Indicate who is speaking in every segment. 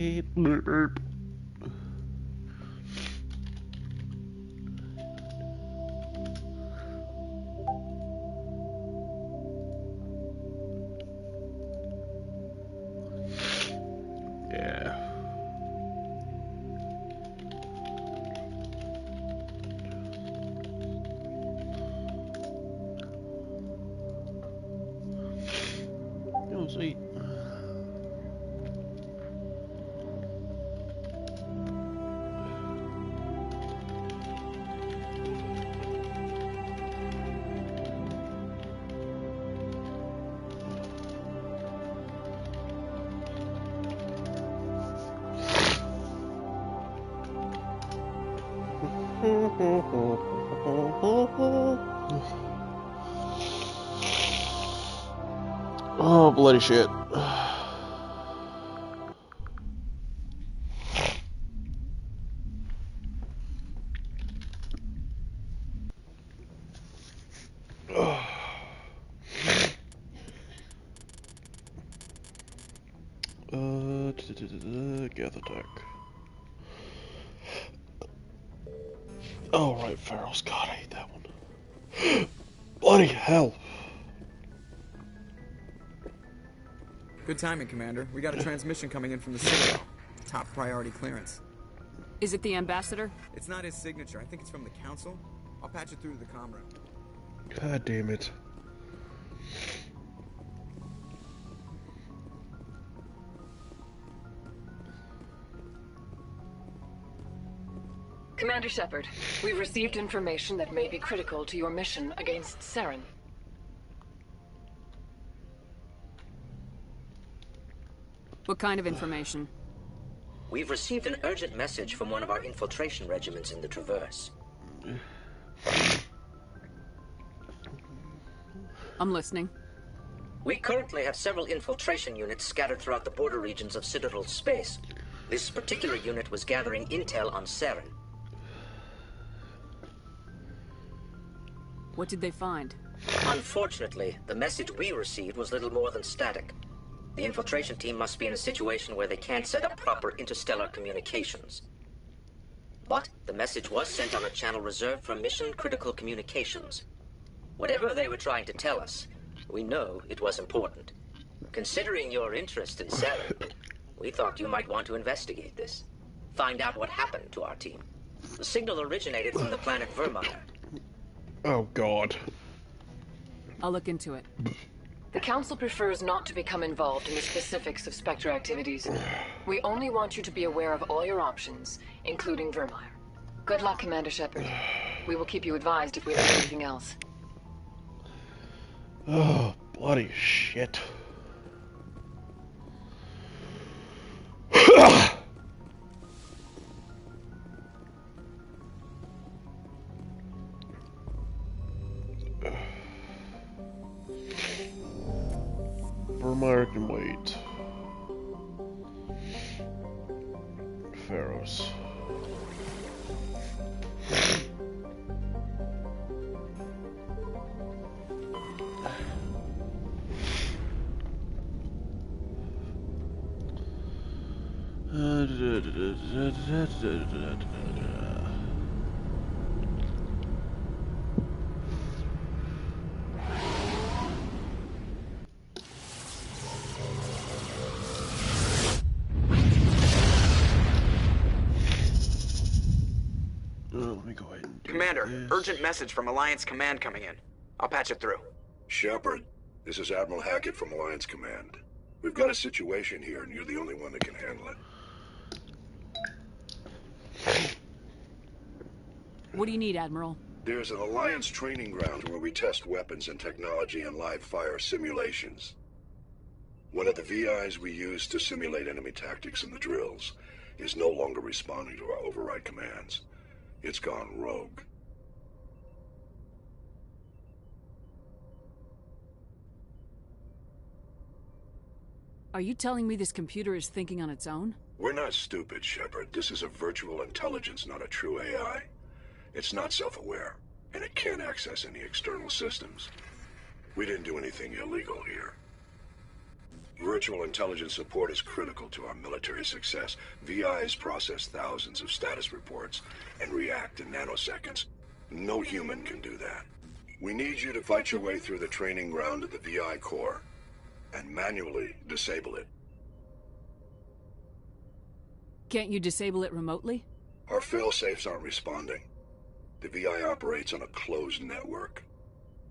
Speaker 1: Burp. Yeah. Oh, sweet. Oh, bloody shit. Gather attack. Oh, right, Pharaoh's. God, I hate that one. Bloody hell.
Speaker 2: Good timing, Commander. We got a transmission coming in from the Citadel. Top priority clearance.
Speaker 3: Is it the ambassador?
Speaker 2: It's not his signature. I think it's from the Council. I'll patch it through to the comm room.
Speaker 1: God damn it.
Speaker 4: Commander Shepard, we've received information that may be critical to your mission against Saren.
Speaker 3: What kind of information?
Speaker 5: We've received an urgent message from one of our infiltration regiments in the Traverse.
Speaker 3: I'm listening.
Speaker 5: We currently have several infiltration units scattered throughout the border regions of Citadel space. This particular unit was gathering intel on Saren.
Speaker 3: What did they find?
Speaker 5: Unfortunately, the message we received was little more than static. The infiltration team must be in a situation where they can't set up proper interstellar communications. But the message was sent on a channel reserved for mission-critical communications. Whatever they were trying to tell us, we know it was important. Considering your interest in Saren, we thought you might want to investigate this. Find out what happened to our team. The signal originated from the planet Vermeer.
Speaker 1: Oh, God.
Speaker 3: I'll look into it.
Speaker 4: The Council prefers not to become involved in the specifics of Spectre activities. We only want you to be aware of all your options, including Vermeer. Good luck, Commander Shepard. We will keep you advised if we learn anything else.
Speaker 1: Oh, bloody shit. Vermeer can wait. Pharaohs. Let me go ahead and do
Speaker 2: Commander,
Speaker 1: this.
Speaker 2: urgent message from Alliance Command coming in. I'll patch it through.
Speaker 6: Shepard, this is Admiral Hackett from Alliance Command. We've got a situation here, and you're the only one that can handle it.
Speaker 3: What do you need, Admiral?
Speaker 6: There's an Alliance training ground where we test weapons and technology in live-fire simulations. One of the VIs we use to simulate enemy tactics in the drills is no longer responding to our override commands. It's gone rogue.
Speaker 3: Are you telling me this computer is thinking on its own?
Speaker 6: We're not stupid, Shepard. This is a virtual intelligence, not a true AI. It's not self-aware, and it can't access any external systems. We didn't do anything illegal here. Virtual intelligence support is critical to our military success. VIs process thousands of status reports and react in nanoseconds. No human can do that. We need you to fight your way through the training ground of the VI core and manually disable it.
Speaker 3: Can't you disable it remotely?
Speaker 6: Our failsafes aren't responding. The VI operates on a closed network.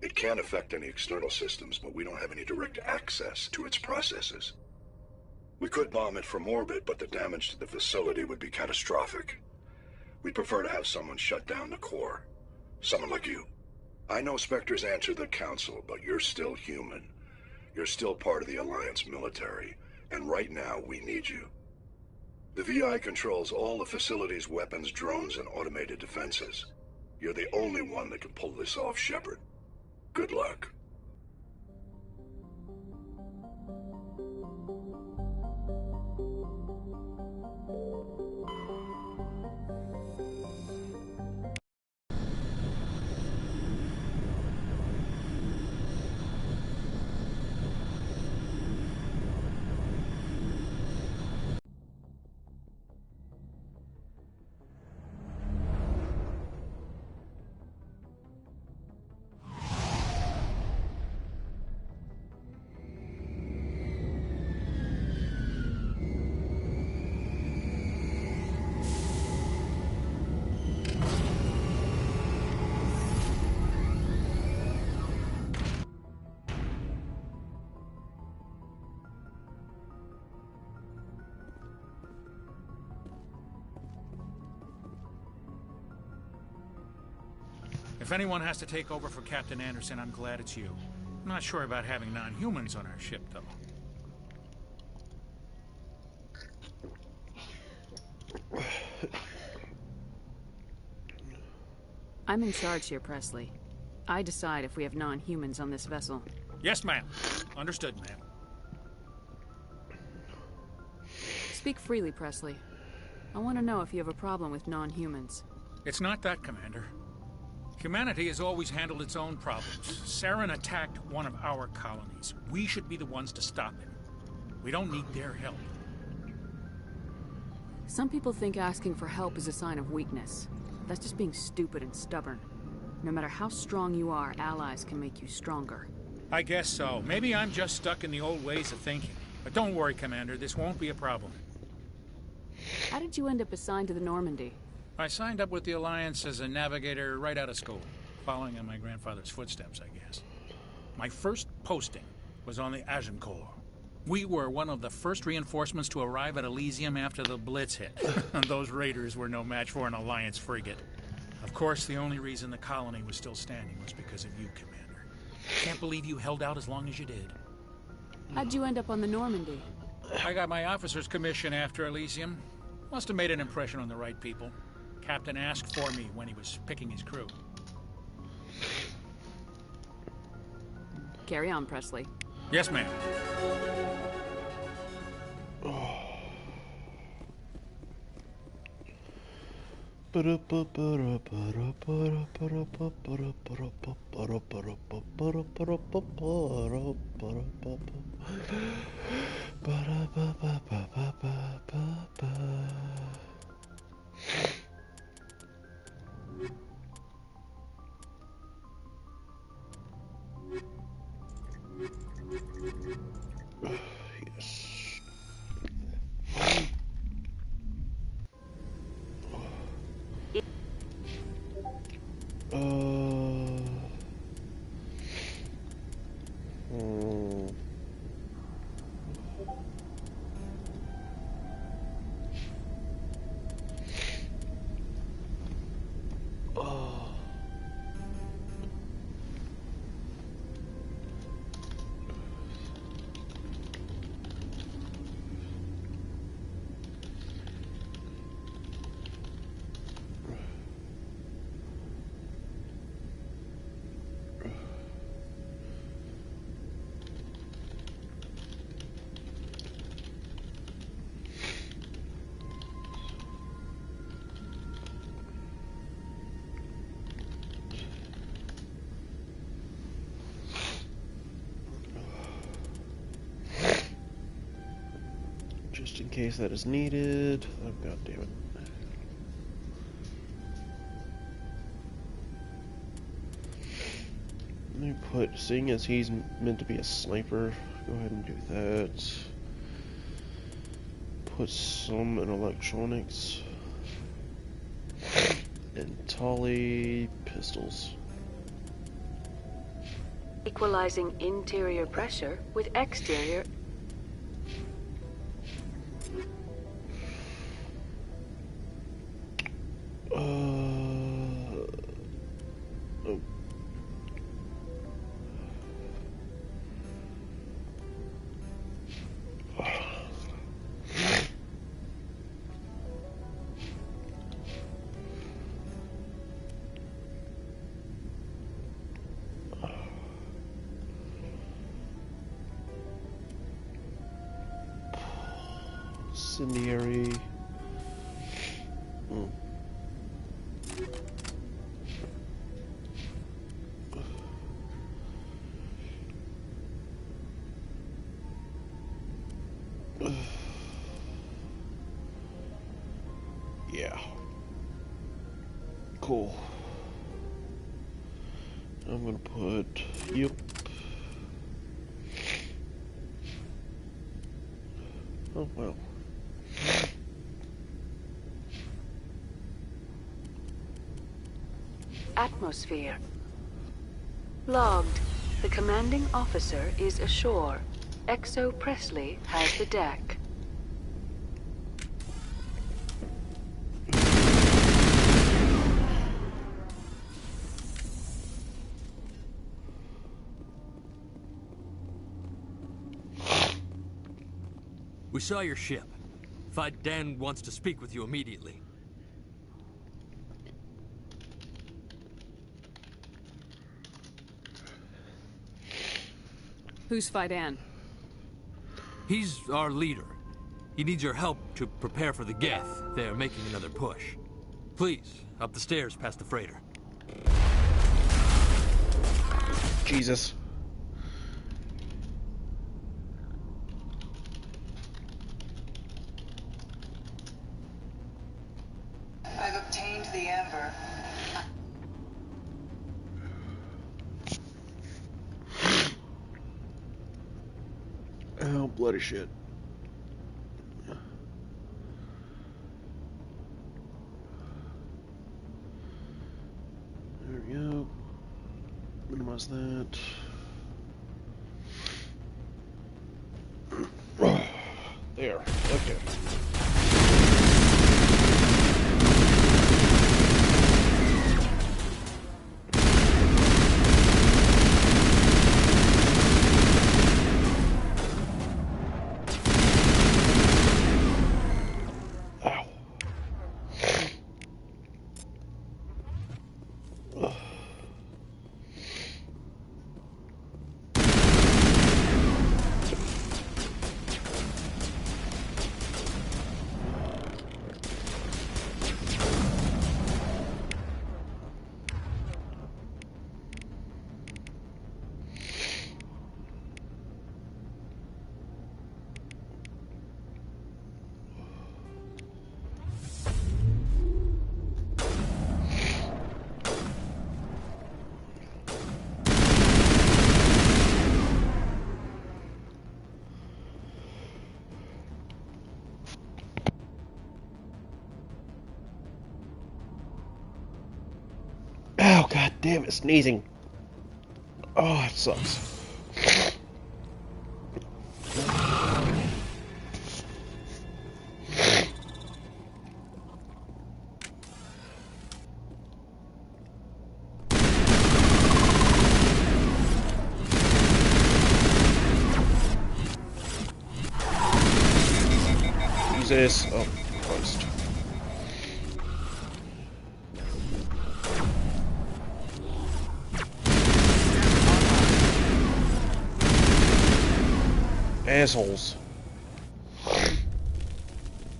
Speaker 6: It can affect any external systems, but we don't have any direct access to its processes. We could bomb it from orbit, but the damage to the facility would be catastrophic. We'd prefer to have someone shut down the core. Someone like you. I know Spectres answer the Council, but you're still human. You're still part of the Alliance military, and right now we need you. The VI controls all the facility's weapons, drones, and automated defenses. You're the only one that can pull this off, Shepard. Good luck.
Speaker 7: If anyone has to take over for Captain Anderson, I'm glad it's you. I'm not sure about having non-humans on our ship, though.
Speaker 3: I'm in charge here, Presley. I decide if we have non-humans on this vessel.
Speaker 7: Yes, ma'am. Understood, ma'am.
Speaker 3: Speak freely, Presley. I want to know if you have a problem with non-humans.
Speaker 7: It's not that, Commander. Humanity has always handled its own problems. Saren attacked one of our colonies. We should be the ones to stop him. We don't need their help.
Speaker 3: Some people think asking for help is a sign of weakness. That's just being stupid and stubborn. No matter how strong you are, allies can make you stronger.
Speaker 7: I guess so. Maybe I'm just stuck in the old ways of thinking. But don't worry, Commander. This won't be a problem.
Speaker 3: How did you end up assigned to the Normandy?
Speaker 7: I signed up with the Alliance as a navigator right out of school, following in my grandfather's footsteps, I guess. My first posting was on the Agincourt. We were one of the first reinforcements to arrive at Elysium after the Blitz hit. And those raiders were no match for an Alliance frigate. Of course, the only reason the colony was still standing was because of you, Commander. Can't believe you held out as long as you did.
Speaker 3: How'd you end up on the Normandy?
Speaker 7: I got my officer's commission after Elysium. Must have made an impression on the right people. Captain asked for me when he was picking his crew.
Speaker 3: Carry on, Presley.
Speaker 7: Yes, ma'am.
Speaker 1: just in case that is needed. Oh, god damn it. Let me put, seeing as he's meant to be a sniper, go ahead and do that. Put some in electronics. And Tolly pistols.
Speaker 3: Equalizing interior pressure with exterior.
Speaker 1: Oh. Incendiary. Yeah. Cool. I'm gonna put, yep. Oh, well.
Speaker 3: Atmosphere. Logged. The commanding officer is ashore. Exo Presley has the deck.
Speaker 8: We saw your ship. Fight Dan wants to speak with you immediately.
Speaker 3: Who's Fidan?
Speaker 8: He's our leader. He needs your help to prepare for the Geth. They're making another push. Please, up the stairs past the freighter.
Speaker 1: Jesus.
Speaker 9: I've obtained the amber.
Speaker 1: Oh, bloody shit. There we go. Minimize that. There. Okay. Oh, god damn it, sneezing. Oh, it sucks. Jesus. Oh, Christ. Assholes.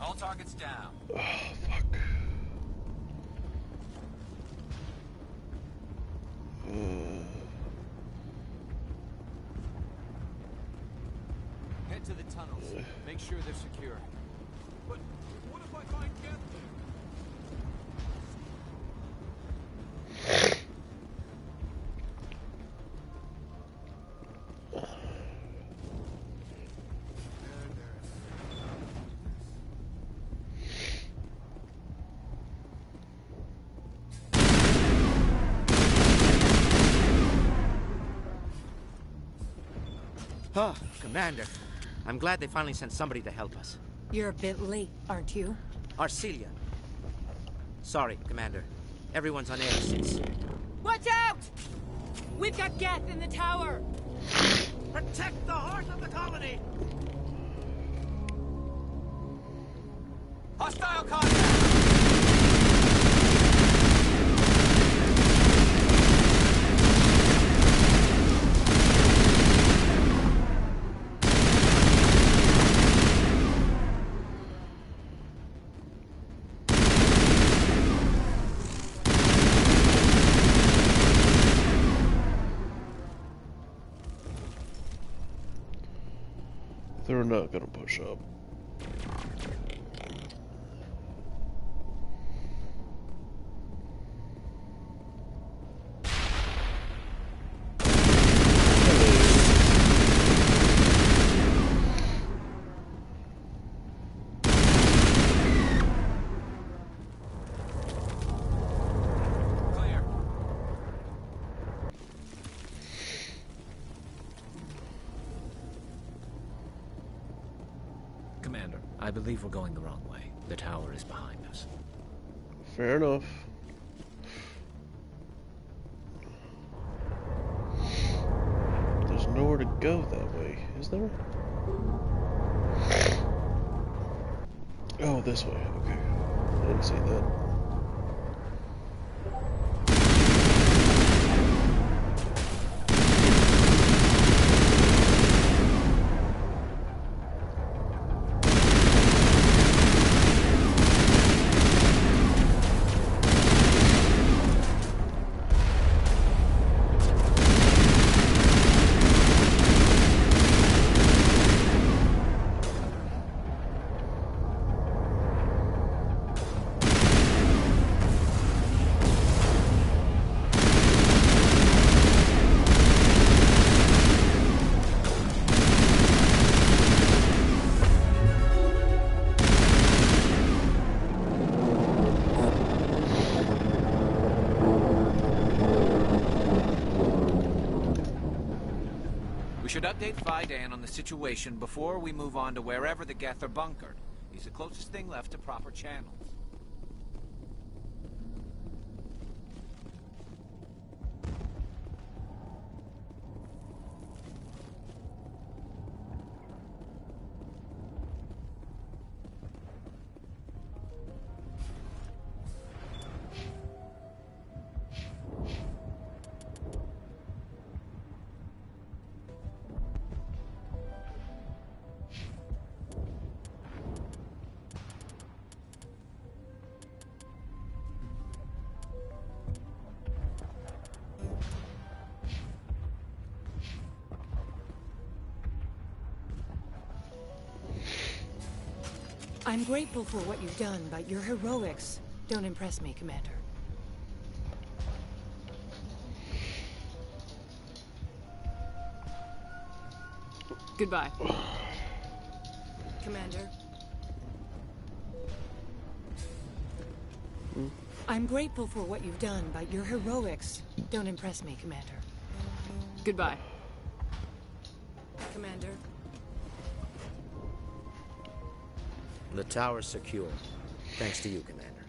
Speaker 8: All targets down.
Speaker 1: Oh, fuck.
Speaker 8: Head to the tunnels. Make sure they're secure.
Speaker 10: Huh, Commander. I'm glad they finally sent somebody to help us.
Speaker 11: You're a bit late, aren't you?
Speaker 10: Arcelia. Sorry, Commander. Everyone's on air since...
Speaker 11: Watch out! We've got Geth in the tower!
Speaker 10: Protect the heart of the colony! Hostile contact!
Speaker 1: They're not gonna push up.
Speaker 12: Commander, I believe we're going the wrong way. The tower is behind us.
Speaker 1: Fair enough. There's nowhere to go that way, is there? Oh, this way. Okay. I didn't see that.
Speaker 13: We should update Vidan on the situation before we move on to wherever the Geth are bunkered. He's the closest thing left to proper channels.
Speaker 11: I'm grateful for what you've done, but your heroics don't impress me, Commander.
Speaker 3: Goodbye.
Speaker 11: Commander. I'm grateful for what you've done, but your heroics don't impress me, Commander.
Speaker 3: Goodbye.
Speaker 11: Commander.
Speaker 10: The tower's secure. Thanks to you, Commander.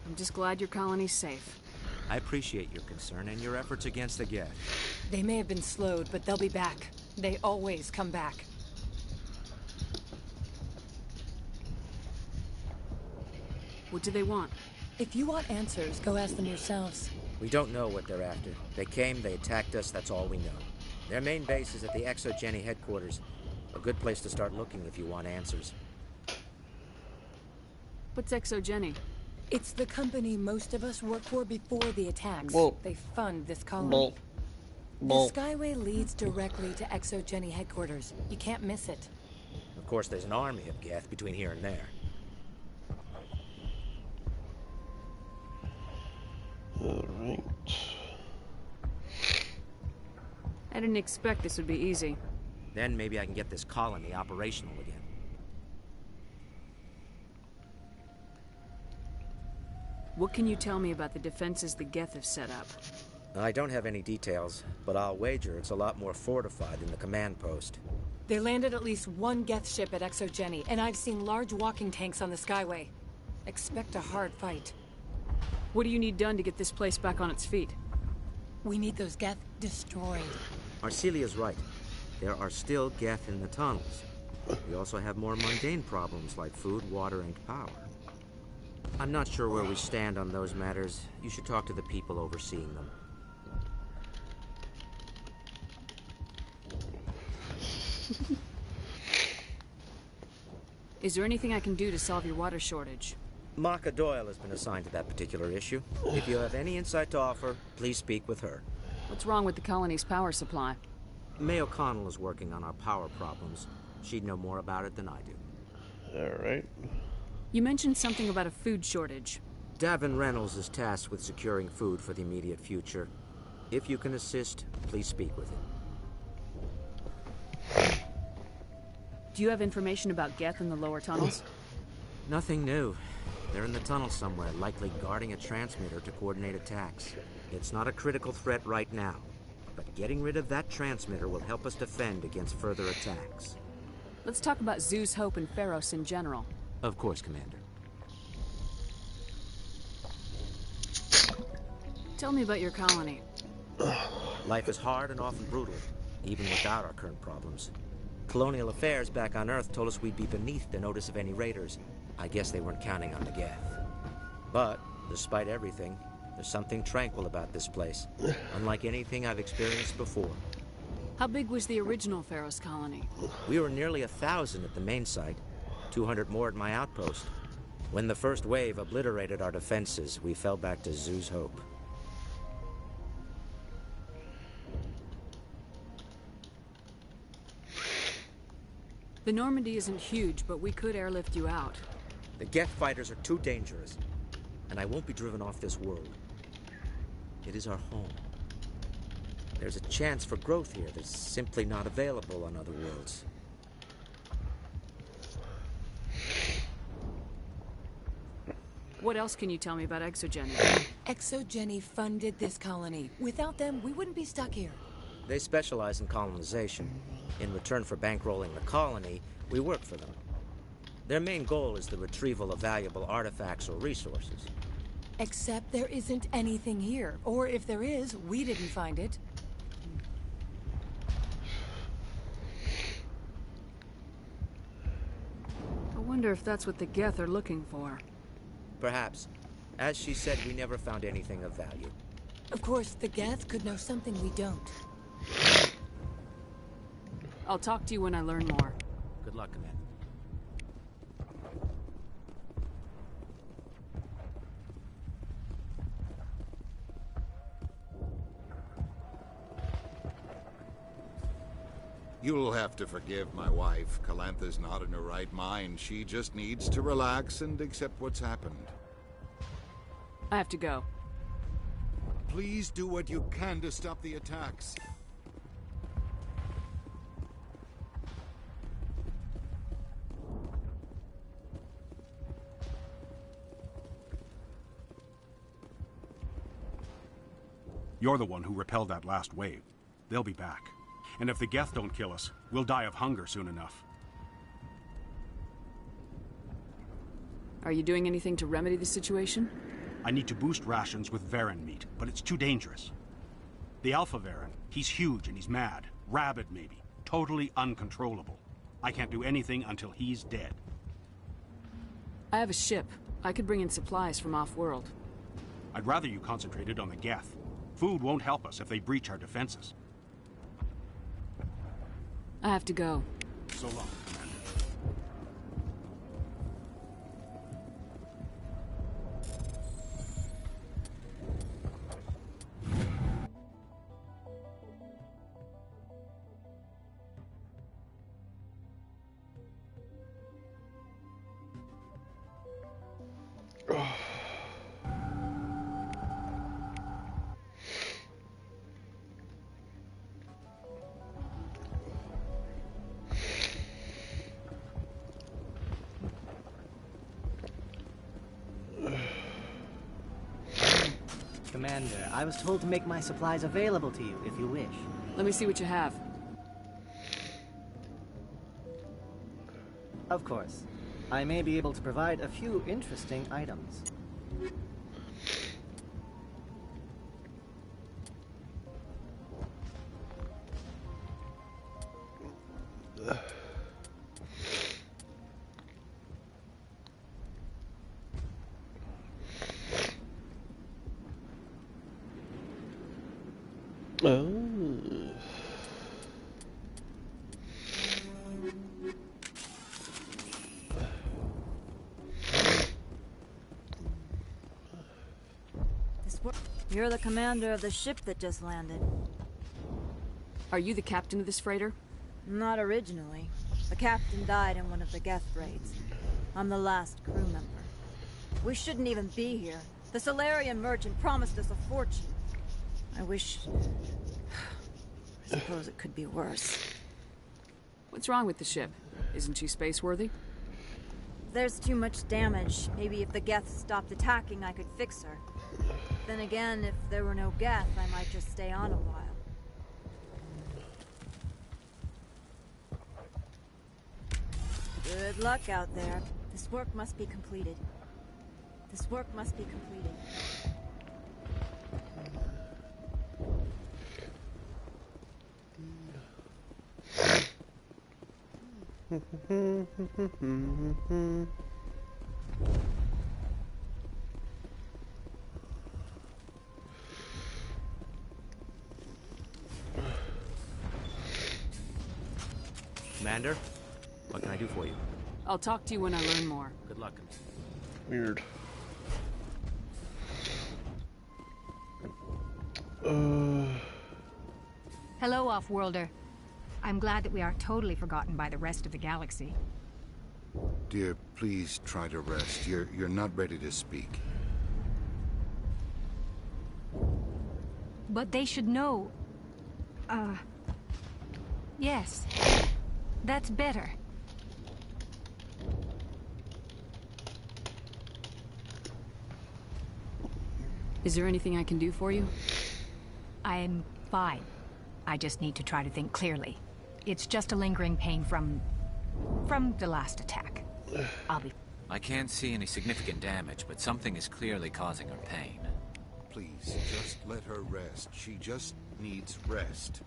Speaker 3: I'm just glad your colony's safe.
Speaker 10: I appreciate your concern and your efforts against the Geth.
Speaker 11: They may have been slowed, but they'll be back. They always come back.
Speaker 3: What do they want?
Speaker 11: If you want answers, go ask them yourselves.
Speaker 10: We don't know what they're after. They came, they attacked us, that's all we know. Their main base is at the ExoGeni headquarters. A good place to start looking if you want answers.
Speaker 3: What's ExoGeni?
Speaker 11: It's the company most of us worked for before the attacks.
Speaker 1: Well,
Speaker 11: they fund this colony. The Skyway leads directly to ExoGeni headquarters. You can't miss it.
Speaker 10: Of course, there's an army of Geth between here and there.
Speaker 1: Alright.
Speaker 3: I didn't expect this would be easy.
Speaker 10: Then maybe I can get this colony operational again.
Speaker 3: What can you tell me about the defenses the Geth have set up?
Speaker 10: I don't have any details, but I'll wager it's a lot more fortified than the command post.
Speaker 11: They landed at least one Geth ship at ExoGeni, and I've seen large walking tanks on the Skyway. Expect a hard fight.
Speaker 3: What do you need done to get this place back on its feet?
Speaker 11: We need those Geth destroyed.
Speaker 10: Arcelia's right. There are still Geth in the tunnels. We also have more mundane problems like food, water, and power. I'm not sure where we stand on those matters. You should talk to the people overseeing them.
Speaker 3: Is there anything I can do to solve your water shortage?
Speaker 10: Maka Doyle has been assigned to that particular issue. If you have any insight to offer, please speak with her.
Speaker 3: What's wrong with the colony's power supply?
Speaker 10: May O'Connell is working on our power problems. She'd know more about it than I do.
Speaker 1: Alright.
Speaker 3: You mentioned something about a food shortage.
Speaker 10: Davin Reynolds is tasked with securing food for the immediate future. If you can assist, please speak with him.
Speaker 3: Do you have information about Geth in the lower tunnels?
Speaker 10: Nothing new. They're in the tunnel somewhere, likely guarding a transmitter to coordinate attacks. It's not a critical threat right now, but getting rid of that transmitter will help us defend against further attacks.
Speaker 3: Let's talk about Zeus, Hope, and Pharos in general.
Speaker 10: Of course, Commander.
Speaker 3: Tell me about your colony.
Speaker 10: Life is hard and often brutal, even without our current problems. Colonial Affairs back on Earth told us we'd be beneath the notice of any raiders. I guess they weren't counting on the Geth. But, despite everything, there's something tranquil about this place, unlike anything I've experienced before.
Speaker 3: How big was the original Pharos colony?
Speaker 10: We were nearly 1,000 at the main site, 200 more at my outpost. When the first wave obliterated our defenses, we fell back to Zeus Hope.
Speaker 3: The Normandy isn't huge, but we could airlift you out.
Speaker 10: The Geth fighters are too dangerous, and I won't be driven off this world. It is our home. There's a chance for growth here that's simply not available on other worlds.
Speaker 3: What else can you tell me about ExoGeni?
Speaker 11: ExoGeni funded this colony. Without them, we wouldn't be stuck here.
Speaker 10: They specialize in colonization. In return for bankrolling the colony, we work for them. Their main goal is the retrieval of valuable artifacts or resources.
Speaker 11: Except there isn't anything here. Or if there is, we didn't find it.
Speaker 3: I wonder if that's what the Geth are looking for.
Speaker 10: Perhaps. As she said, we never found anything of value.
Speaker 11: Of course, the Geth could know something we don't.
Speaker 3: I'll talk to you when I learn more.
Speaker 10: Good luck, Commander.
Speaker 14: You'll have to forgive my wife. Calantha's not in her right mind. She just needs to relax and accept what's happened.
Speaker 3: I have to go.
Speaker 14: Please do what you can to stop the attacks.
Speaker 15: You're the one who repelled that last wave. They'll be back. And if the Geth don't kill us, we'll die of hunger soon enough.
Speaker 3: Are you doing anything to remedy the situation?
Speaker 15: I need to boost rations with Varren meat, but it's too dangerous. The Alpha Varren, he's huge and he's mad. Rabid, maybe. Totally uncontrollable. I can't do anything until he's dead.
Speaker 3: I have a ship. I could bring in supplies from off-world.
Speaker 15: I'd rather you concentrated on the Geth. Food won't help us if they breach our defenses.
Speaker 3: I have to go.
Speaker 15: So long, Commander.
Speaker 16: Commander, I was told to make my supplies available to you, if you wish.
Speaker 3: Let me see what you have.
Speaker 16: Of course. I may be able to provide a few interesting items.
Speaker 17: You're the commander of the ship that just landed.
Speaker 3: Are you the captain of this freighter?
Speaker 17: Not originally. The captain died in one of the Geth raids. I'm the last crew member. We shouldn't even be here. The Solarian merchant promised us a fortune. I wish... I suppose it could be worse.
Speaker 3: What's wrong with the ship? Isn't she space-worthy?
Speaker 17: There's too much damage. Maybe if the Geth stopped attacking, I could fix her. Then again, if there were no Geth, I might just stay on a while. Good luck out there. This work must be completed. This work must be completed.
Speaker 12: Commander, what can I do for you?
Speaker 3: I'll talk to you when I learn more.
Speaker 12: Good luck.
Speaker 1: Weird.
Speaker 18: Hello, Off-Worlder. I'm glad that we aren't totally forgotten by the rest of the galaxy.
Speaker 14: Dear, please try to rest. You're not ready to speak.
Speaker 18: But they should know... Yes. That's better.
Speaker 3: Is there anything I can do for you?
Speaker 18: I'm fine. I just need to try to think clearly. It's just a lingering pain from the last attack. I'll be...
Speaker 13: I can't see any significant damage, but something is clearly causing her pain.
Speaker 14: Please, just let her rest. She just needs rest.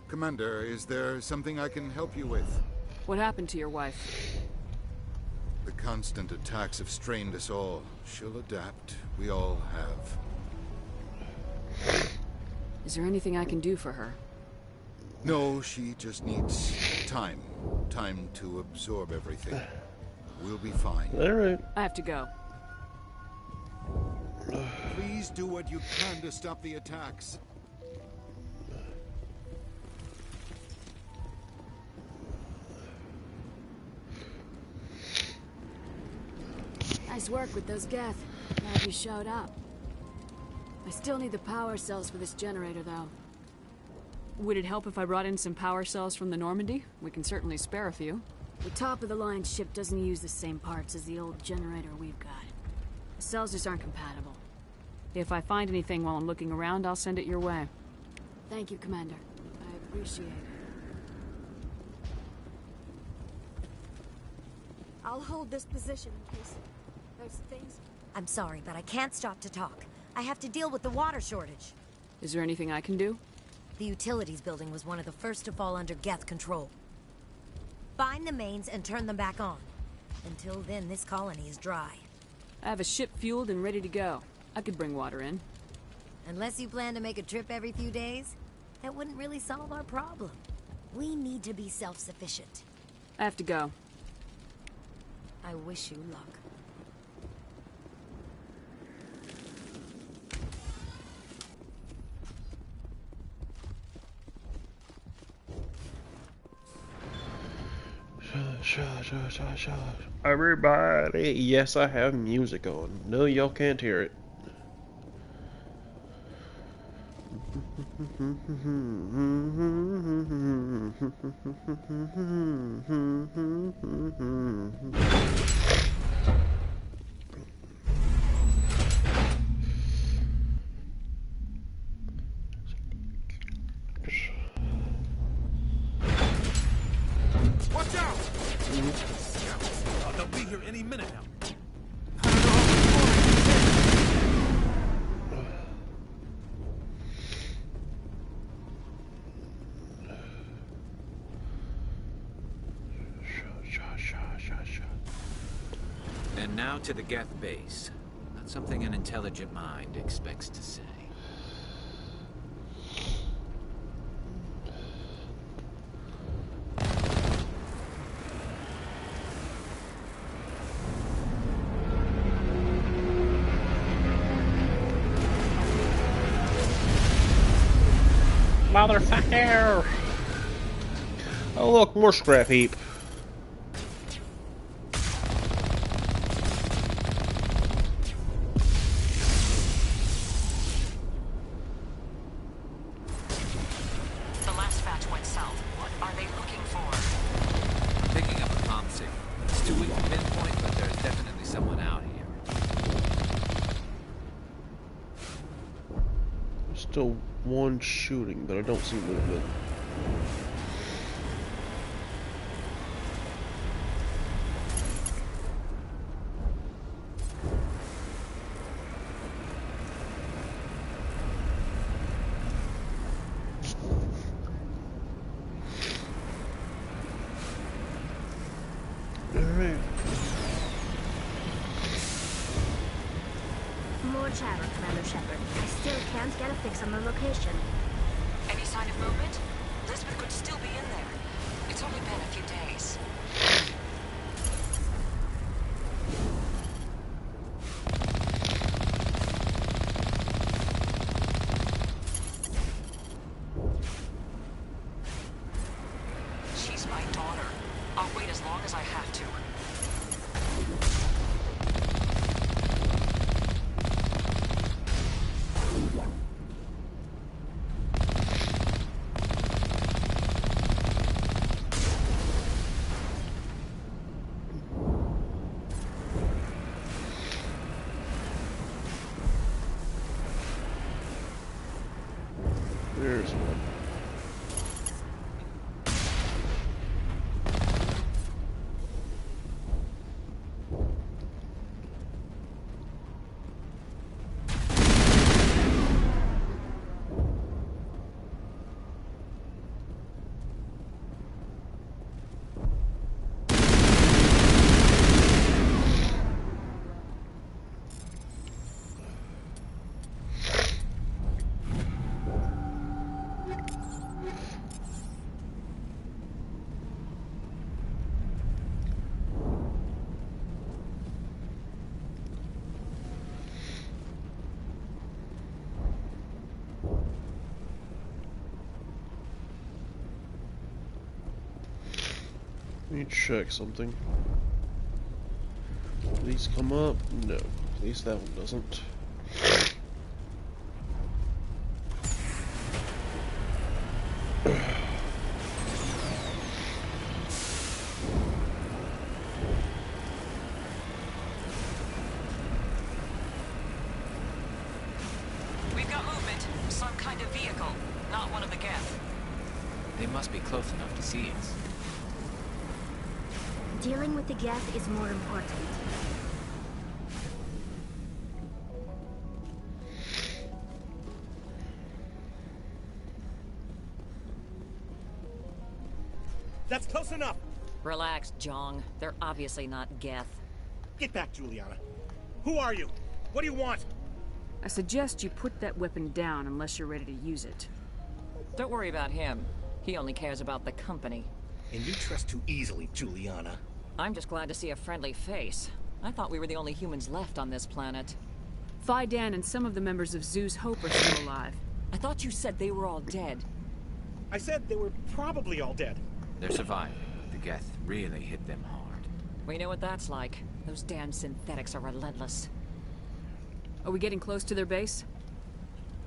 Speaker 14: Commander, is there something I can help you with?
Speaker 3: What happened to your wife?
Speaker 14: The constant attacks have strained us all. She'll adapt. We all have.
Speaker 3: Is there anything I can do for her?
Speaker 14: No, she just needs time. Time to absorb everything. We'll be fine.
Speaker 1: All right.
Speaker 3: I have to go.
Speaker 14: Please do what you can to stop the attacks.
Speaker 3: Nice work with those Geth. Glad you showed up. I still need the power cells for this generator, though. Would it help if I brought in some power cells from the Normandy? We can certainly spare a few.
Speaker 19: The top-of-the-line ship doesn't use the same parts as the old generator we've got. The cells just aren't compatible.
Speaker 3: If I find anything while I'm looking around, I'll send it your way.
Speaker 19: Thank you, Commander. I appreciate it.
Speaker 20: I'll hold this position in case there's things...
Speaker 21: I'm sorry, but I can't stop to talk. I have to deal with the water shortage.
Speaker 3: Is there anything I can do?
Speaker 21: The utilities building was one of the first to fall under Geth control. Find the mains and turn them back on. Until then, this colony is dry.
Speaker 3: I have a ship fueled and ready to go. I could bring water in.
Speaker 21: Unless you plan to make a trip every few days, that wouldn't really solve our problem. We need to be self-sufficient.
Speaker 3: I have to go.
Speaker 21: I wish you luck.
Speaker 1: Everybody, yes, I have music on. No, y'all can't hear it.
Speaker 13: And now to the Geth base. Not something an intelligent mind expects to say.
Speaker 1: Motherfucker! Oh look, more scrap heap.
Speaker 5: The last batch went south. What are they looking for?
Speaker 13: Picking up a comm signal. It's too weak to pinpoint, but there's definitely someone out here.
Speaker 1: There's still one shooting, but I don't see movement.
Speaker 22: More chatter, Commander Shepard. I still can't get a fix on the location.
Speaker 5: Any sign of movement? Lisbeth could still be in there. It's only been a few days. She's my daughter. I'll wait as long as I have to.
Speaker 1: There's one. Let me check something. These come up? No. At least that one doesn't.
Speaker 5: We've got movement. Some kind of vehicle. Not one of the Geth.
Speaker 13: They must be close enough to see us.
Speaker 22: Dealing with the Geth is more important.
Speaker 23: That's close enough!
Speaker 24: Relax, Jong. They're obviously not Geth.
Speaker 23: Get back, Juliana. Who are you? What do you want?
Speaker 3: I suggest you put that weapon down unless you're ready to use it.
Speaker 24: Don't worry about him. He only cares about the company.
Speaker 23: And you trust too easily, Juliana.
Speaker 24: I'm just glad to see a friendly face. I thought we were the only humans left on this planet.
Speaker 3: Phi Dan and some of the members of Zoo's Hope are still alive.
Speaker 24: I thought you said they were all dead.
Speaker 23: I said they were probably all dead.
Speaker 13: They're surviving. The Geth really hit them hard.
Speaker 24: We know what that's like. Those damn synthetics are relentless.
Speaker 3: Are we getting close to their base?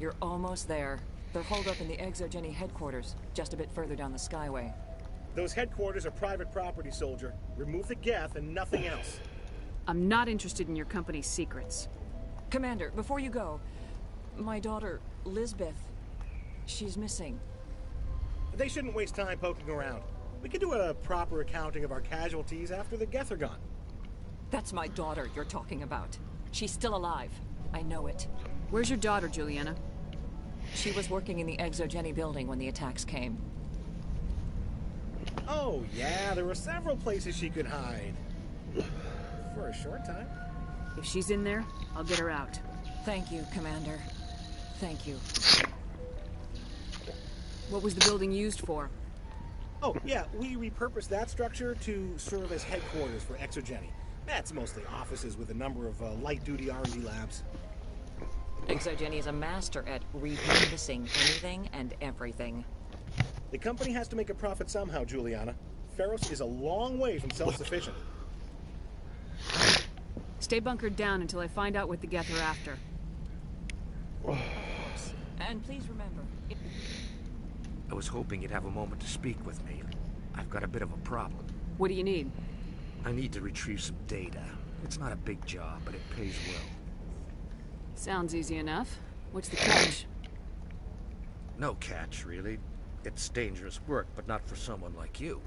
Speaker 24: You're almost there. They're holed up in the ExoGeni headquarters, just a bit further down the Skyway.
Speaker 23: Those headquarters are private property, soldier. Remove the Geth and nothing else.
Speaker 3: I'm not interested in your company's secrets.
Speaker 24: Commander, before you go, my daughter, Lisbeth, she's missing.
Speaker 23: They shouldn't waste time poking around. We can do a proper accounting of our casualties after the Geth are gone.
Speaker 24: That's my daughter you're talking about. She's still alive. I know it.
Speaker 3: Where's your daughter, Juliana?
Speaker 24: She was working in the ExoGeni building when the attacks came.
Speaker 23: Oh, yeah, there were several places she could hide. For for a short time.
Speaker 3: If she's in there, I'll get her out.
Speaker 24: Thank you, Commander. Thank you.
Speaker 3: What was the building used for?
Speaker 23: Oh, yeah, we repurposed that structure to serve as headquarters for Exogeny. That's mostly offices with a number of light-duty R&D labs.
Speaker 24: Exogeny is a master at repurposing anything and everything.
Speaker 23: The company has to make a profit somehow, Juliana. Feros is a long way from self-sufficient.
Speaker 3: Stay bunkered down until I find out what the Geth are after.
Speaker 24: And please remember...
Speaker 12: I was hoping you'd have a moment to speak with me. I've got a bit of a problem.
Speaker 3: What do you need?
Speaker 12: I need to retrieve some data. It's not a big job, but it pays well.
Speaker 3: Sounds easy enough. What's the catch?
Speaker 12: No catch, really. It's dangerous work, but not for someone like you.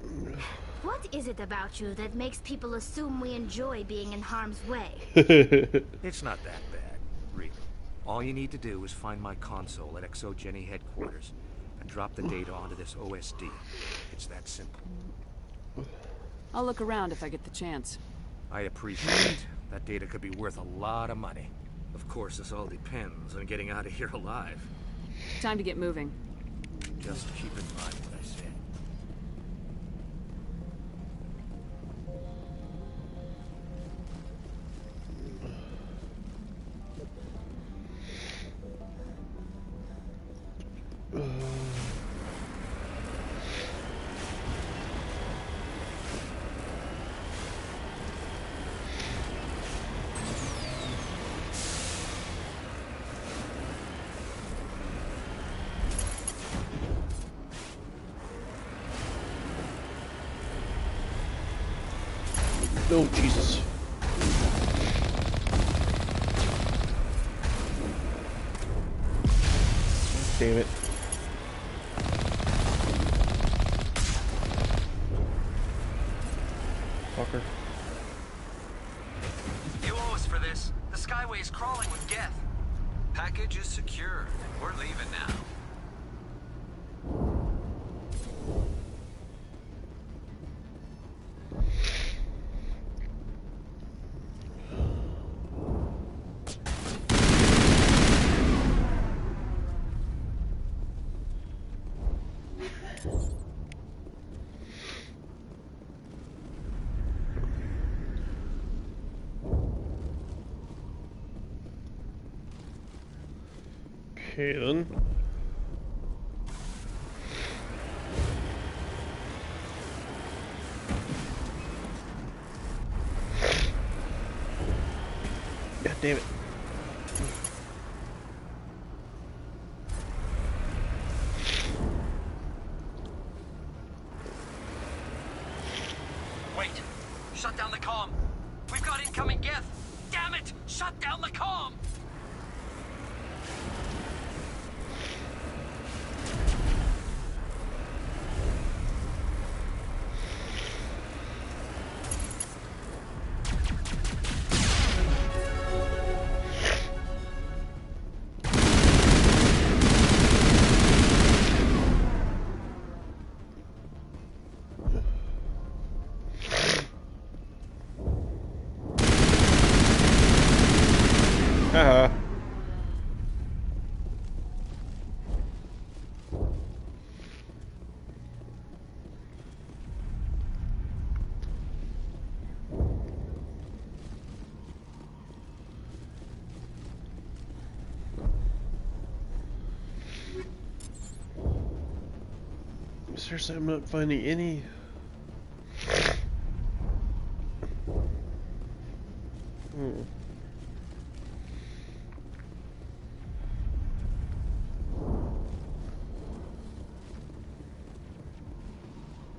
Speaker 22: What is it about you that makes people assume we enjoy being in harm's way?
Speaker 12: It's not that bad, really. All you need to do is find my console at Exogeny headquarters and drop the data onto this OSD. It's that simple.
Speaker 3: I'll look around if I get the chance.
Speaker 12: I appreciate it. That data could be worth a lot of money. Of course, this all depends on getting out of here alive.
Speaker 3: Time to get moving.
Speaker 12: Just keep in mind what I said.
Speaker 1: No, Jesus. Damn it. Fucker.
Speaker 2: You owe us for this. The Skyway is crawling with Geth. Package is secure. We're leaving now.
Speaker 1: Okay then. God damn it.
Speaker 2: Wait! Shut down the comm! We've got incoming Geth! Damn it! Shut down the comm!
Speaker 1: Haha. Seriously, I'm not finding any.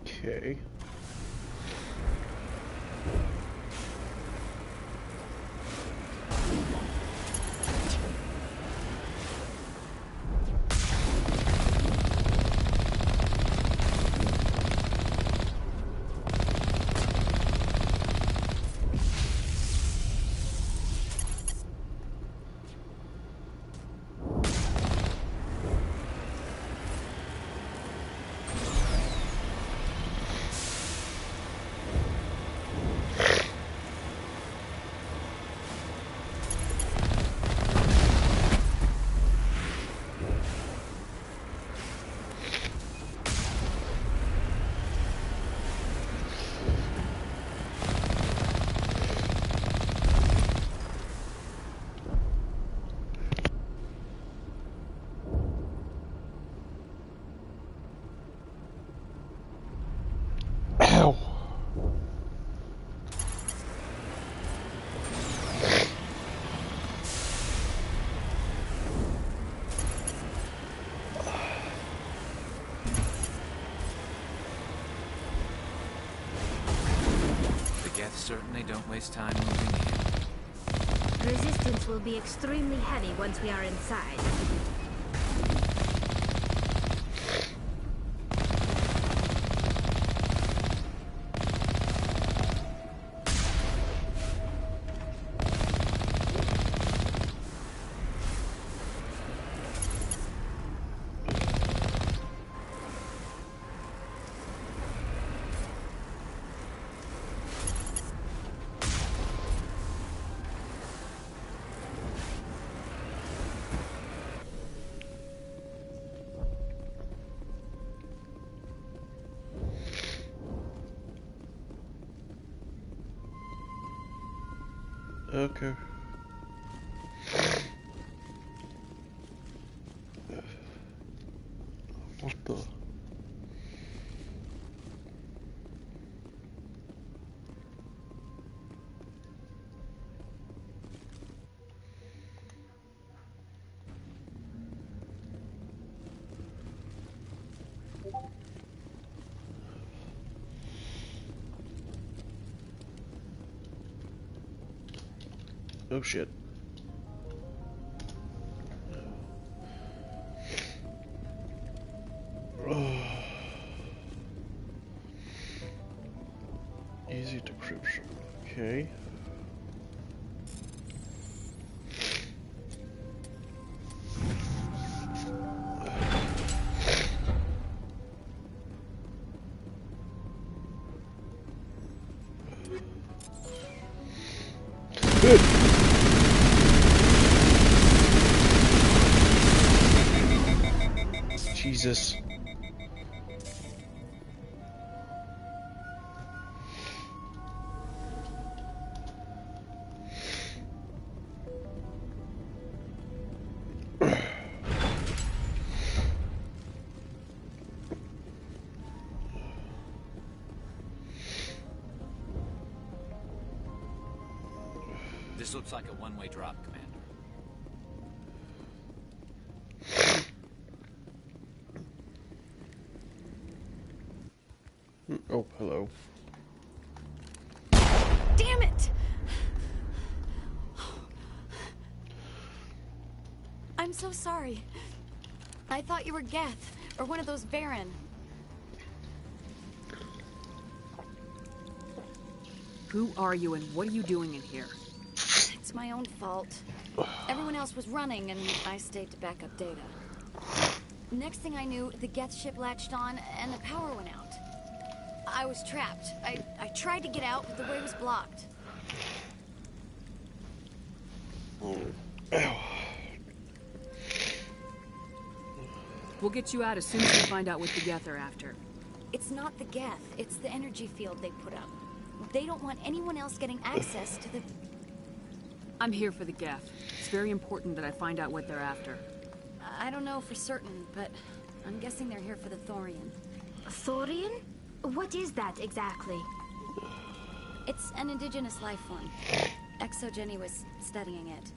Speaker 1: Okay.
Speaker 13: certainly don't waste time moving in.
Speaker 22: Resistance will be extremely heavy once we are inside.
Speaker 1: Okay. What the? Oh shit. Easy decryption. Okay. Good. Jesus.
Speaker 13: This looks like a one-way drop, Commander.
Speaker 1: Oh, hello.
Speaker 11: Damn it! I'm so sorry. I thought you were Geth, or one of those Varen.
Speaker 3: Who are you and what are you doing in here?
Speaker 11: It's my own fault. Everyone else was running, and I stayed to back up data. Next thing I knew, the Geth ship latched on, and the power went out. I was trapped. I tried to get out, but the way was blocked.
Speaker 3: We'll get you out as soon as we find out what the Geth are after.
Speaker 11: It's not the Geth, it's the energy field they put up. They don't want anyone else getting access to the...
Speaker 3: I'm here for the Geth. It's very important that I find out what they're after.
Speaker 11: I don't know for certain, but I'm guessing they're here for the Thorian.
Speaker 22: Thorian? What is that exactly?
Speaker 11: It's an indigenous life form. ExoGeni was studying it.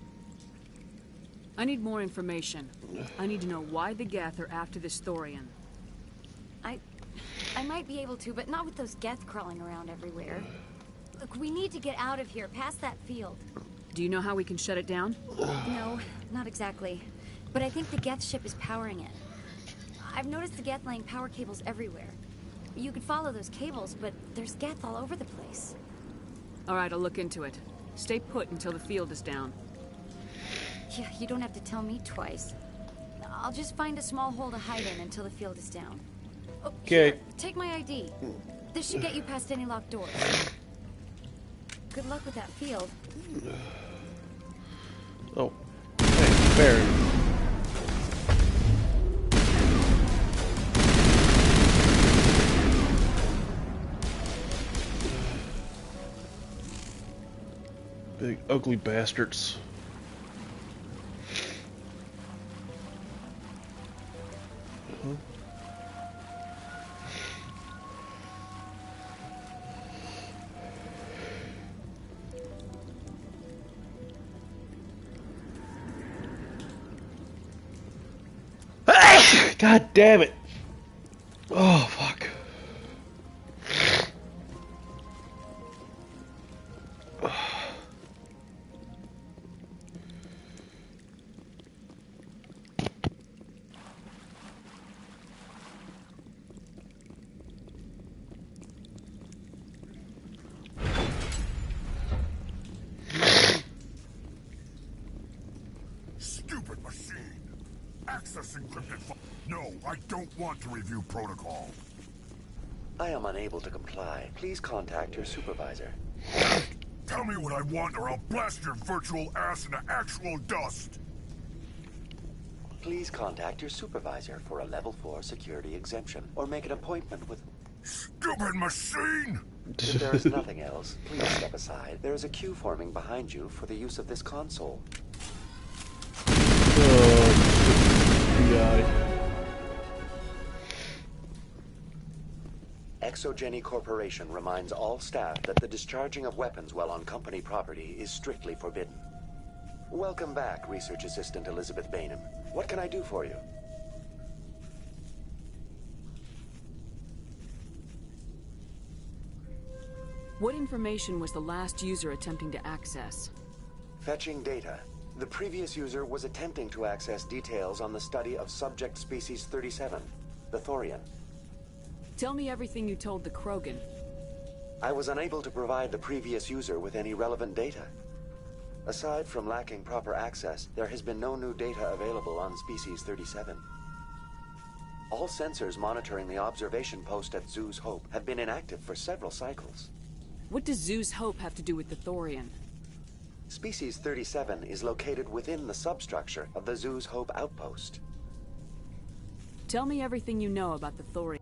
Speaker 3: I need more information. I need to know why the Geth are after this Thorian.
Speaker 11: I might be able to, but not with those Geth crawling around everywhere. Look, we need to get out of here, past that field.
Speaker 3: Do you know how we can shut it down?
Speaker 11: No, not exactly. But I think the Geth ship is powering it. I've noticed the Geth laying power cables everywhere. You could follow those cables, but there's Geth all over the place.
Speaker 3: All right, I'll look into it. Stay put until the field is down.
Speaker 11: Yeah, you don't have to tell me twice. I'll just find a small hole to hide in until the field is down.
Speaker 1: Okay.
Speaker 11: Here, take my ID. This should get you past any locked doors. Good luck with that field.
Speaker 1: Oh, thanks, Baron. Big ugly bastards. God damn it. Oh, fuck.
Speaker 4: Access encrypted No, I don't want to review protocol.
Speaker 6: I am unable to comply. Please contact your supervisor.
Speaker 4: Tell me what I want or I'll blast your virtual ass into actual dust!
Speaker 6: Please contact your supervisor for a level 4 security exemption, or make an appointment with...
Speaker 4: Stupid machine!
Speaker 6: If there is nothing else, please step aside. There is a queue forming behind you for the use of this console. Exogeny Corporation reminds all staff that the discharging of weapons while on company property is strictly forbidden. Welcome back, Research Assistant Elizabeth Bainham. What can I do for you?
Speaker 3: What information was the last user attempting to access?
Speaker 6: Fetching data. The previous user was attempting to access details on the study of subject species 37, the Thorian.
Speaker 3: Tell me everything you told the Krogan.
Speaker 6: I was unable to provide the previous user with any relevant data. Aside from lacking proper access, there has been no new data available on Species 37. All sensors monitoring the observation post at Zhu's Hope have been inactive for several cycles.
Speaker 3: What does Zhu's Hope have to do with the Thorian?
Speaker 6: Species 37 is located within the substructure of the Zhu's Hope outpost.
Speaker 3: Tell me everything you know about the Thorian.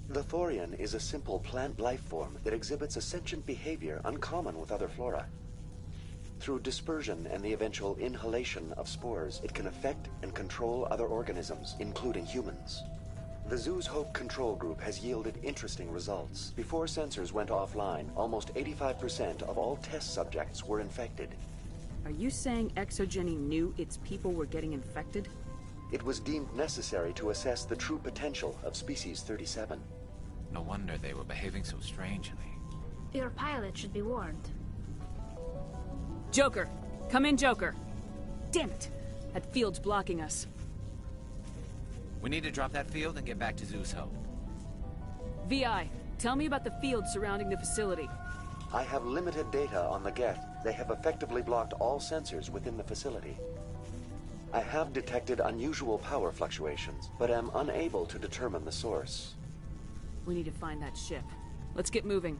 Speaker 6: The Thorian is a simple plant life form that exhibits a sentient behavior uncommon with other flora. Through dispersion and the eventual inhalation of spores, it can affect and control other organisms, including humans. The Zhu's Hope control group has yielded interesting results. Before sensors went offline, almost 85% of all test subjects were infected.
Speaker 3: Are you saying Exogeny knew its people were getting infected?
Speaker 6: It was deemed necessary to assess the true potential of Species 37.
Speaker 13: No wonder they were behaving so strangely.
Speaker 22: Your pilot should be warned.
Speaker 3: Joker! Come in, Joker! Damn it! That field's blocking us.
Speaker 13: We need to drop that field and get back to Zhu's Hope.
Speaker 3: VI, tell me about the field surrounding the facility.
Speaker 6: I have limited data on the Geth. They have effectively blocked all sensors within the facility. I have detected unusual power fluctuations, but am unable to determine the source.
Speaker 3: We need to find that ship. Let's get moving.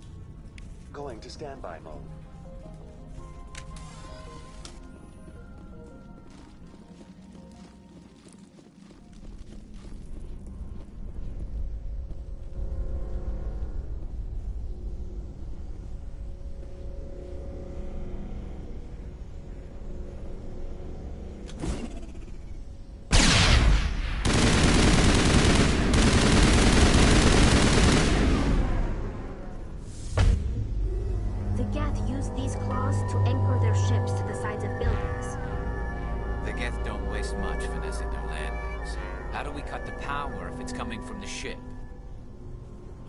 Speaker 6: Going to standby mode.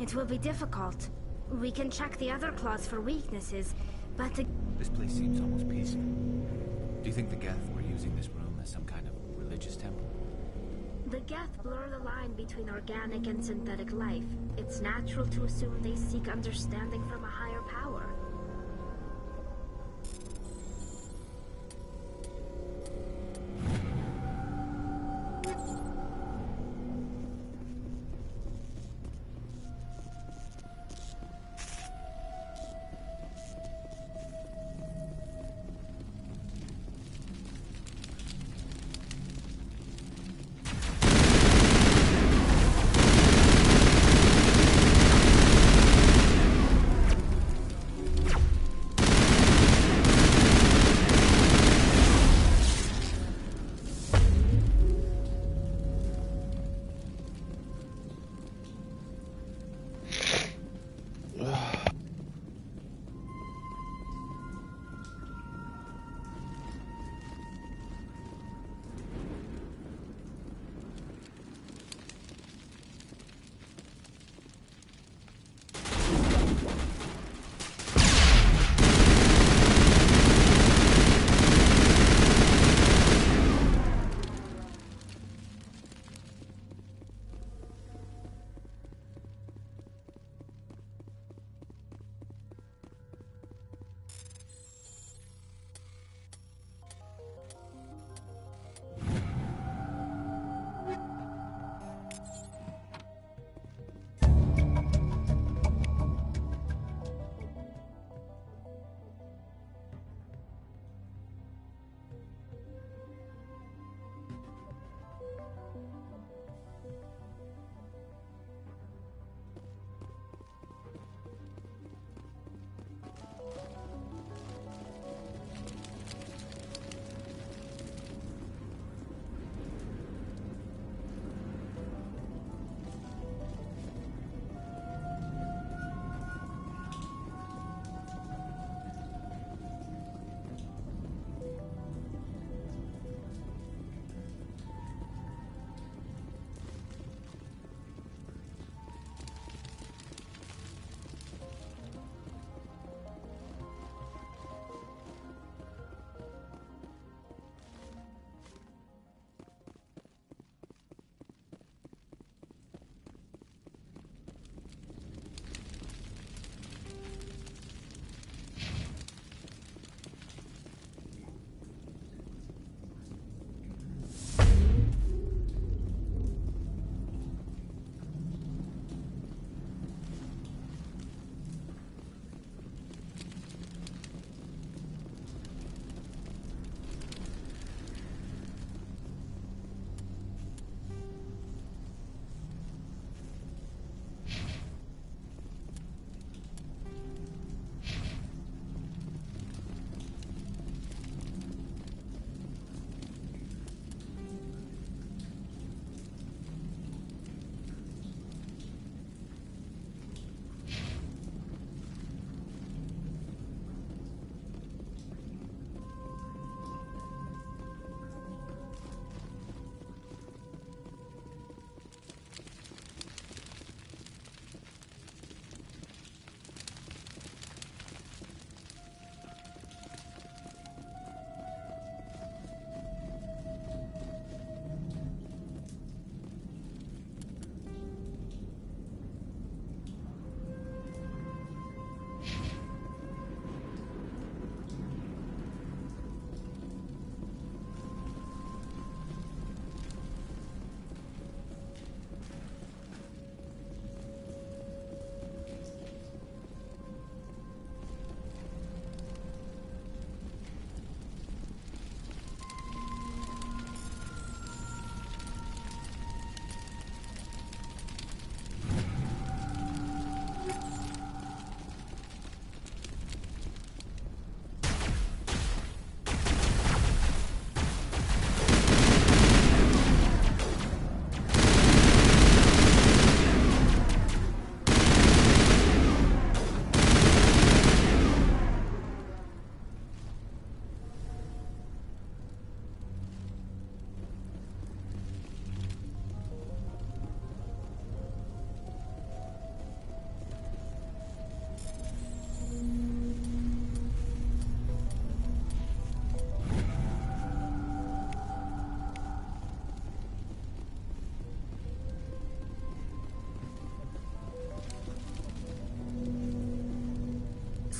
Speaker 22: It will be difficult. We can check the other claws for weaknesses, but
Speaker 13: This place seems almost peaceful. Do you think the Geth were using this room as some kind of religious temple?
Speaker 22: the Geth blur the line between organic and synthetic life. It's natural to assume they seek understanding from a higher power.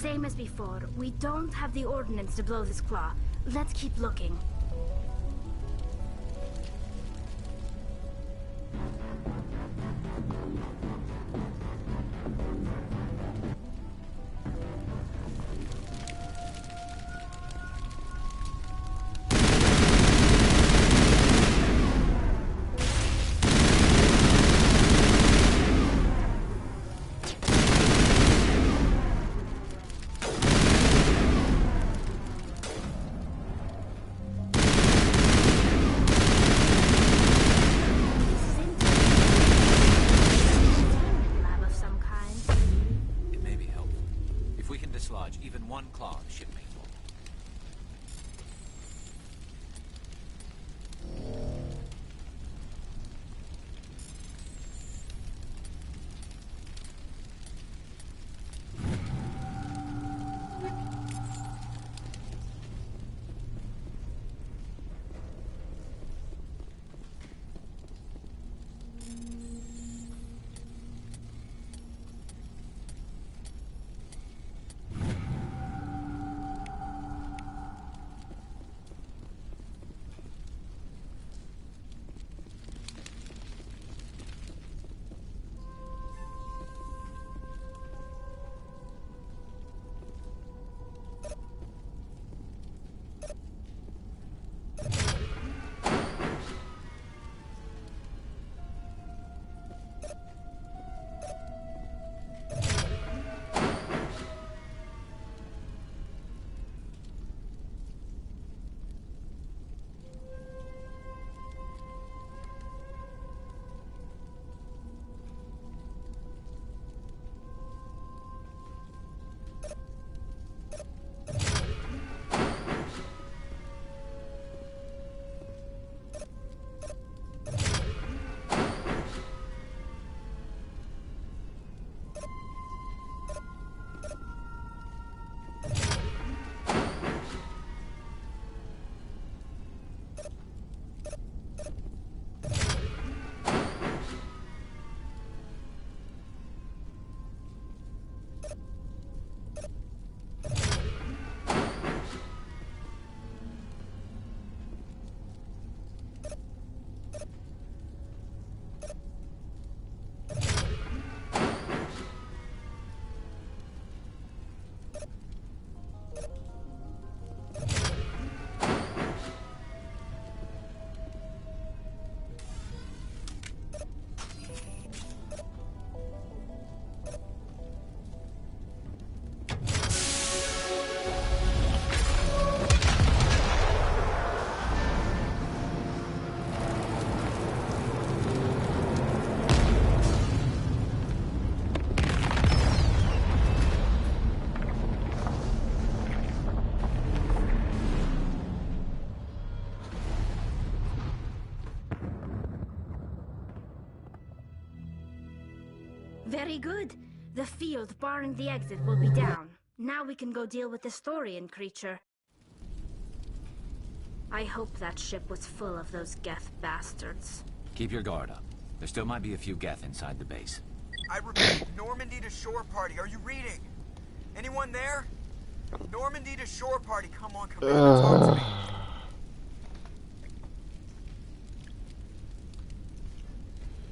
Speaker 22: Same as before. We don't have the ordnance to blow this claw. Let's keep looking.
Speaker 13: Even one claw of ship manual.
Speaker 22: Very good. The field barring the exit will be down. Now we can go deal with the Thorian creature. I hope that ship was full of those Geth bastards.
Speaker 7: Keep your guard up. There still might be a few Geth inside the base.
Speaker 8: I repeat, Normandy to shore party. Are you reading? Anyone there? Normandy to shore party. Come on, Commander. Talk to me.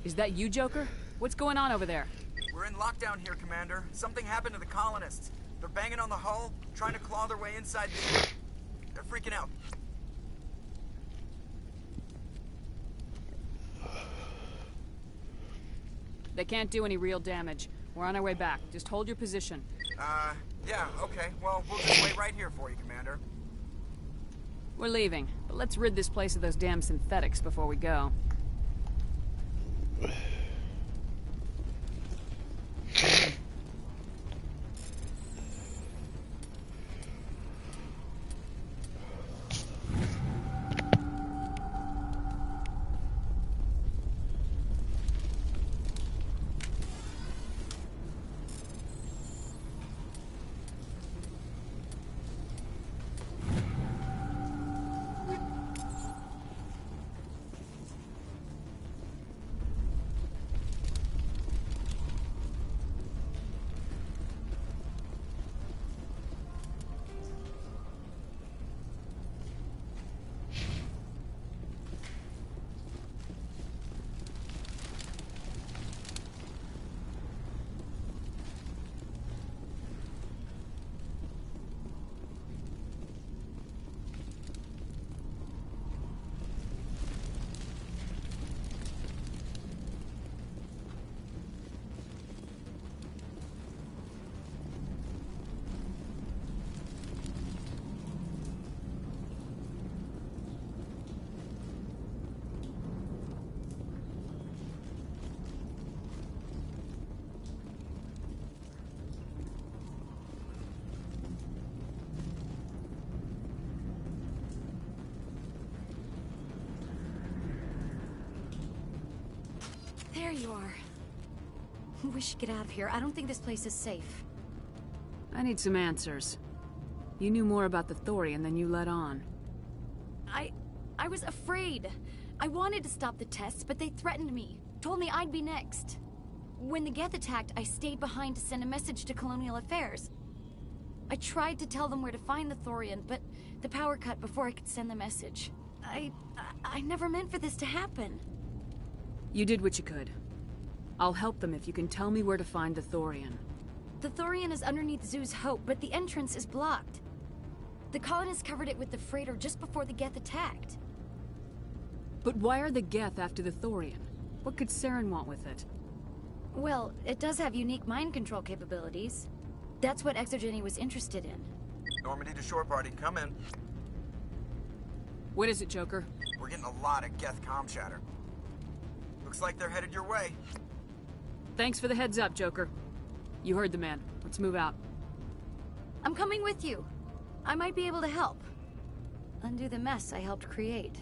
Speaker 3: Is that you, Joker? What's going on over there?
Speaker 8: We're in lockdown here, Commander. Something happened to the colonists. They're banging on the hull, trying to claw their way inside the... They're freaking out.
Speaker 3: They can't do any real damage. We're on our way back. Just hold your position.
Speaker 8: Yeah, okay. Well, we'll just wait right here for you, Commander.
Speaker 3: We're leaving, but let's rid this place of those damn synthetics before we go.
Speaker 11: you are. We should get out of here. I don't think this place is safe.
Speaker 3: I need some answers. You knew more about the Thorian than you let on.
Speaker 11: I was afraid. I wanted to stop the tests, but they threatened me. Told me I'd be next. When the Geth attacked, I stayed behind to send a message to Colonial Affairs. I tried to tell them where to find the Thorian, but the power cut before I could send the message. I never meant for this to happen.
Speaker 3: You did what you could. I'll help them if you can tell me where to find the Thorian.
Speaker 11: The Thorian is underneath Zoo's Hope, but the entrance is blocked. The colonists covered it with the freighter just before the Geth attacked.
Speaker 3: But why are the Geth after the Thorian? What could Saren want with it?
Speaker 11: Well, it does have unique mind control capabilities. That's what Exogeny was interested in.
Speaker 8: Normandy to shore party, come in.
Speaker 3: What is it, Joker?
Speaker 8: We're getting a lot of Geth comm chatter. Looks like they're headed your way.
Speaker 3: Thanks for the heads up, Joker. You heard the man. Let's move out.
Speaker 11: I'm coming with you. I might be able to help. Undo the mess I helped create.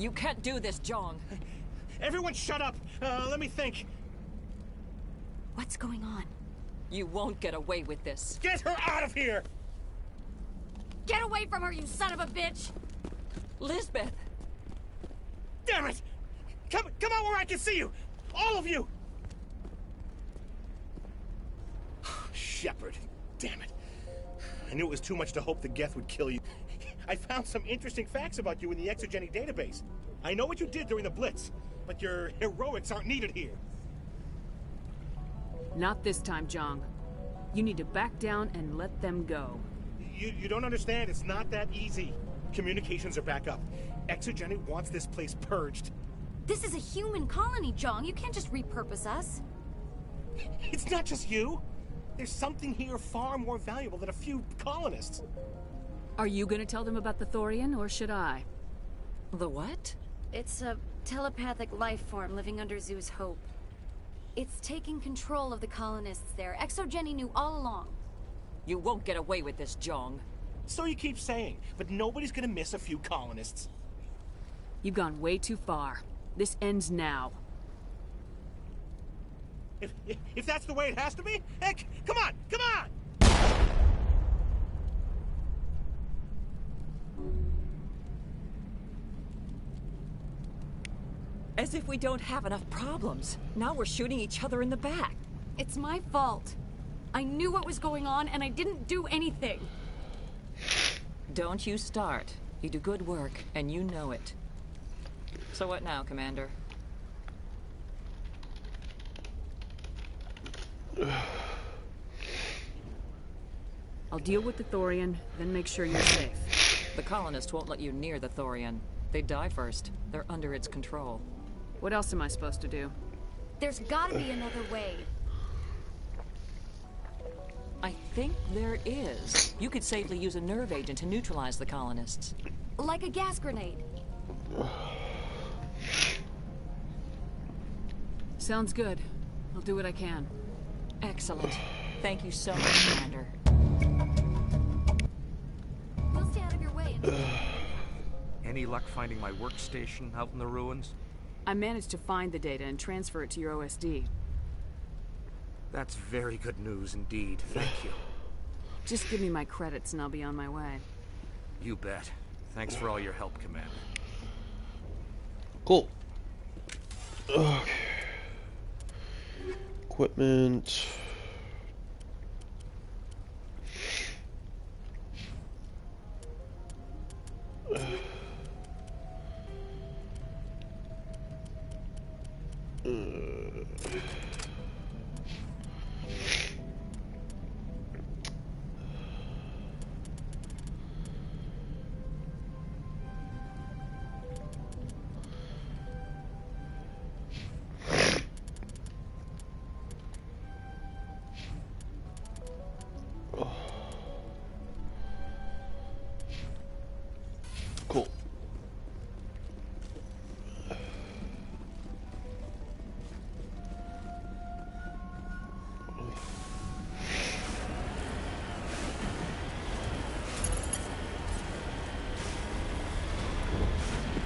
Speaker 24: You can't do this, Jong.
Speaker 23: Everyone shut up! Let me think.
Speaker 11: What's going on?
Speaker 24: You won't get away with this.
Speaker 23: Get her out of here!
Speaker 11: Get away from her, you son of a bitch!
Speaker 24: Lisbeth!
Speaker 23: Damn it! Come out where I can see you! All of you! Shepard. Damn it. I knew it was too much to hope the Geth would kill you. I found some interesting facts about you in the Exogeny database. I know what you did during the Blitz, but your heroics aren't needed here.
Speaker 3: Not this time, Jong. You need to back down and let them go.
Speaker 23: You don't understand. It's not that easy. Communications are back up. Exogeny wants this place purged.
Speaker 11: This is a human colony, Jong. You can't just repurpose us.
Speaker 23: It's not just you. There's something here far more valuable than a few colonists.
Speaker 3: Are you gonna tell them about the Thorian, or should I?
Speaker 24: The what?
Speaker 11: It's a telepathic life form living under Zoo's Hope. It's taking control of the colonists there. Exogeny knew all along.
Speaker 24: You won't get away with this, Jong.
Speaker 23: So you keep saying, but nobody's gonna miss a few colonists.
Speaker 3: You've gone way too far. This ends now.
Speaker 23: If that's the way it has to be, heck, come on!
Speaker 24: As if we don't have enough problems. Now we're shooting each other in the back.
Speaker 11: It's my fault.
Speaker 3: I knew what was going on, and I didn't do anything.
Speaker 24: Don't you start. You do good work, and you know it. So what now, Commander?
Speaker 3: I'll deal with the Thorian, then make sure you're safe.
Speaker 24: The colonists won't let you near the Thorian. They die first. They're under its control.
Speaker 3: What else am I supposed to do?
Speaker 11: There's gotta be another way.
Speaker 24: I think there is. You could safely use a nerve agent to neutralize the colonists.
Speaker 11: Like a gas grenade.
Speaker 3: Sounds good. I'll do what I can.
Speaker 24: Excellent. Thank you so much, Commander.
Speaker 11: We'll stay out of your way.
Speaker 12: Any luck finding my workstation out in the ruins?
Speaker 3: I managed to find the data and transfer it to your OSD.
Speaker 12: That's very good news indeed. Thank you.
Speaker 3: Just give me my credits and I'll be on my way.
Speaker 12: You bet. Thanks for all your help, Commander.
Speaker 1: Cool. Okay. Equipment. Cool.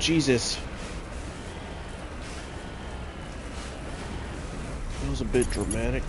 Speaker 1: Jesus. That was a bit dramatic.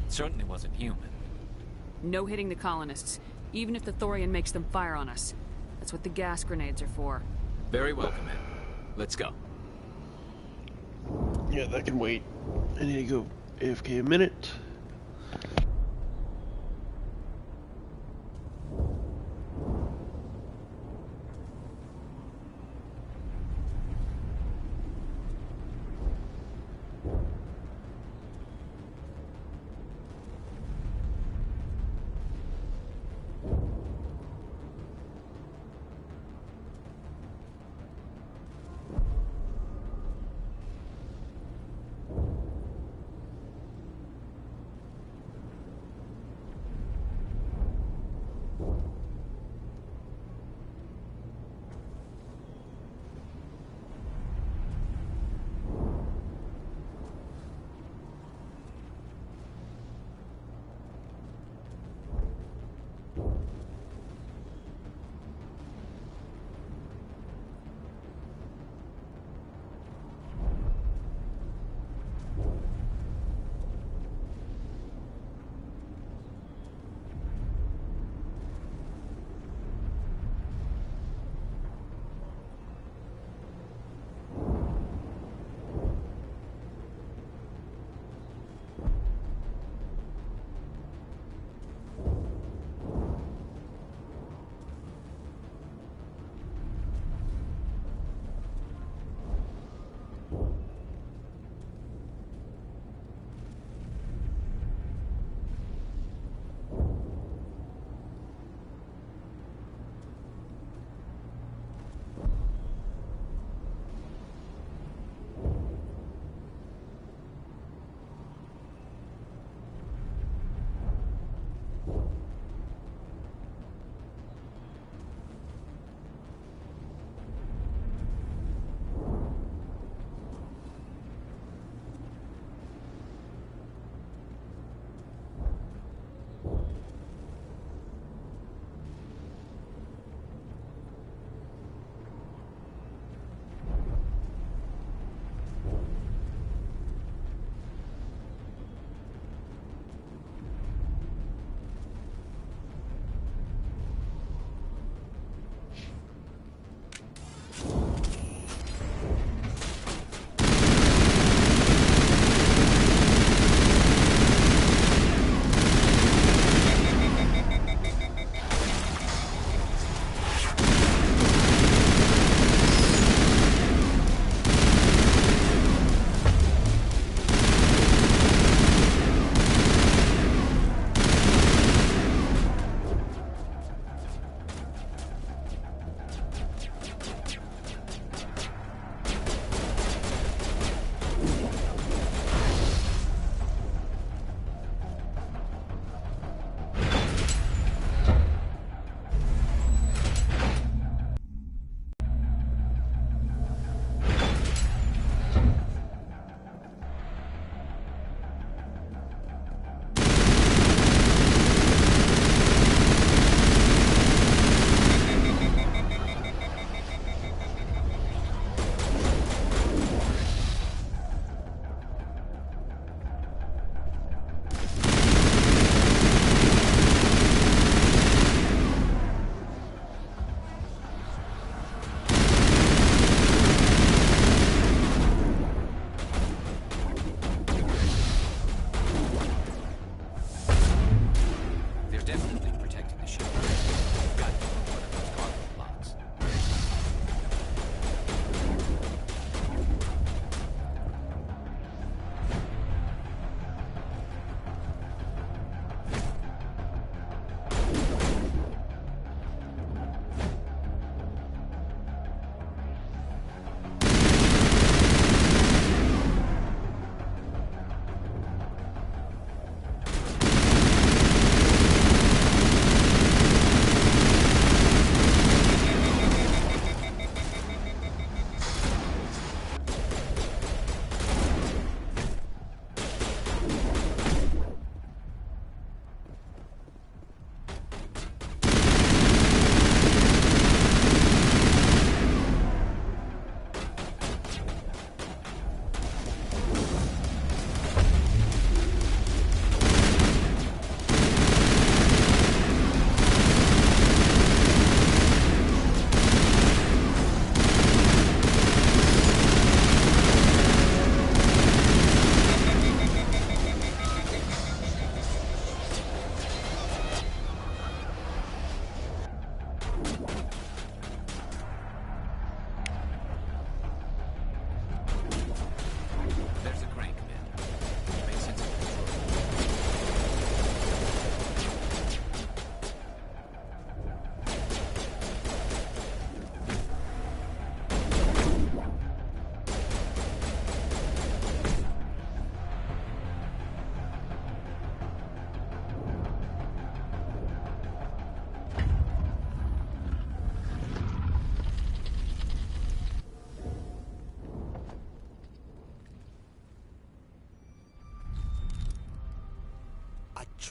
Speaker 13: Certainly wasn't human.
Speaker 3: No hitting the colonists, even if the Thorian makes them fire on us. That's what the gas grenades are for.
Speaker 13: Very well, Commander. Let's go.
Speaker 1: Yeah, that can wait. I need to go AFK a minute.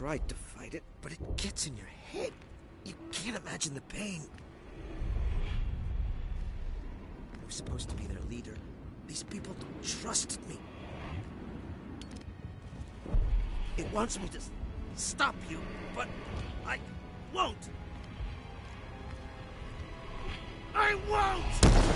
Speaker 9: tried to fight it, but it gets in your head. You can't imagine the pain. I was supposed to be their leader. These people don't trust me. It wants me to stop you, but I won't. I won't!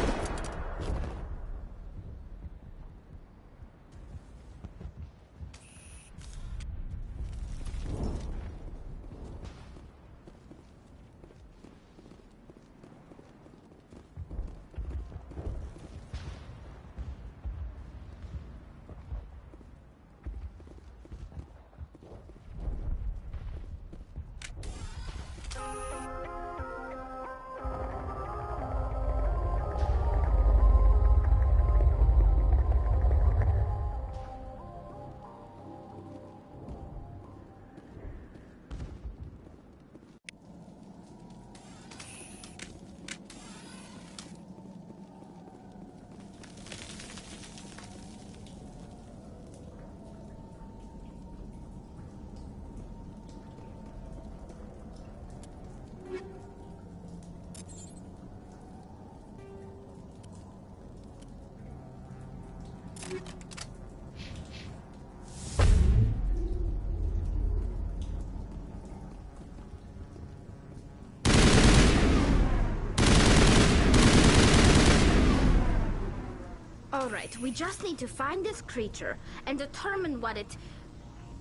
Speaker 22: Alright, we just need to find this creature and determine what it...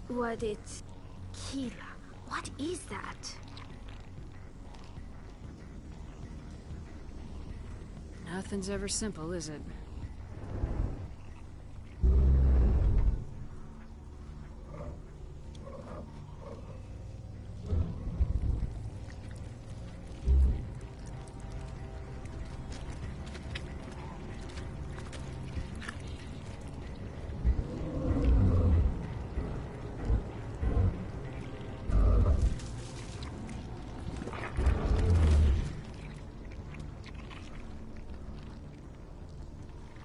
Speaker 22: Kira. What is that?
Speaker 3: Nothing's ever simple, is it?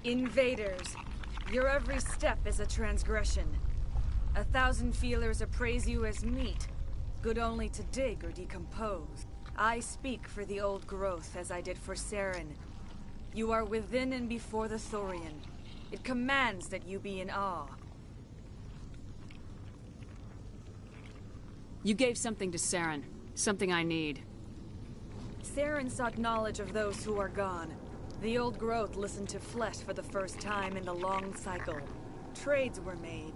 Speaker 10: Invaders, your every step is a transgression. 1,000 feelers appraise you as meat, good only to dig or decompose. I speak for the old growth as I did for Saren. You are within and before the Thorian. It commands that you be in awe.
Speaker 3: You gave something to Saren. Something I need.
Speaker 10: Saren sought knowledge of those who are gone. The old growth listened to flesh for the first time in the long cycle. Trades were made.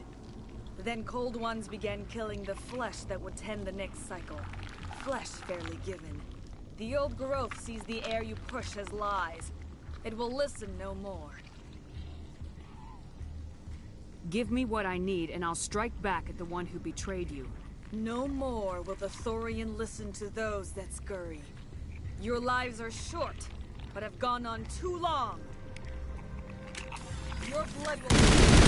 Speaker 10: Then cold ones began killing the flesh that would tend the next cycle. Flesh fairly given. The old growth sees the air you push as lies. It will listen no more.
Speaker 3: Give me what I need, and I'll strike back at the one who betrayed you.
Speaker 10: No more will the Thorian listen to those that scurry. Your lives are short, but have gone on too long. Your blood will...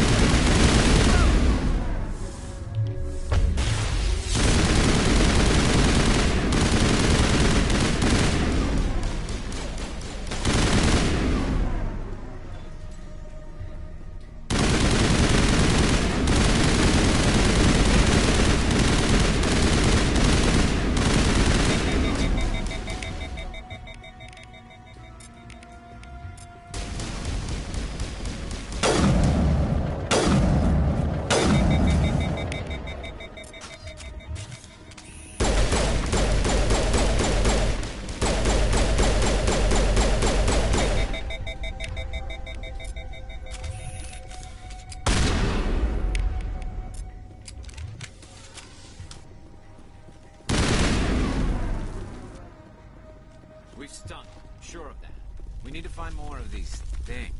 Speaker 13: We've stunk. Sure of that. We need to find more of these things.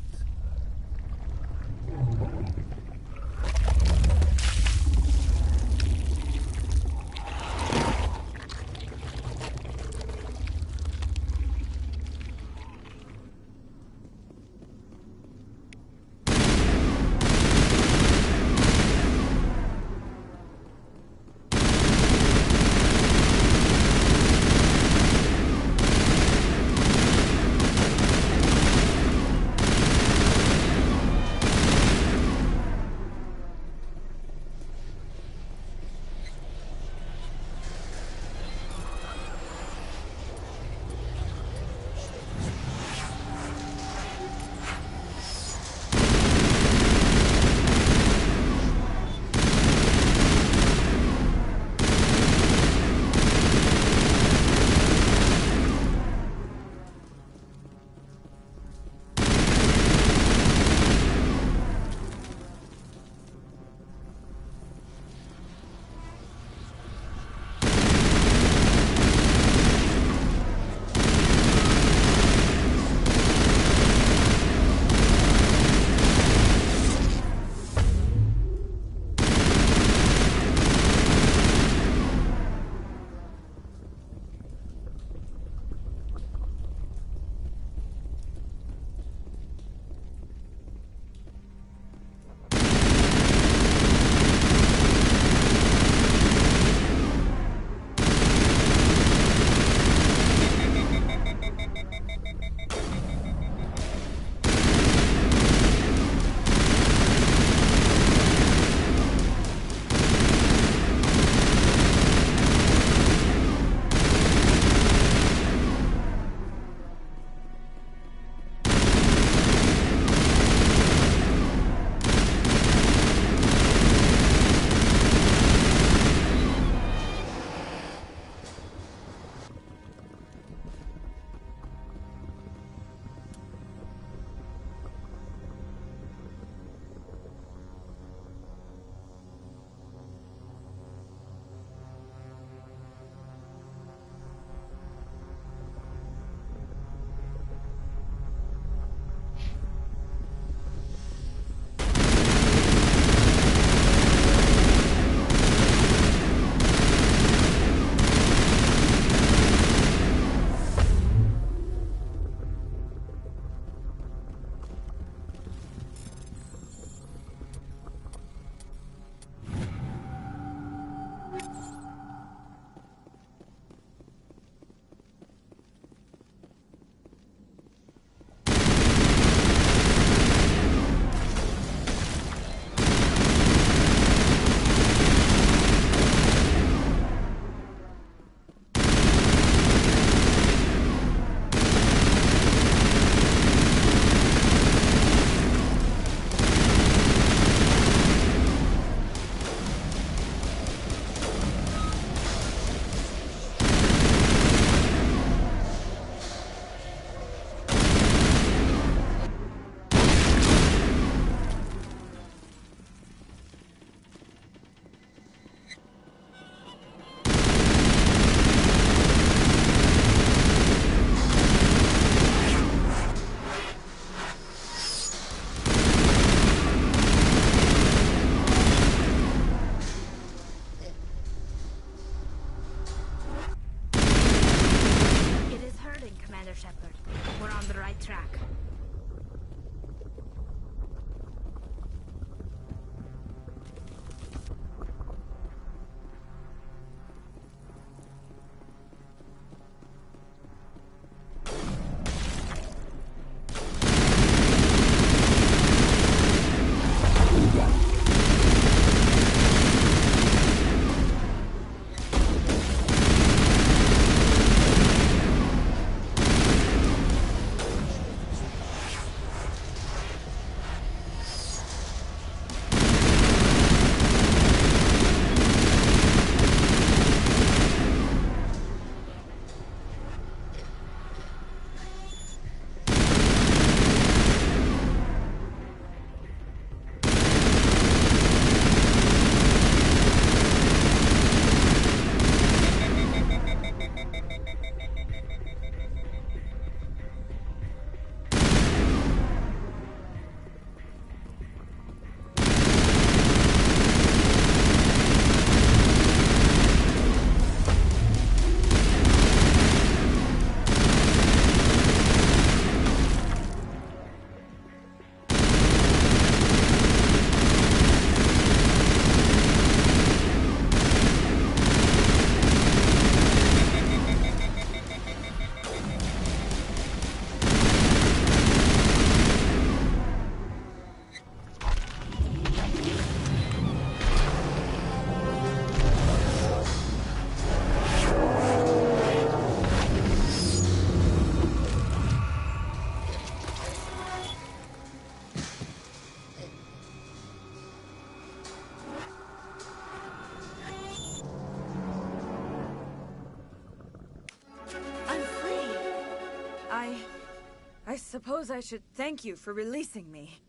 Speaker 10: suppose I should thank you for releasing me.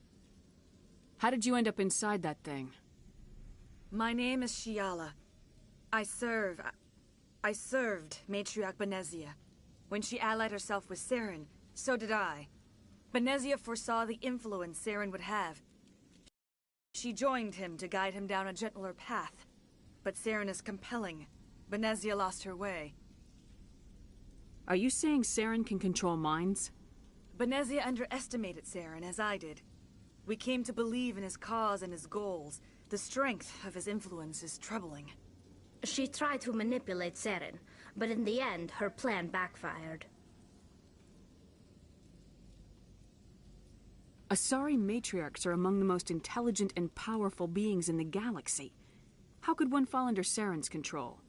Speaker 3: How did you end up inside that thing?
Speaker 10: My name is Shiala. I served Matriarch Benezia. When she allied herself with Saren, so did I. Benezia foresaw the influence Saren would have. She joined him to guide him down a gentler path. But Saren is compelling. Benezia lost her way.
Speaker 3: Are you saying Saren can control minds?
Speaker 10: Benezia underestimated Saren, as I did. We came to believe in his cause and his goals. The strength of his influence is troubling.
Speaker 22: She tried to manipulate Saren, but in the end, her plan backfired.
Speaker 3: Asari matriarchs are among the most intelligent and powerful beings in the galaxy. How could one fall under Saren's control?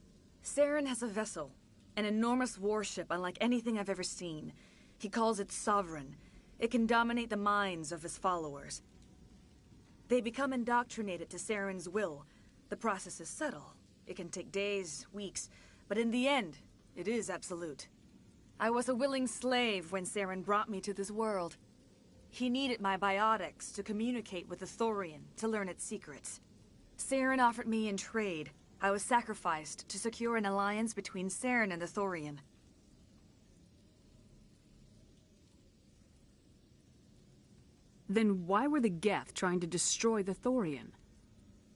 Speaker 10: Saren has a vessel, an enormous warship unlike anything I've ever seen. He calls it Sovereign. It can dominate the minds of his followers. They become indoctrinated to Saren's will. The process is subtle. It can take days, weeks, but in the end, it is absolute. I was a willing slave when Saren brought me to this world. He needed my biotics to communicate with the Thorian, to learn its secrets. Saren offered me in trade. I was sacrificed to secure an alliance between Saren and the Thorian.
Speaker 3: Then why were the Geth trying to destroy the Thorian?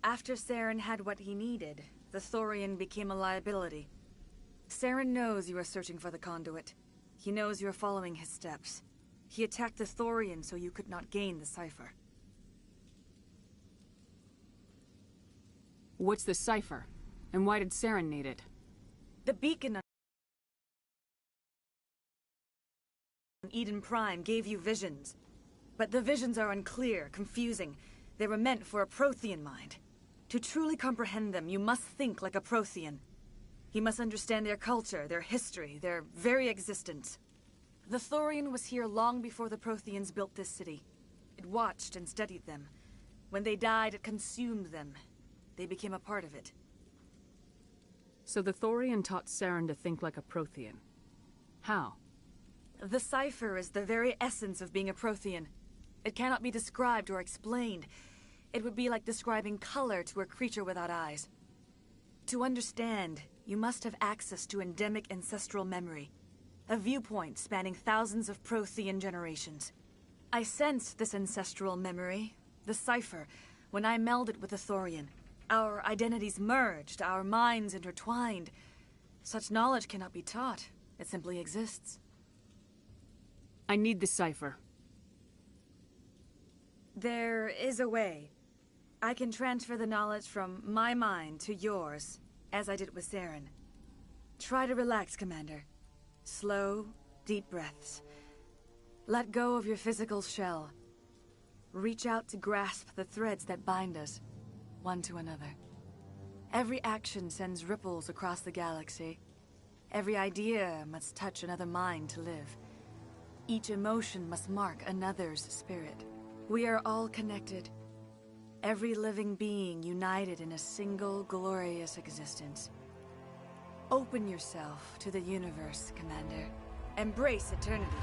Speaker 10: After Saren had what he needed, the Thorian became a liability. Saren knows you are searching for the conduit. He knows you are following his steps. He attacked the Thorian so you could not gain the cipher.
Speaker 3: What's the cipher? And why did Saren need it?
Speaker 10: The beacon on Eden Prime gave you visions. But the visions are unclear, confusing. They were meant for a Prothean mind. To truly comprehend them, you must think like a Prothean. You must understand their culture, their history, their very existence. The Thorian was here long before the Protheans built this city. It watched and studied them. When they died, it consumed them. They became a part of it.
Speaker 3: So the Thorian taught Saren to think like a Prothean. How?
Speaker 10: The cipher is the very essence of being a Prothean. It cannot be described or explained. It would be like describing color to a creature without eyes. To understand, you must have access to endemic ancestral memory. A viewpoint spanning thousands of Prothean generations. I sensed this ancestral memory, the cipher, when I melded with the Thorian. Our identities merged, our minds intertwined. Such knowledge cannot be taught. It simply exists.
Speaker 3: I need the cipher.
Speaker 10: There is a way. I can transfer the knowledge from my mind to yours, as I did with Saren. Try to relax, Commander. Slow, deep breaths. Let go of your physical shell. Reach out to grasp the threads that bind us, one to another. Every action sends ripples across the galaxy. Every idea must touch another mind to live. Each emotion must mark another's spirit. We are all connected. Every living being united in a single glorious existence. Open yourself to the universe, Commander. Embrace eternity.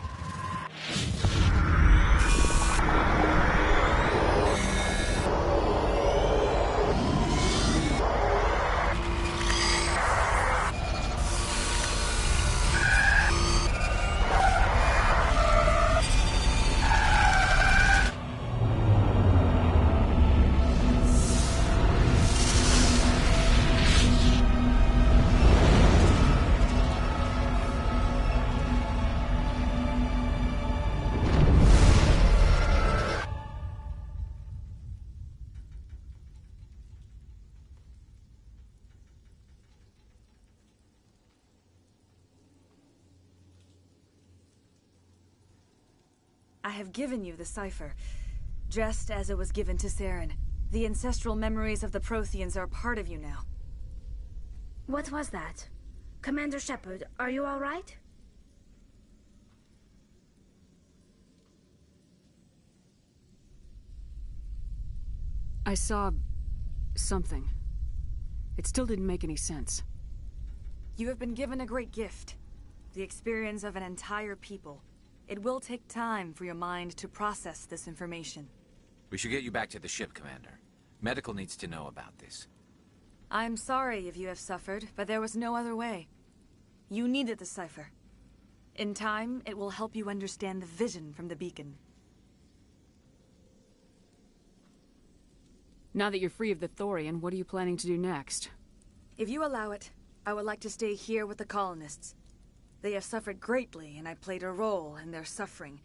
Speaker 10: I have given you the cipher, just as it was given to Saren. The ancestral memories of the Protheans are part of you now.
Speaker 22: What was that? Commander Shepard, are you all right?
Speaker 3: I saw something. It still didn't make any sense.
Speaker 10: You have been given a great gift. The experience of an entire people. It will take time for your mind to process this information.
Speaker 13: We should get you back to the ship, Commander. Medical needs to know about this.
Speaker 10: I'm sorry if you have suffered, but there was no other way. You needed the cipher. In time, it will help you understand the vision from the beacon.
Speaker 3: Now that you're free of the Thorian, what are you planning to do next?
Speaker 10: If you allow it, I would like to stay here with the colonists. They have suffered greatly, and I played a role in their suffering.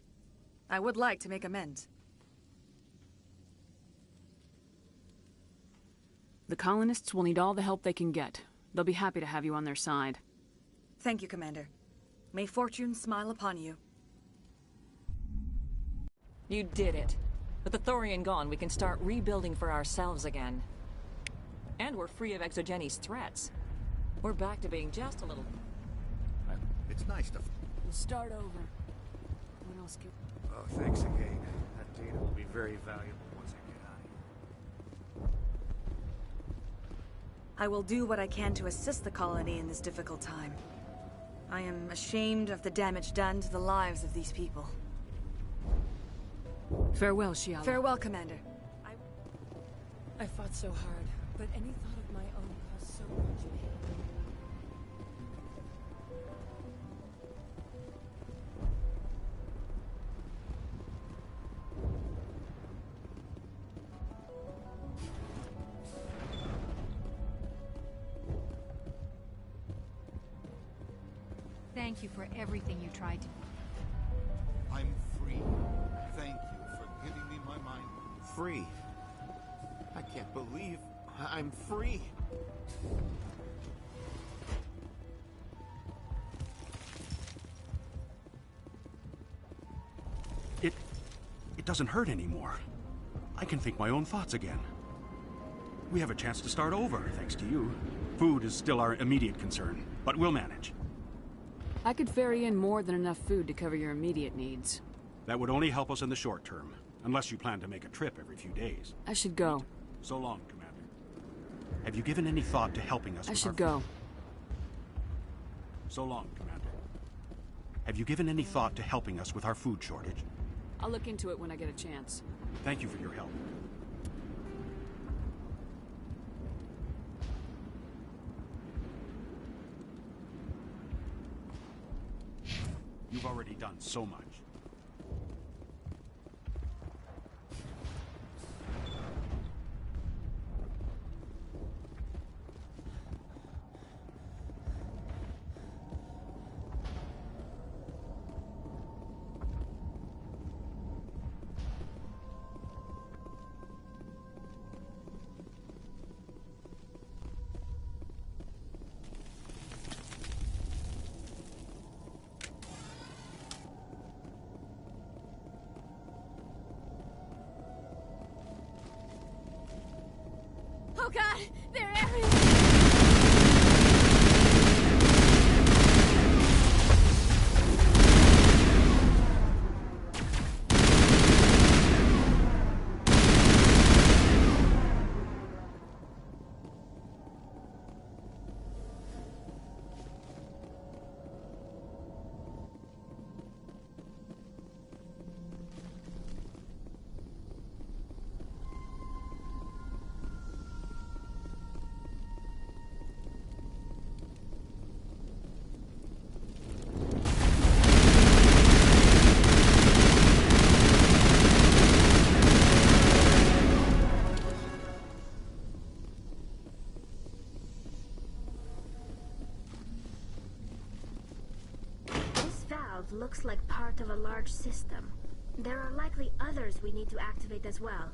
Speaker 10: I would like to make amends.
Speaker 3: The colonists will need all the help they can get. They'll be happy to have you on their side.
Speaker 10: Thank you, Commander. May fortune smile upon you.
Speaker 24: You did it. With the Thorian gone, we can start rebuilding for ourselves again. And we're free of Exogenes' threats. We're back to being just a little...
Speaker 12: It's nice to...
Speaker 3: We'll start over. What else can...
Speaker 12: Oh, thanks again. That data will be very valuable once I get out of here.
Speaker 10: I will do what I can to assist the colony in this difficult time. I am ashamed of the damage done to the lives of these people.
Speaker 3: Farewell, Shiala.
Speaker 10: Farewell, Commander.
Speaker 24: I fought so hard, but any thought of my own caused so much pain.
Speaker 15: Thank you for everything you tried to...
Speaker 14: I'm free. Thank you for giving me my mind.
Speaker 16: Free? I can't believe I'm free.
Speaker 17: It doesn't hurt anymore. I can think my own thoughts again. We have a chance to start over, thanks to you. Food is still our immediate concern, but we'll manage.
Speaker 3: I could ferry in more than enough food to cover your immediate needs.
Speaker 17: That would only help us in the short term, unless you plan to make a trip every few days.
Speaker 3: I should go.
Speaker 17: So long, Commander. Have you given any thought to helping us
Speaker 3: I
Speaker 17: with
Speaker 3: should
Speaker 17: our
Speaker 3: go.
Speaker 17: food? So long, Commander. Have you given any thought to helping us with our food shortage?
Speaker 3: I'll look into it when I get a chance.
Speaker 17: Thank you for your help. You've already done so much.
Speaker 20: Oh God, they're everywhere!
Speaker 22: Looks like part of a large system. There are likely others we need to activate as well.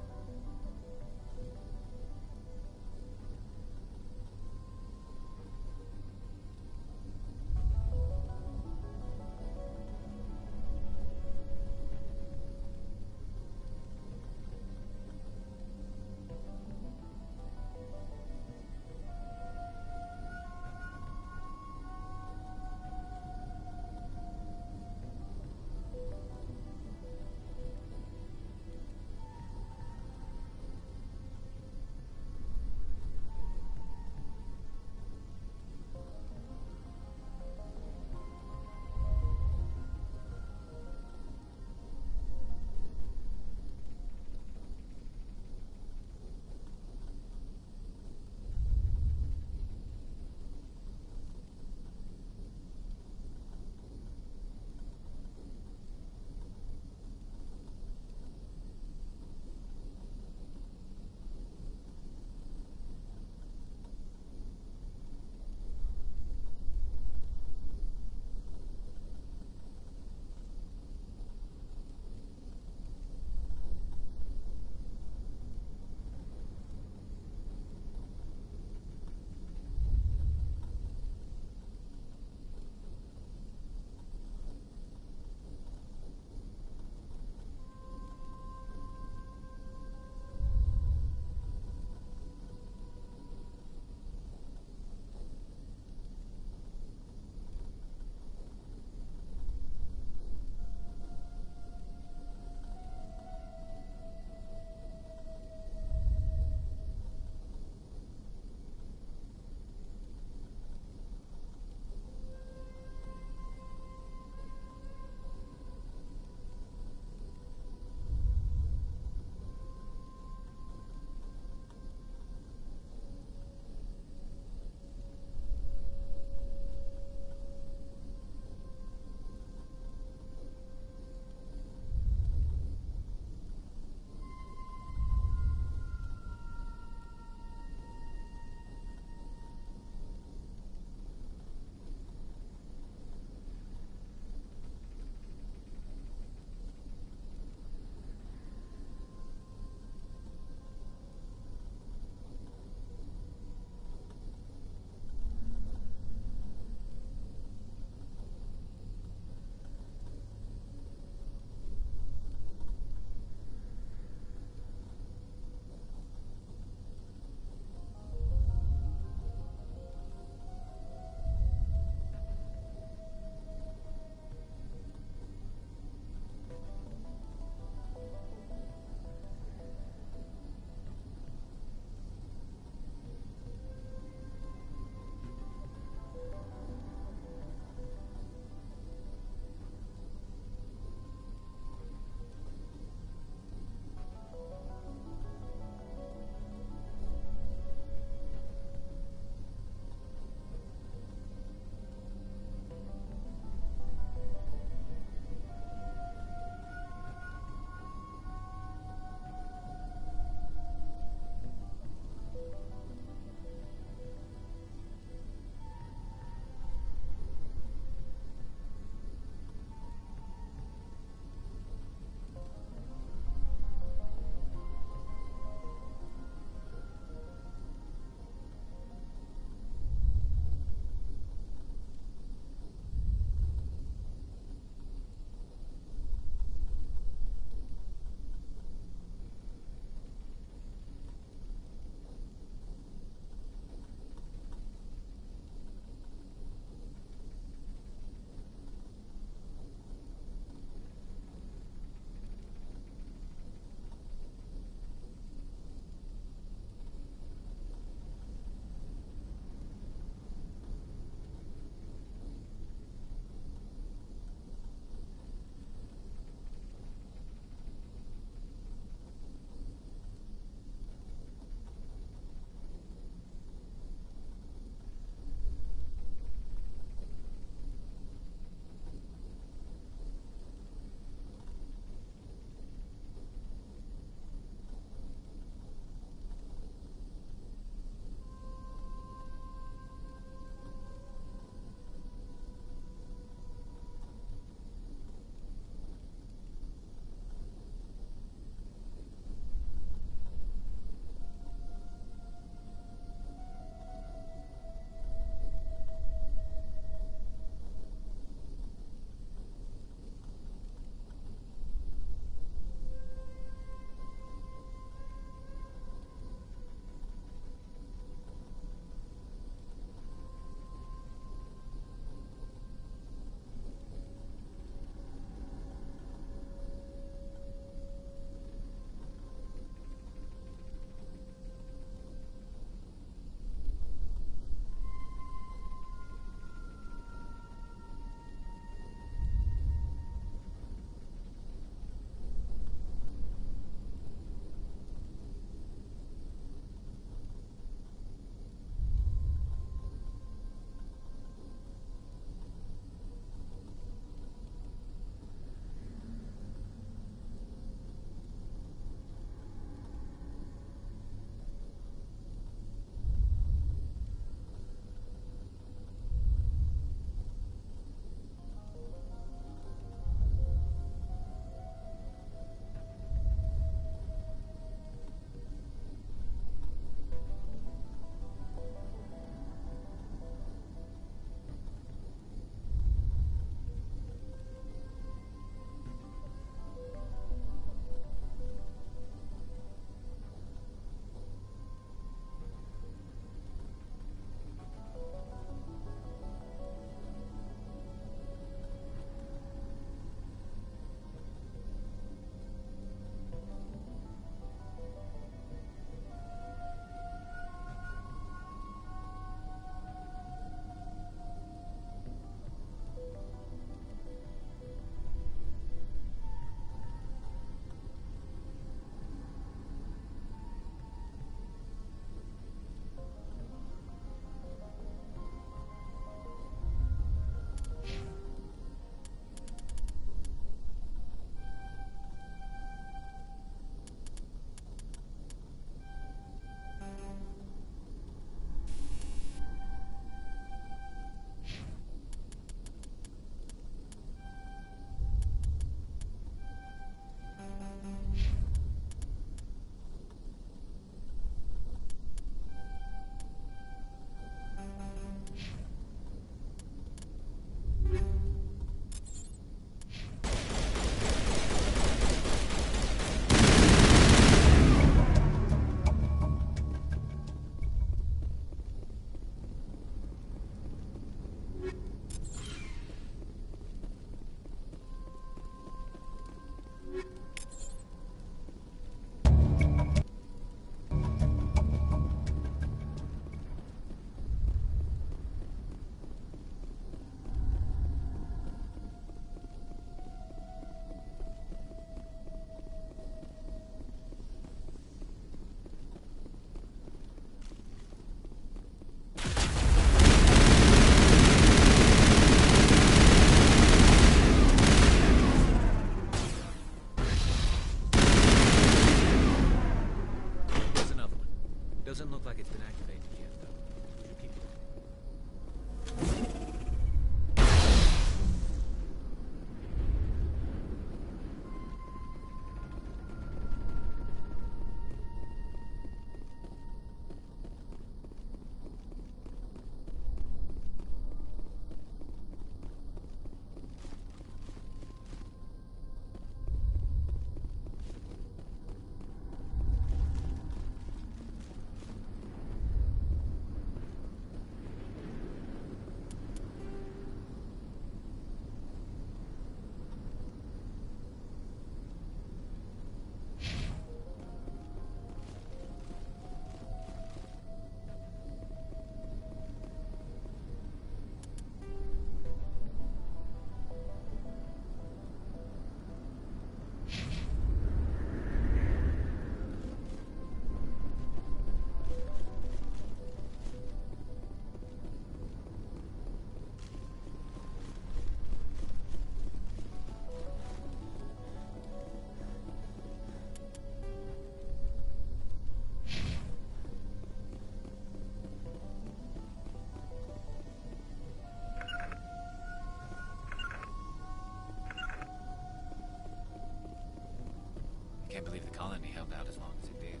Speaker 7: Can't believe the colony held out as long as it did.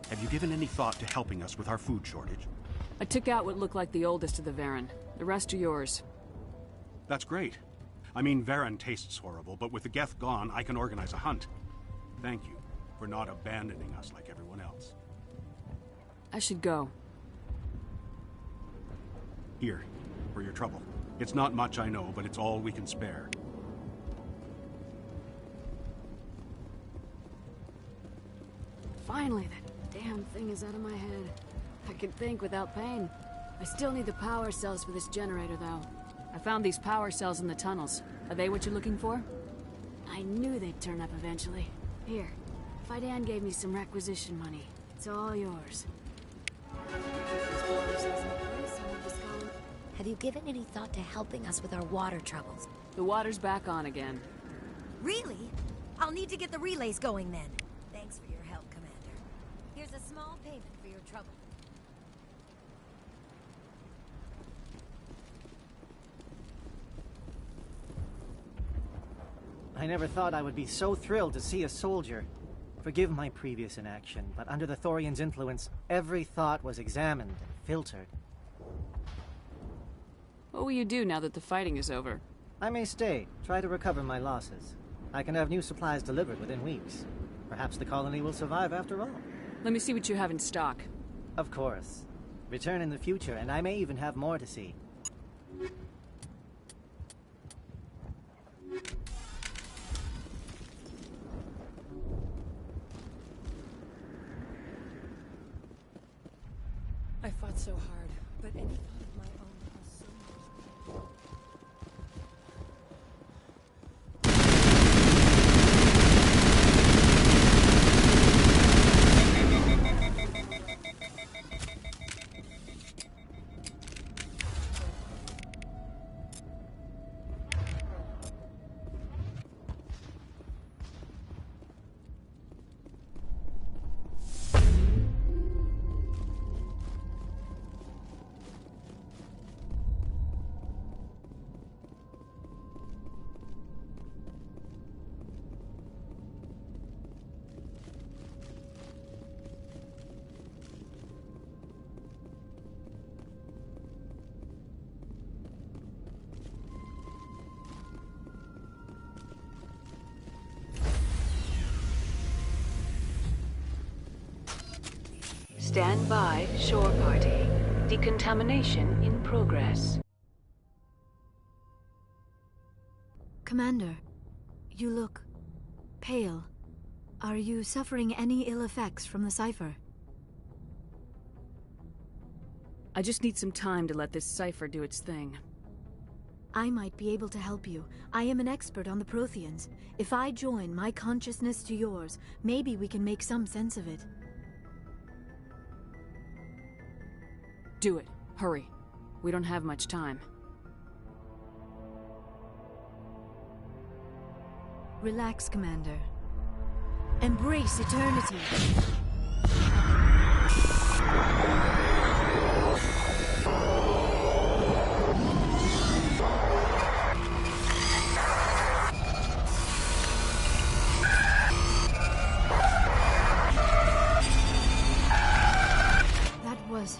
Speaker 17: Have you given any thought to helping us with our food shortage?
Speaker 3: I took out what looked like the oldest of the Varen. The rest are yours.
Speaker 17: That's great. I mean, Varen tastes horrible, but with the Geth gone, I can organize a hunt. Thank you for not abandoning us like everyone else.
Speaker 3: I should go.
Speaker 17: Here, for your trouble. It's not much, I know, but it's all we can spare.
Speaker 3: Finally, that damn thing is out of my head. I can think without pain. I still need the power cells for this generator, though. I found these power cells in the tunnels. Are they what you're looking for? I knew they'd turn up eventually. Here, Faidan gave me some requisition money. It's all yours.
Speaker 5: Have you given any thought to helping us with our water troubles?
Speaker 3: The water's back on again.
Speaker 5: Really? I'll need to get the relays going then. Thanks for your help, Commander. Here's a small payment for your trouble.
Speaker 18: I never thought I would be so thrilled to see a soldier. Forgive my previous inaction, but under the Thorian's influence, every thought was examined and filtered.
Speaker 3: What will you do now that the fighting is over?
Speaker 18: I may stay, try to recover my losses. I can have new supplies delivered within weeks. Perhaps the colony will survive after all.
Speaker 3: Let me see what you have in stock.
Speaker 18: Of course. Return in the future, and I may even have more to see.
Speaker 24: I fought so hard, but any thought of my own was so much.
Speaker 2: Stand by, shore party. Decontamination in progress.
Speaker 4: Commander, you look pale. Are you suffering any ill effects from the cipher?
Speaker 3: I just need some time to let this cipher do its thing.
Speaker 4: I might be able to help you. I am an expert on the Protheans. If I join my consciousness to yours, maybe we can make some sense of it.
Speaker 3: Do it. Hurry. We don't have much time.
Speaker 4: Relax, Commander. Embrace eternity. That was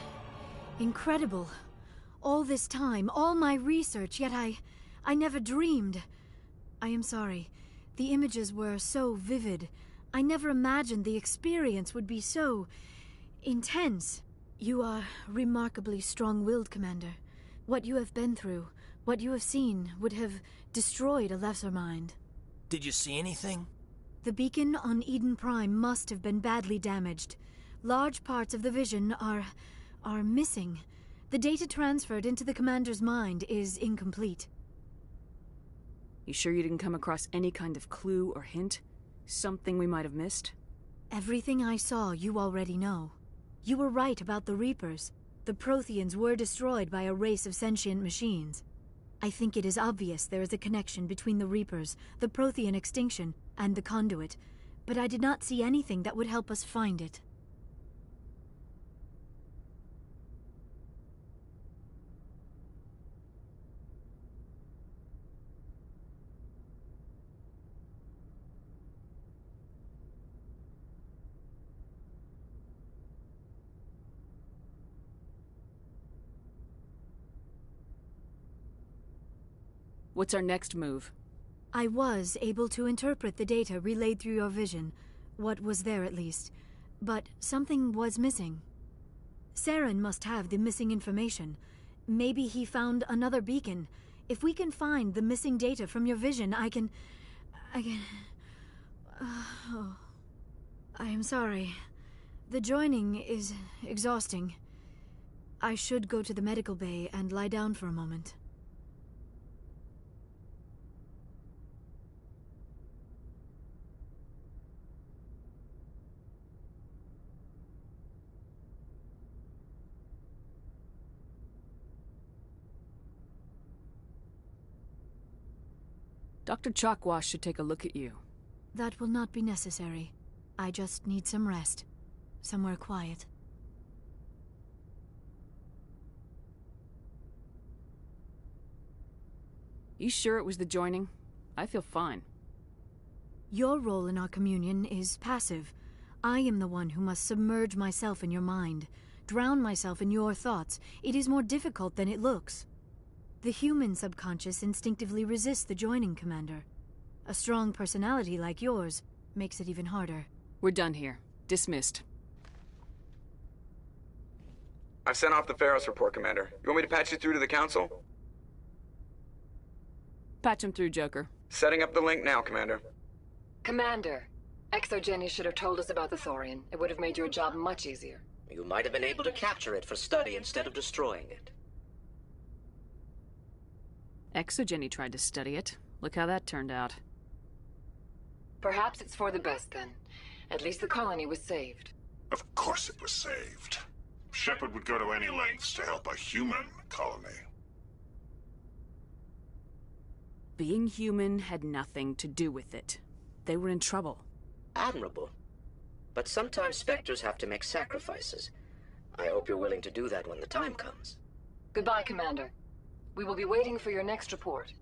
Speaker 4: incredible. All this time, all my research, yet I never dreamed. I am sorry. The images were so vivid. I never imagined the experience would be so intense. You are remarkably strong-willed, Commander. What you have been through, what you have seen, would have destroyed a lesser mind.
Speaker 9: Did you see anything?
Speaker 4: The beacon on Eden Prime must have been badly damaged. Large parts of the vision are missing. The data transferred into the Commander's mind is incomplete.
Speaker 3: You sure you didn't come across any kind of clue or hint? Something we might have missed?
Speaker 4: Everything I saw you already know. You were right about the Reapers. The Protheans were destroyed by a race of sentient machines. I think it is obvious there is a connection between the Reapers, the Prothean extinction, and the Conduit, but I did not see anything that would help us find it.
Speaker 3: What's our next move?
Speaker 4: I was able to interpret the data relayed through your vision. What was there, at least. But something was missing. Saren must have the missing information. Maybe he found another beacon. If we can find the missing data from your vision, I can... Oh. I am sorry. The joining is exhausting. I should go to the medical bay and lie down for a moment.
Speaker 3: Dr. Chakwas should take a look at you.
Speaker 4: That will not be necessary. I just need some rest. Somewhere quiet.
Speaker 3: You sure it was the joining? I feel fine.
Speaker 4: Your role in our communion is passive. I am the one who must submerge myself in your mind, drown myself in your thoughts. It is more difficult than it looks. The human subconscious instinctively resists the joining, Commander. A strong personality like yours makes it even harder.
Speaker 3: We're done here. Dismissed.
Speaker 19: I've sent off the Pharos report, Commander. You want me to patch you through to the Council?
Speaker 3: Patch him through, Joker.
Speaker 19: Setting up the link now, Commander.
Speaker 24: Commander, ExoGeni should have told us about the Thorian. It would have made your job much easier.
Speaker 21: You might have been able to capture it for study instead of destroying it.
Speaker 3: ExoGeni tried to study it. Look how that turned out.
Speaker 24: Perhaps it's for the best, then. At least the colony was saved.
Speaker 25: Of course it was saved. Shepard would go to any lengths to help a human colony.
Speaker 3: Being human had nothing to do with it. They were in trouble.
Speaker 21: Admirable. But sometimes Spectres have to make sacrifices. I hope you're willing to do that when the time comes.
Speaker 24: Goodbye, Commander. We will be waiting for your next report.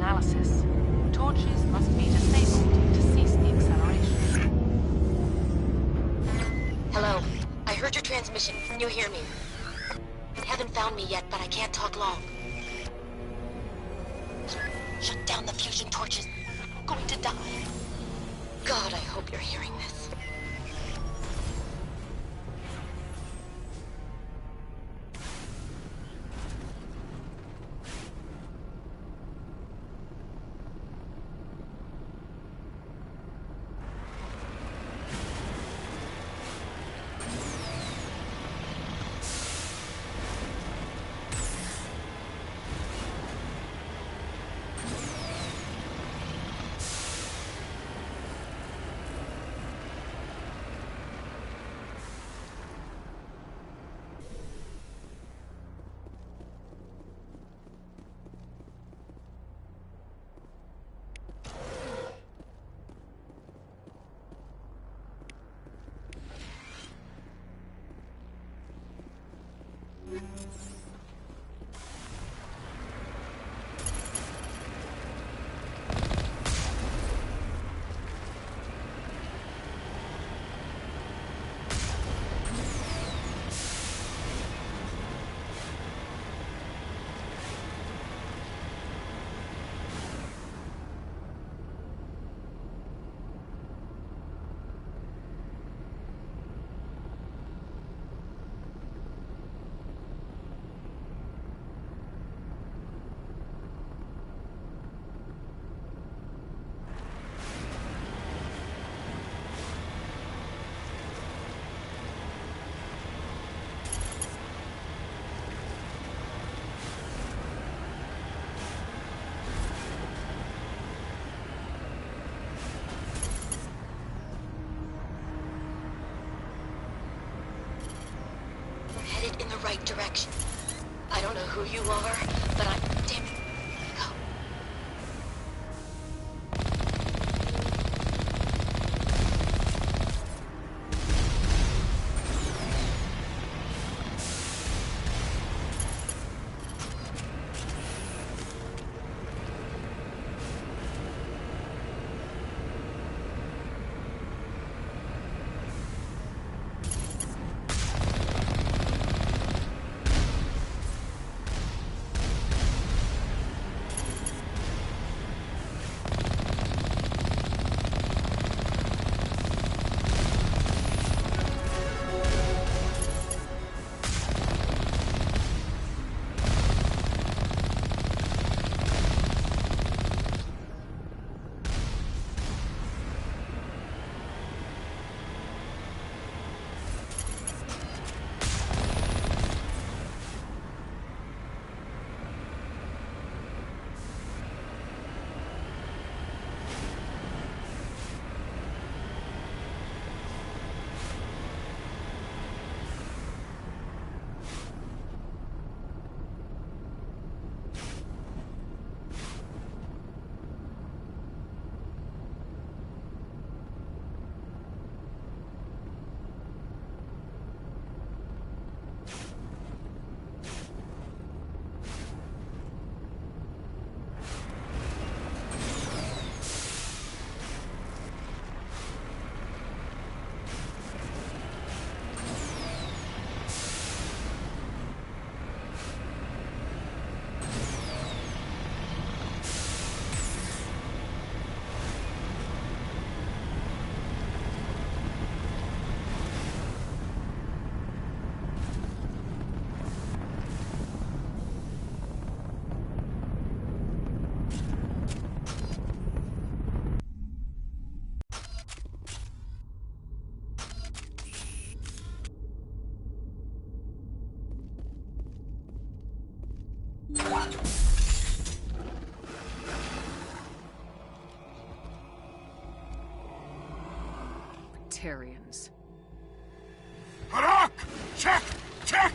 Speaker 2: analysis. Torches must be disabled to cease the acceleration.
Speaker 1: Hello. I heard your transmission. Can you hear me? Haven't found me yet, but I can't talk long. Shut down the fusion torches. I'm going to die. God, I hope you're hearing this. In the right direction. I don't know who you are, but I'm... Damn it. Go.
Speaker 3: Batarians.
Speaker 25: Harak! Check! Check!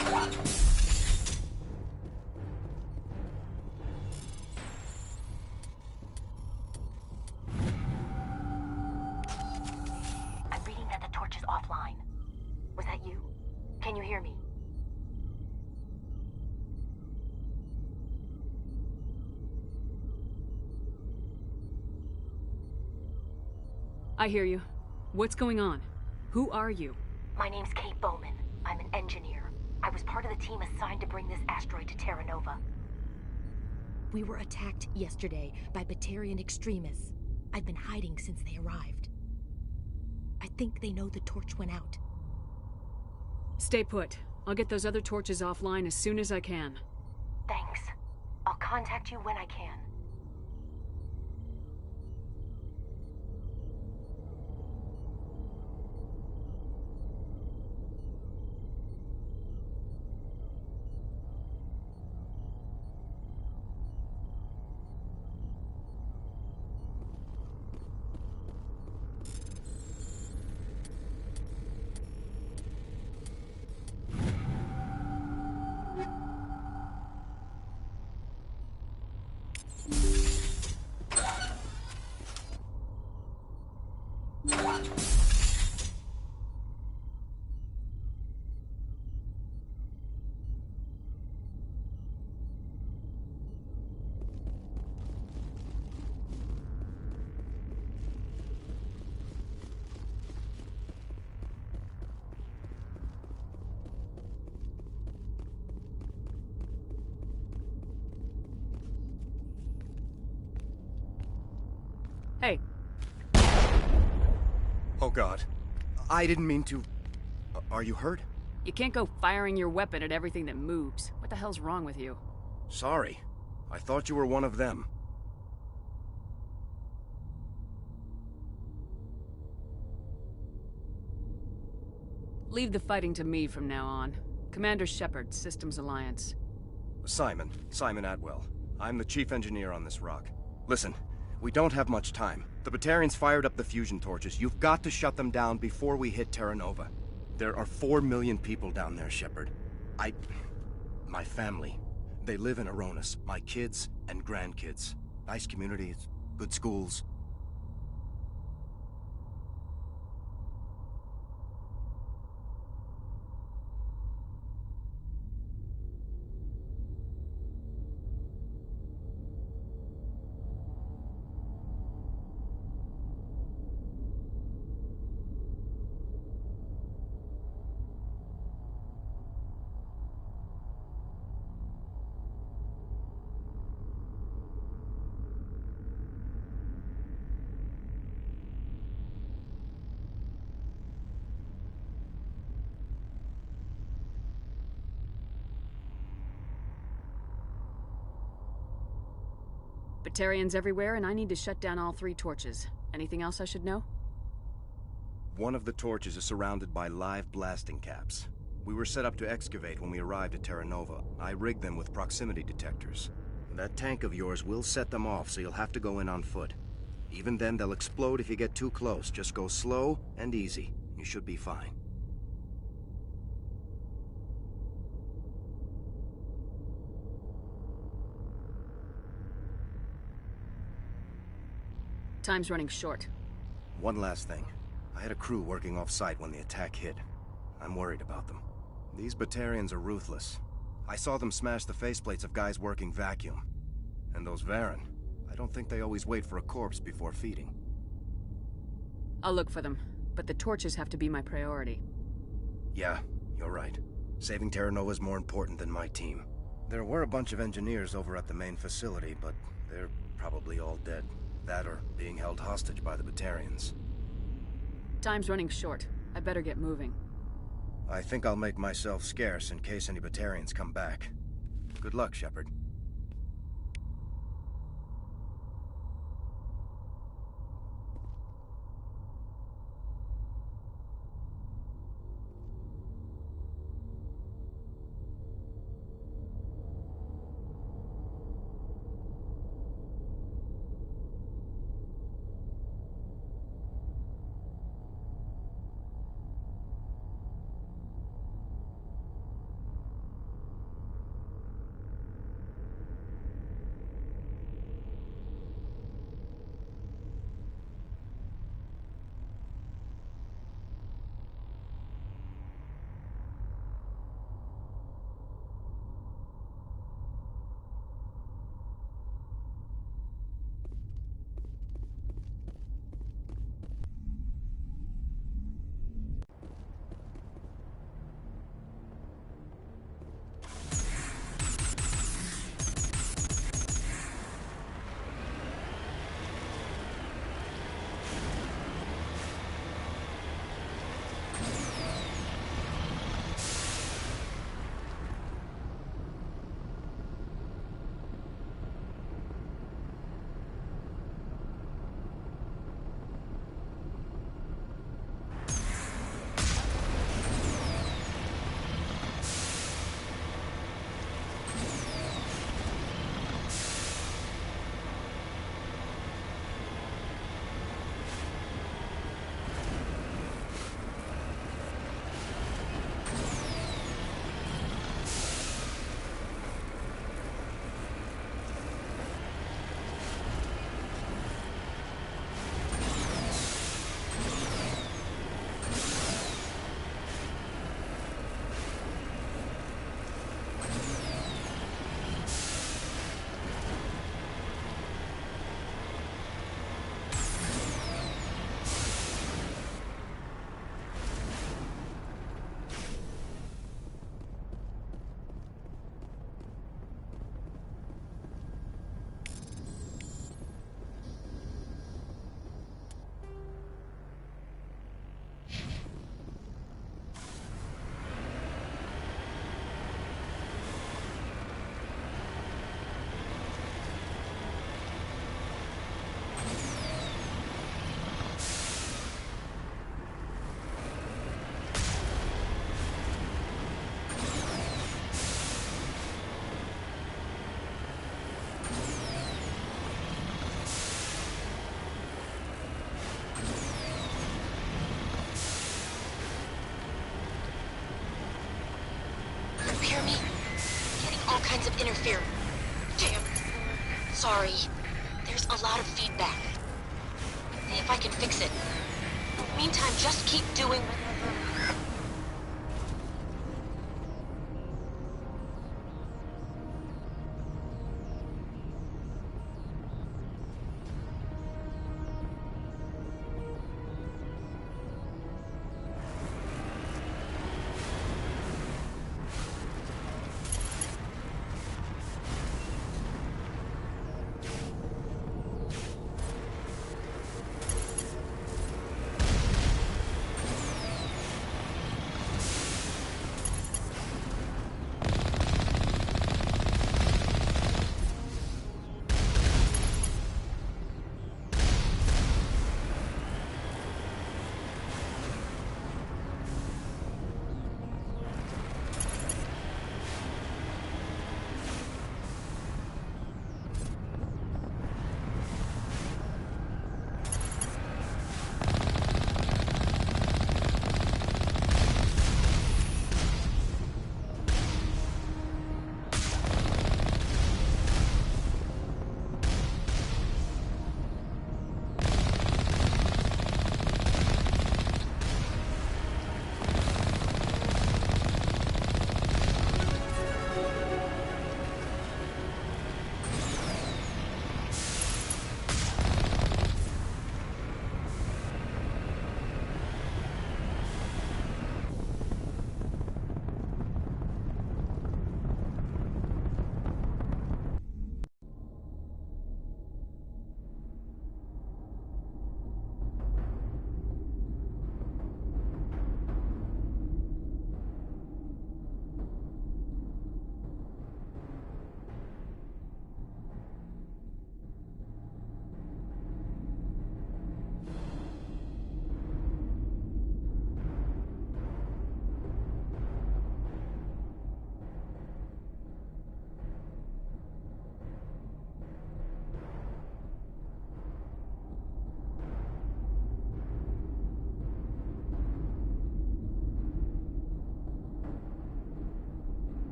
Speaker 6: I'm reading that the torch is offline. Was that you? Can you hear me?
Speaker 3: I hear you. What's going on? Who are you?
Speaker 6: My name's Kate Bowman. I'm an engineer. I was part of the team assigned to bring this asteroid to Terra Nova.
Speaker 5: We were attacked yesterday by Batarian extremists. I've been hiding since they arrived. I think they know the torch went out.
Speaker 3: Stay put. I'll get those other torches offline as soon as I can.
Speaker 6: Thanks. I'll contact you when I can.
Speaker 3: Hey.
Speaker 8: Oh God. I didn't mean to... Are you hurt?
Speaker 3: You can't go firing your weapon at everything that moves. What the hell's wrong with you?
Speaker 8: Sorry. I thought you were one of them.
Speaker 3: Leave the fighting to me from now on. Commander Shepard, Systems Alliance.
Speaker 8: Simon Atwell. I'm the chief engineer on this rock. Listen, we don't have much time. The Batarians fired up the fusion torches. You've got to shut them down before we hit Terra Nova. There are 4 million people down there, Shepard. My family. They live in Aronis. My kids and grandkids. Nice communities, good schools.
Speaker 3: Batarians everywhere, and I need to shut down all 3 torches. Anything else I should know?
Speaker 8: One of the torches is surrounded by live blasting caps. We were set up to excavate when we arrived at Terra Nova. I rigged them with proximity detectors. That tank of yours will set them off, so you'll have to go in on foot. Even then, they'll explode if you get too close. Just go slow and easy. You should be fine.
Speaker 3: Time's running short.
Speaker 8: One last thing. I had a crew working off-site when the attack hit. I'm worried about them. These Batarians are ruthless. I saw them smash the faceplates of guys working vacuum. And those Varen, I don't think they always wait for a corpse before feeding.
Speaker 3: I'll look for them, but the torches have to be my priority.
Speaker 8: Yeah, you're right. Saving Terra Nova is more important than my team. There were a bunch of engineers over at the main facility, but they're probably all dead. That or being held hostage by the Batarians.
Speaker 3: Time's running short. I better get moving.
Speaker 8: I think I'll make myself scarce in case any Batarians come back. Good luck, Shepard.
Speaker 1: all kinds of interference. Damn. Sorry. There's a lot of feedback. See if I can fix it. Meantime, just keep doing whatever.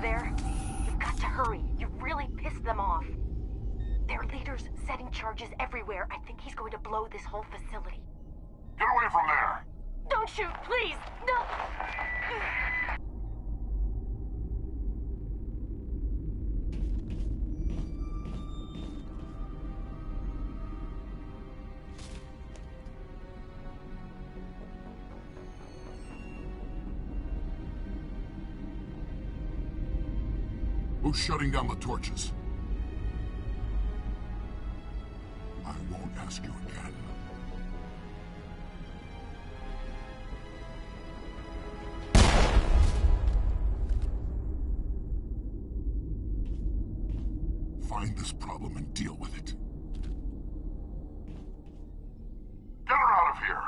Speaker 6: there? You've got to hurry. You've really pissed them off. Their leader's setting charges everywhere. I think he's going to blow this whole facility.
Speaker 25: Get away from there!
Speaker 6: Don't shoot, please! No!
Speaker 25: Who's shutting down the torches? I won't ask you again. Find this problem and deal with it. Get her out of here!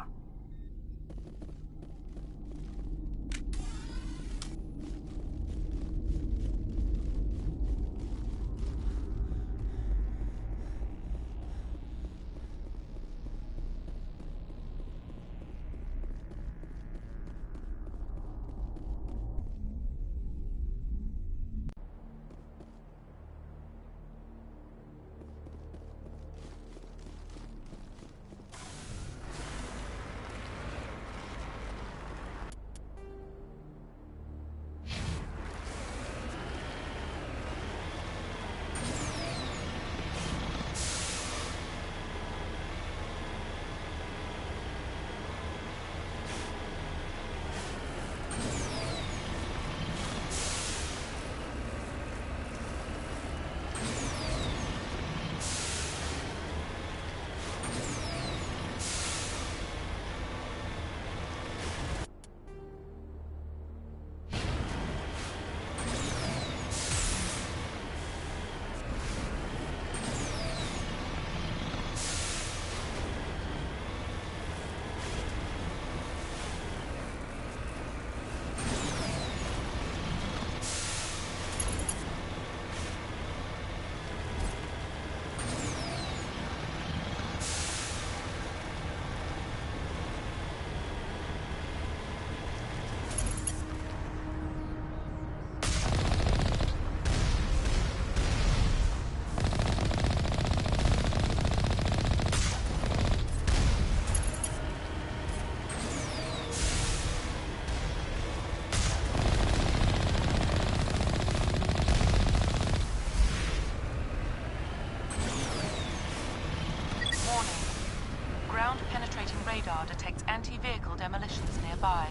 Speaker 2: Ground-penetrating radar detects anti-vehicle demolitions nearby.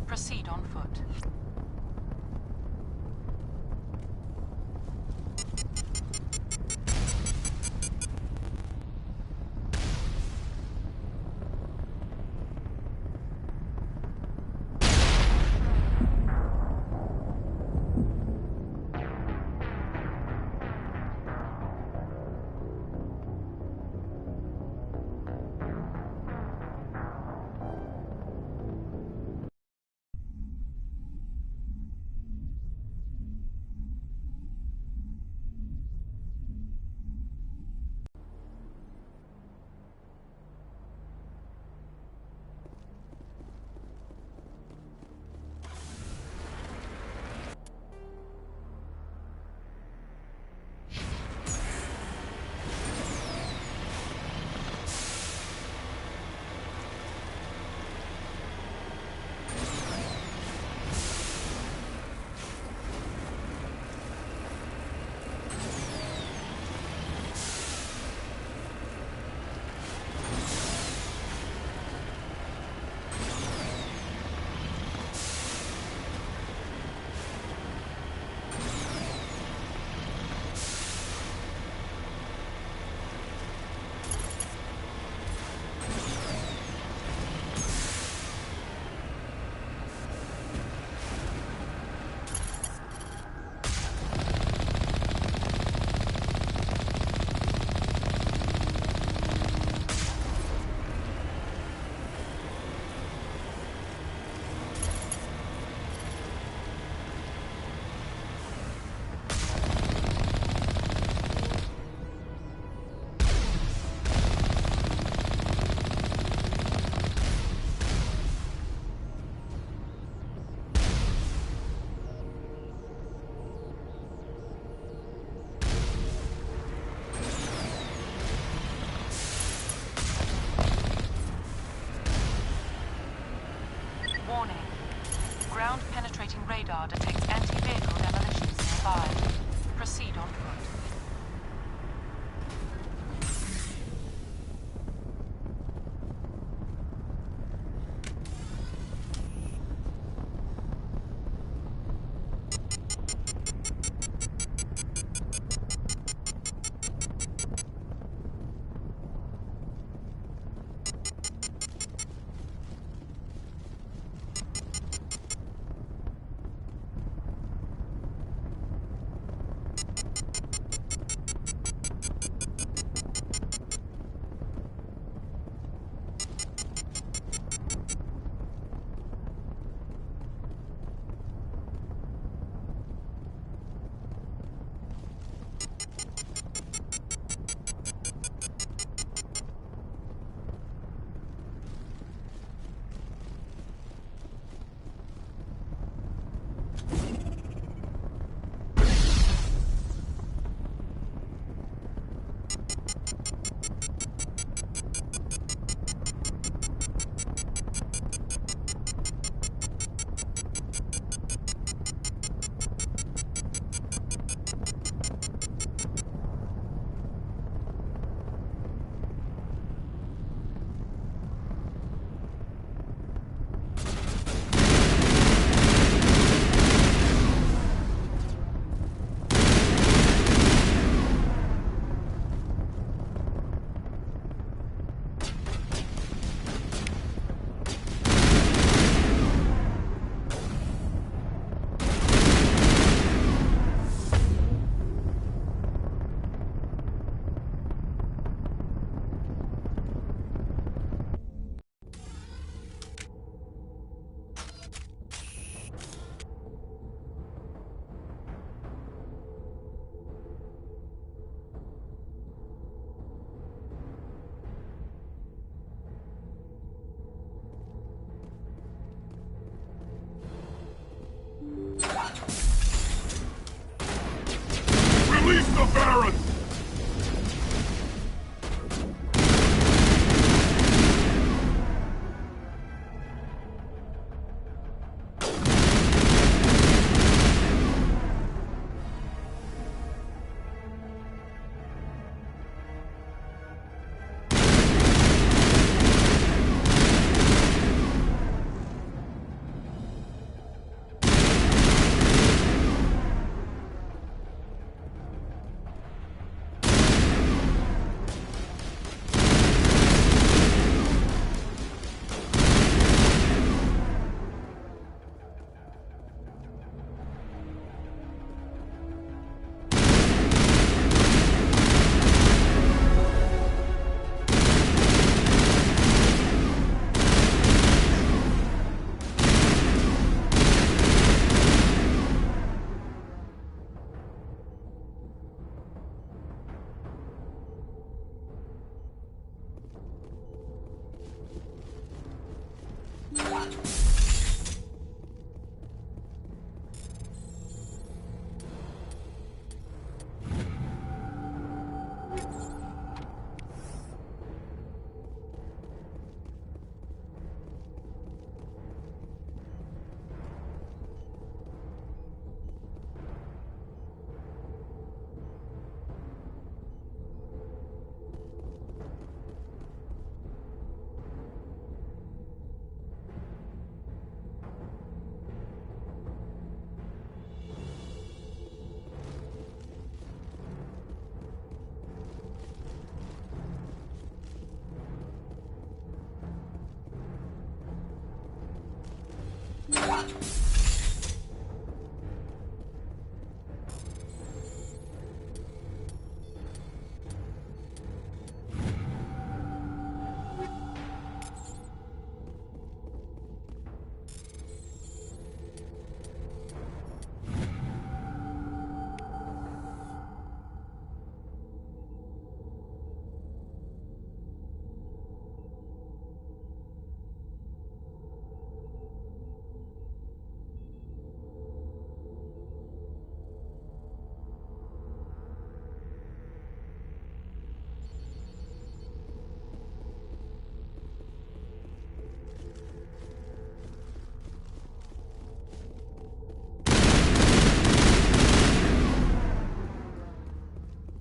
Speaker 2: Proceed on foot.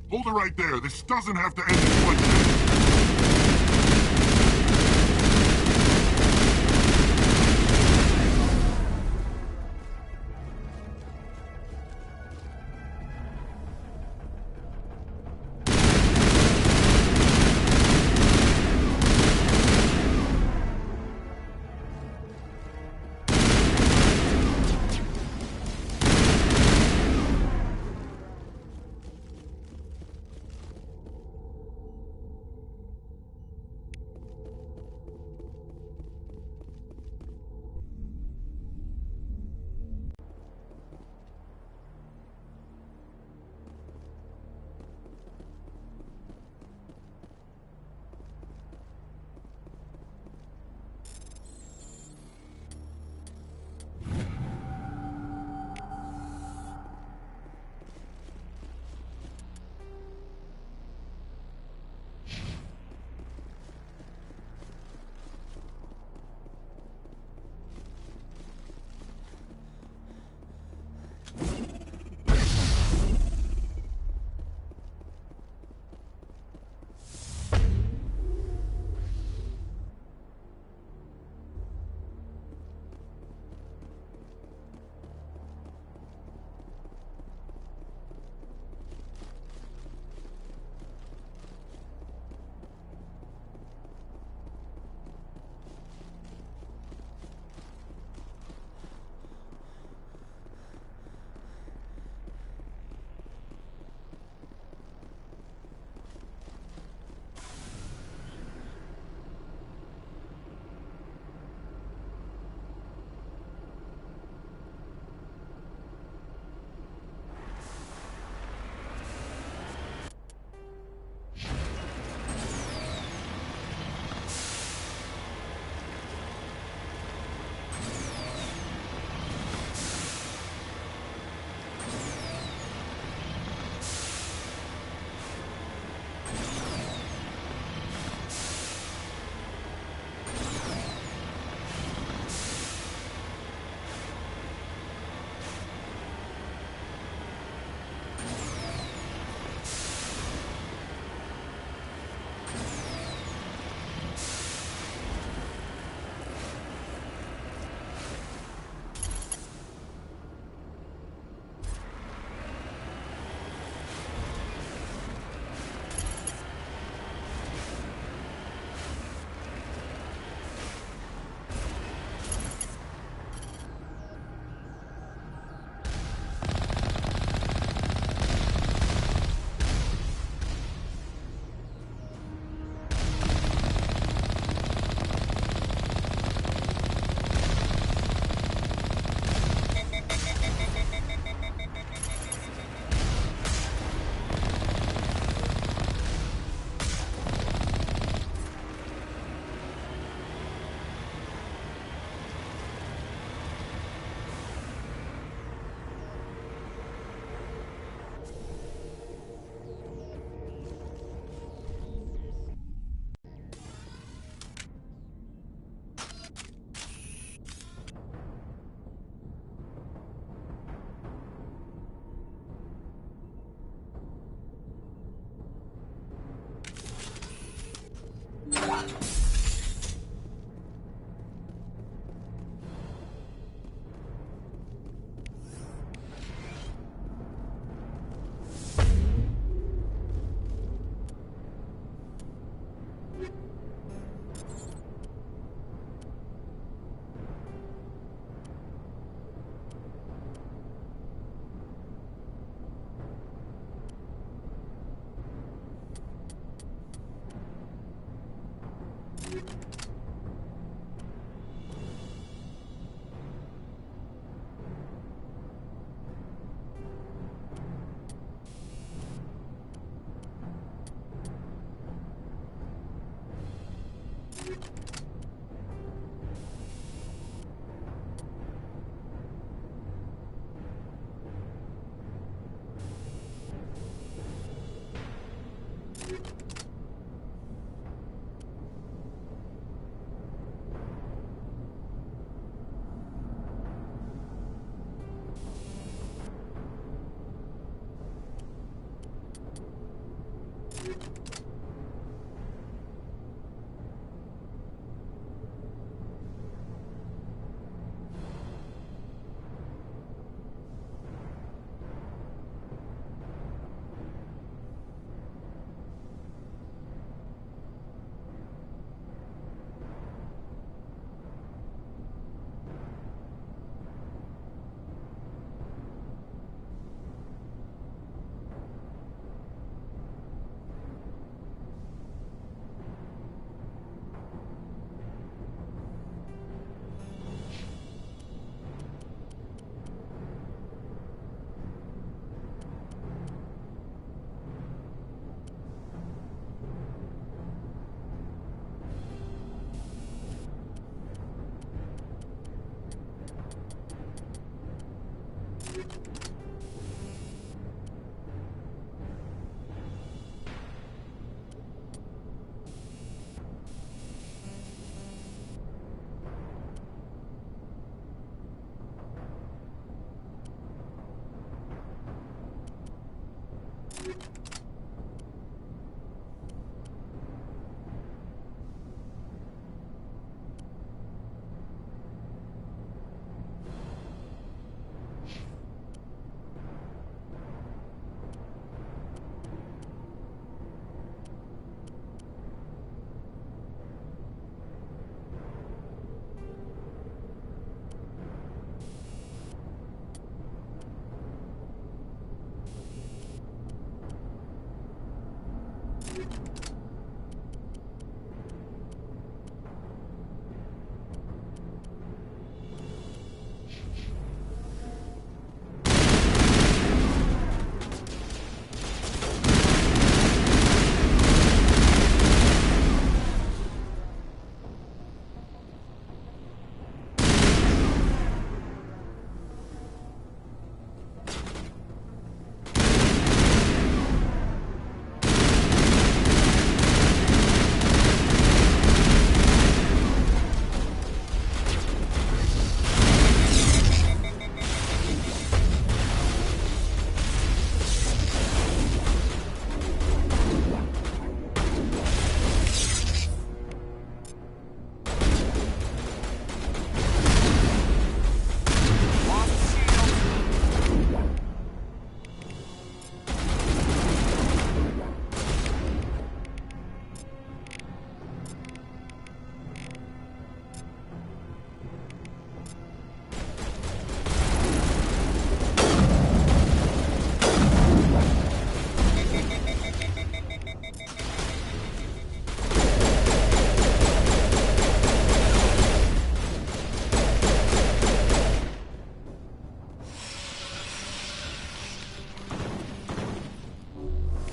Speaker 25: Hold it right there. This doesn't have to end in bloodshed.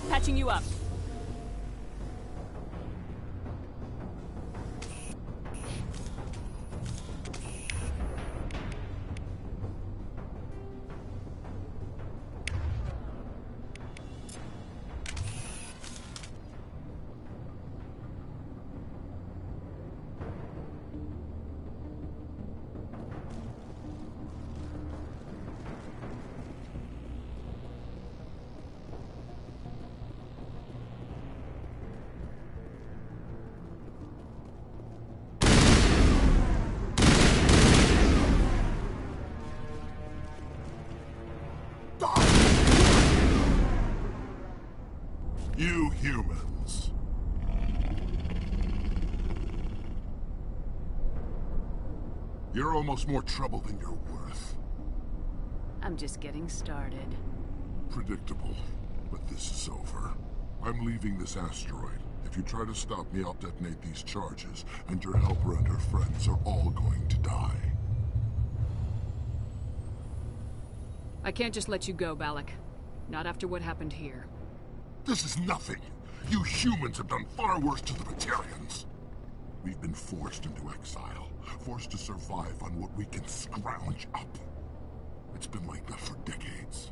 Speaker 3: Patching you up.
Speaker 25: You humans. You're almost more trouble than you're worth.
Speaker 3: I'm just getting started.
Speaker 25: Predictable, but this is over. I'm leaving this asteroid, If you try to stop me, I'll detonate these charges, and your helper and her friends are all going to die.
Speaker 3: I can't just let you go, Balak. Not after what happened here.
Speaker 25: This is nothing. You humans have done far worse to the Batarians. We've been forced into exile, forced to survive on what we can scrounge up. It's been like that for decades.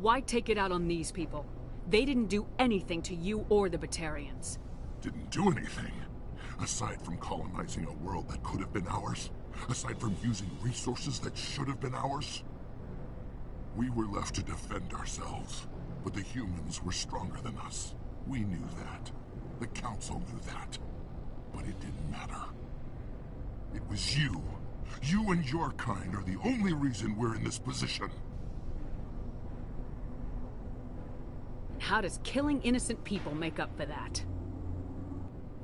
Speaker 3: Why take it out on these people? They didn't do anything to you or the Batarians.
Speaker 25: Didn't do anything. Aside from colonizing a world that could have been ours. Aside from using resources that should have been ours. We were left to defend ourselves. But the humans were stronger than us. We knew that. The Council knew that. But it didn't matter. It was you. You and your kind are the only reason we're in this position.
Speaker 3: How does killing innocent people make up for that?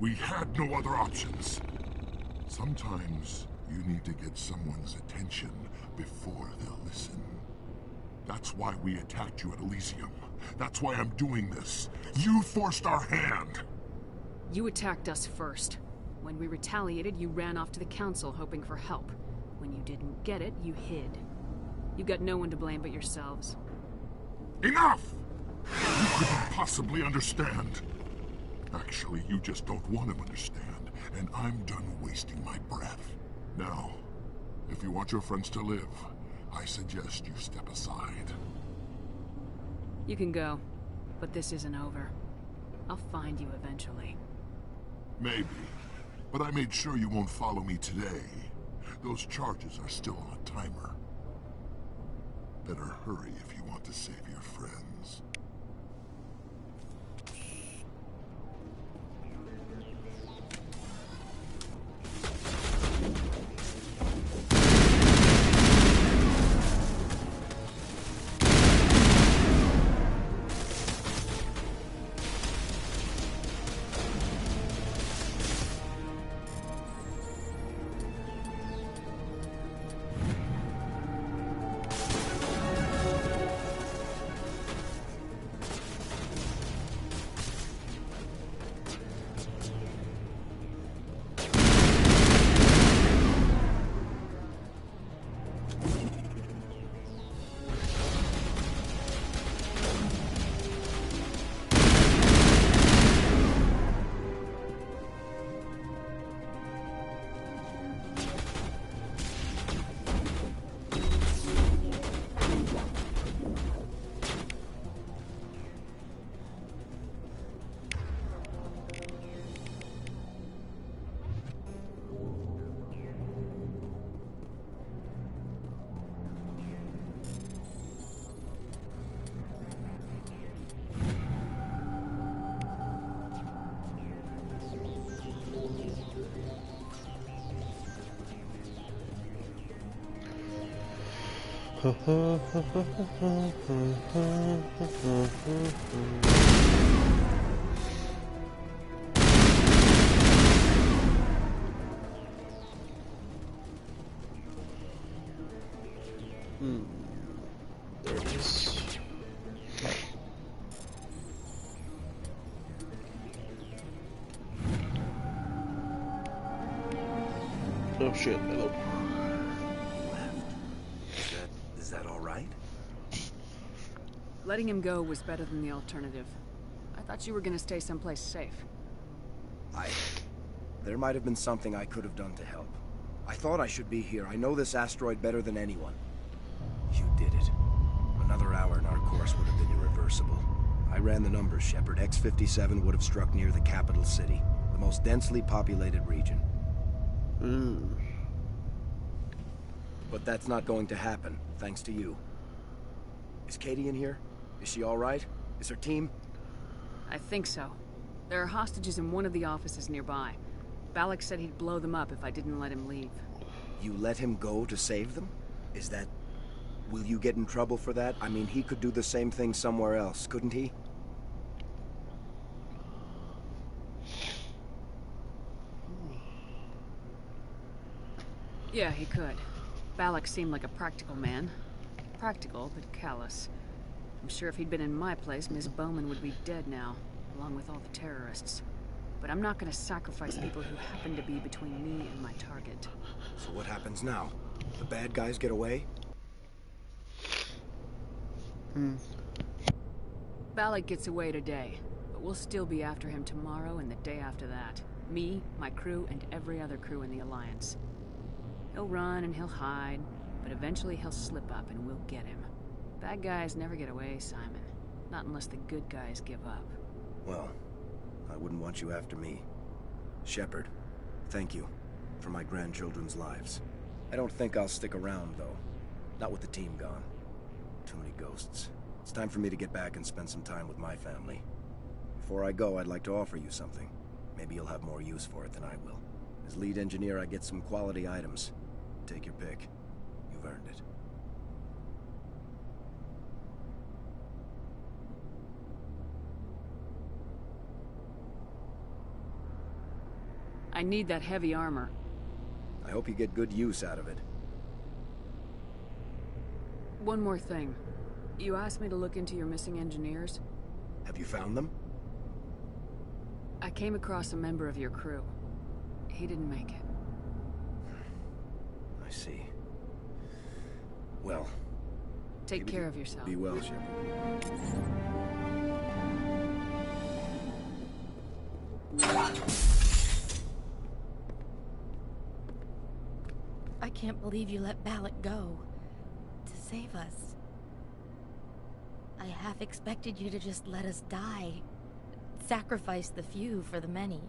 Speaker 25: We had no other options. Sometimes you need to get someone's attention before they'll listen. That's why we attacked you at Elysium. That's why I'm doing this. You forced our hand.
Speaker 3: You attacked us first. When we retaliated, you ran off to the Council hoping for help. When you didn't get it, you hid. You got no one to blame but yourselves.
Speaker 25: Enough! You couldn't possibly understand. Actually, you just don't want to understand, and I'm done wasting my breath. Now, if you want your friends to live, I suggest you step aside.
Speaker 3: You can go, but this isn't over. I'll find you eventually.
Speaker 25: Maybe, but I made sure you won't follow me today. Those charges are still on a timer. Better hurry if you want to save your friends.
Speaker 10: There it is. Oh shit, hello.
Speaker 8: Is that all right?
Speaker 3: Letting him go was better than the alternative. I thought you were gonna stay someplace safe.
Speaker 8: There might have been something I could have done to help. I thought I should be here. I know this asteroid better than anyone. You did it. Another hour and our course would have been irreversible. I ran the numbers, Shepard. X-57 would have struck near the capital city, the most densely populated region. But that's not going to happen, thanks to you. Is Katie in here? Is she all right? Is her team?
Speaker 3: I think so. There are hostages in one of the offices nearby. Balak said he'd blow them up if I didn't let him leave.
Speaker 8: You let him go to save them? Is that... Will you get in trouble for that? I mean, he could do the same thing somewhere else, couldn't he?
Speaker 3: Yeah, he could. Balak seemed like a practical man. Practical, but callous. I'm sure if he'd been in my place, Ms. Bowman would be dead now, along with all the terrorists. but I'm not gonna sacrifice people who happen to be between me and my target.
Speaker 8: So what happens now? The bad guys get away?
Speaker 3: Balak gets away today, but we'll still be after him tomorrow and the day after that. Me, my crew, and every other crew in the Alliance. He'll run and he'll hide, but eventually he'll slip up and we'll get him. Bad guys never get away, Simon. Not unless the good guys give up.
Speaker 8: Well, I wouldn't want you after me. Shepard, thank you for my grandchildren's lives. I don't think I'll stick around, though. Not with the team gone. Too many ghosts. It's time for me to get back and spend some time with my family. Before I go, I'd like to offer you something. Maybe you'll have more use for it than I will. As lead engineer, I get some quality items. Take your pick. You've earned it.
Speaker 3: I need that heavy armor.
Speaker 8: I hope you get good use out of it.
Speaker 3: One more thing. You asked me to look into your missing engineers.
Speaker 8: Have you found them?
Speaker 3: I came across a member of your crew. He didn't make it.
Speaker 8: I see. Well...
Speaker 3: Take care of yourself.
Speaker 8: Be well, Shepard.
Speaker 5: I can't believe you let Balak go. To save us. I half expected you to just let us die. Sacrifice the few for the many.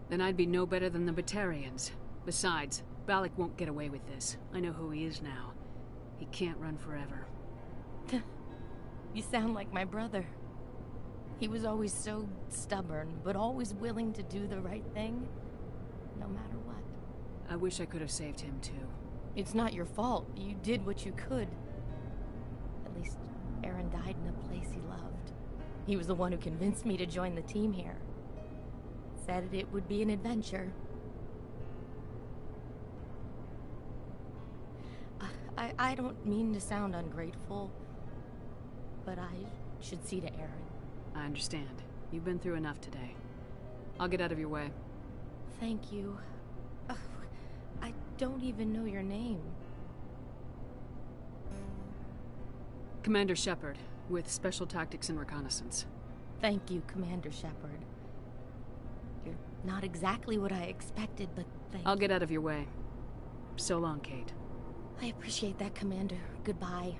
Speaker 3: Then I'd be no better than the Batarians. Besides, Balak won't get away with this. I know who he is now. He can't run forever.
Speaker 5: You sound like my brother. He was always so stubborn, but always willing to do the right thing, no matter what.
Speaker 3: I wish I could have saved him too.
Speaker 5: It's not your fault. You did what you could. At least, Aaron died in a place he loved. He was the one who convinced me to join the team here. Said it would be an adventure. I don't mean to sound ungrateful, but I should see to Aaron.
Speaker 3: I understand. You've been through enough today. I'll get out of your way.
Speaker 5: Thank you. I don't even know your name.
Speaker 3: Commander Shepard, with Special Tactics and Reconnaissance.
Speaker 5: Thank you, Commander Shepard. You're not exactly what I expected, but
Speaker 3: I'll get out of your way. So long, Kate.
Speaker 5: I appreciate that, Commander. Goodbye.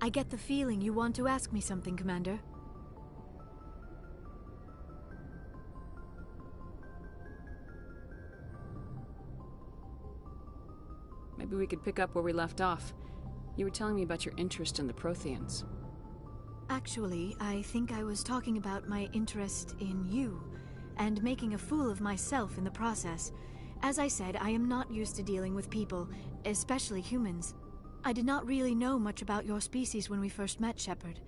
Speaker 4: I get the feeling you want to ask me something, Commander.
Speaker 3: Maybe we could pick up where we left off. You were telling me about your interest in the Protheans.
Speaker 4: Actually, I think I was talking about my interest in you, and making a fool of myself in the process. As I said, I am not used to dealing with people, especially humans. I did not really know much about your species when we first met, Shepard.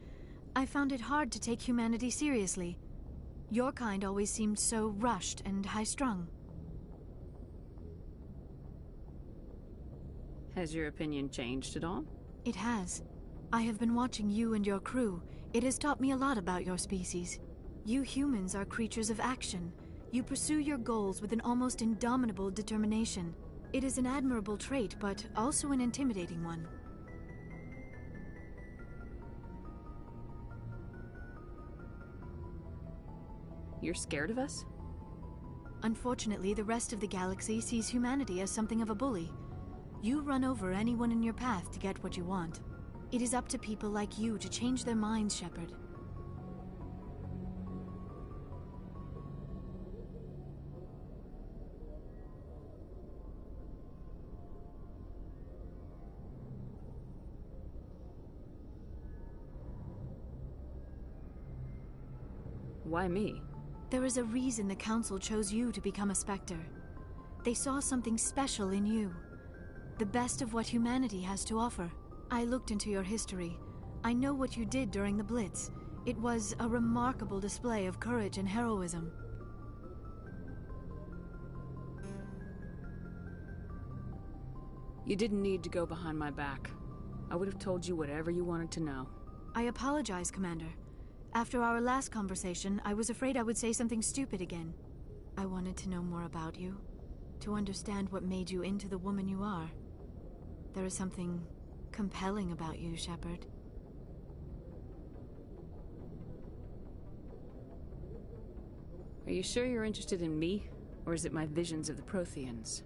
Speaker 4: I found it hard to take humanity seriously. Your kind always seemed so rushed and high-strung.
Speaker 3: Has your opinion changed at all?
Speaker 4: It has. I have been watching you and your crew. It has taught me a lot about your species. You humans are creatures of action. You pursue your goals with an almost indomitable determination. It is an admirable trait, but also an intimidating one.
Speaker 3: You're scared of us?
Speaker 4: Unfortunately, the rest of the galaxy sees humanity as something of a bully. You run over anyone in your path to get what you want. It is up to people like you to change their minds, Shepard.
Speaker 3: Why me?
Speaker 4: There is a reason the Council chose you to become a Spectre. They saw something special in you. The best of what humanity has to offer. I looked into your history. I know what you did during the Blitz. It was a remarkable display of courage and heroism.
Speaker 3: You didn't need to go behind my back. I would have told you whatever you wanted to know.
Speaker 4: I apologize, Commander. After our last conversation, I was afraid I would say something stupid again. I wanted to know more about you, to understand what made you into the woman you are. There is something compelling about you, Shepard.
Speaker 3: Are you sure you're interested in me, or is it my visions of the Protheans?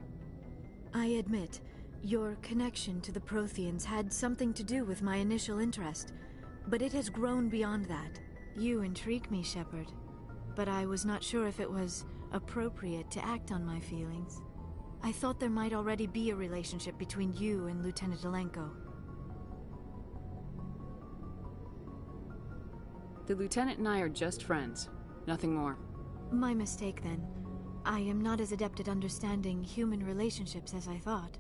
Speaker 4: I admit, your connection to the Protheans had something to do with my initial interest, but it has grown beyond that. You intrigue me, Shepard, but I was not sure if it was appropriate to act on my feelings. I thought there might already be a relationship between you and Lieutenant Alenko.
Speaker 3: The Lieutenant and I are just friends, nothing more.
Speaker 4: My mistake, then. I am not as adept at understanding human relationships as I thought.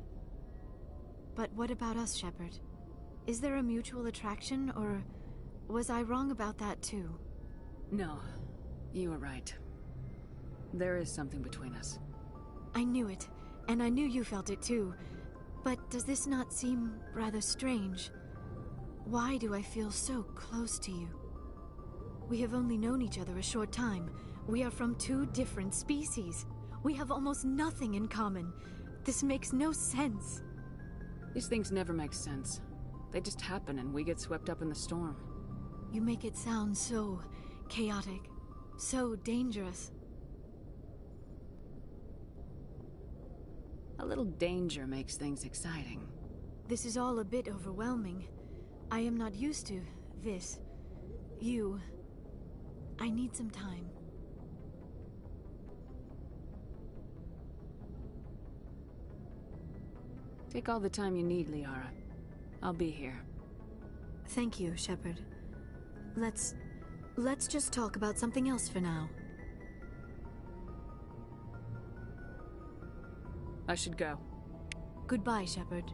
Speaker 4: But what about us, Shepard? Is there a mutual attraction, or was I wrong about that too?
Speaker 3: No, you were right. There is something between us.
Speaker 4: I knew it, and I knew you felt it too. But does this not seem rather strange? Why do I feel so close to you? We have only known each other a short time. We are from two different species. We have almost nothing in common. This makes no sense.
Speaker 3: These things never make sense. They just happen and we get swept up in the storm.
Speaker 4: You make it sound so chaotic, so dangerous.
Speaker 3: A little danger makes things exciting.
Speaker 4: This is all a bit overwhelming. I am not used to this. I need some time.
Speaker 3: Take all the time you need, Liara. I'll be here.
Speaker 4: Thank you, Shepard. Let's just talk about something else for now.
Speaker 3: I should go.
Speaker 4: Goodbye, Shepard.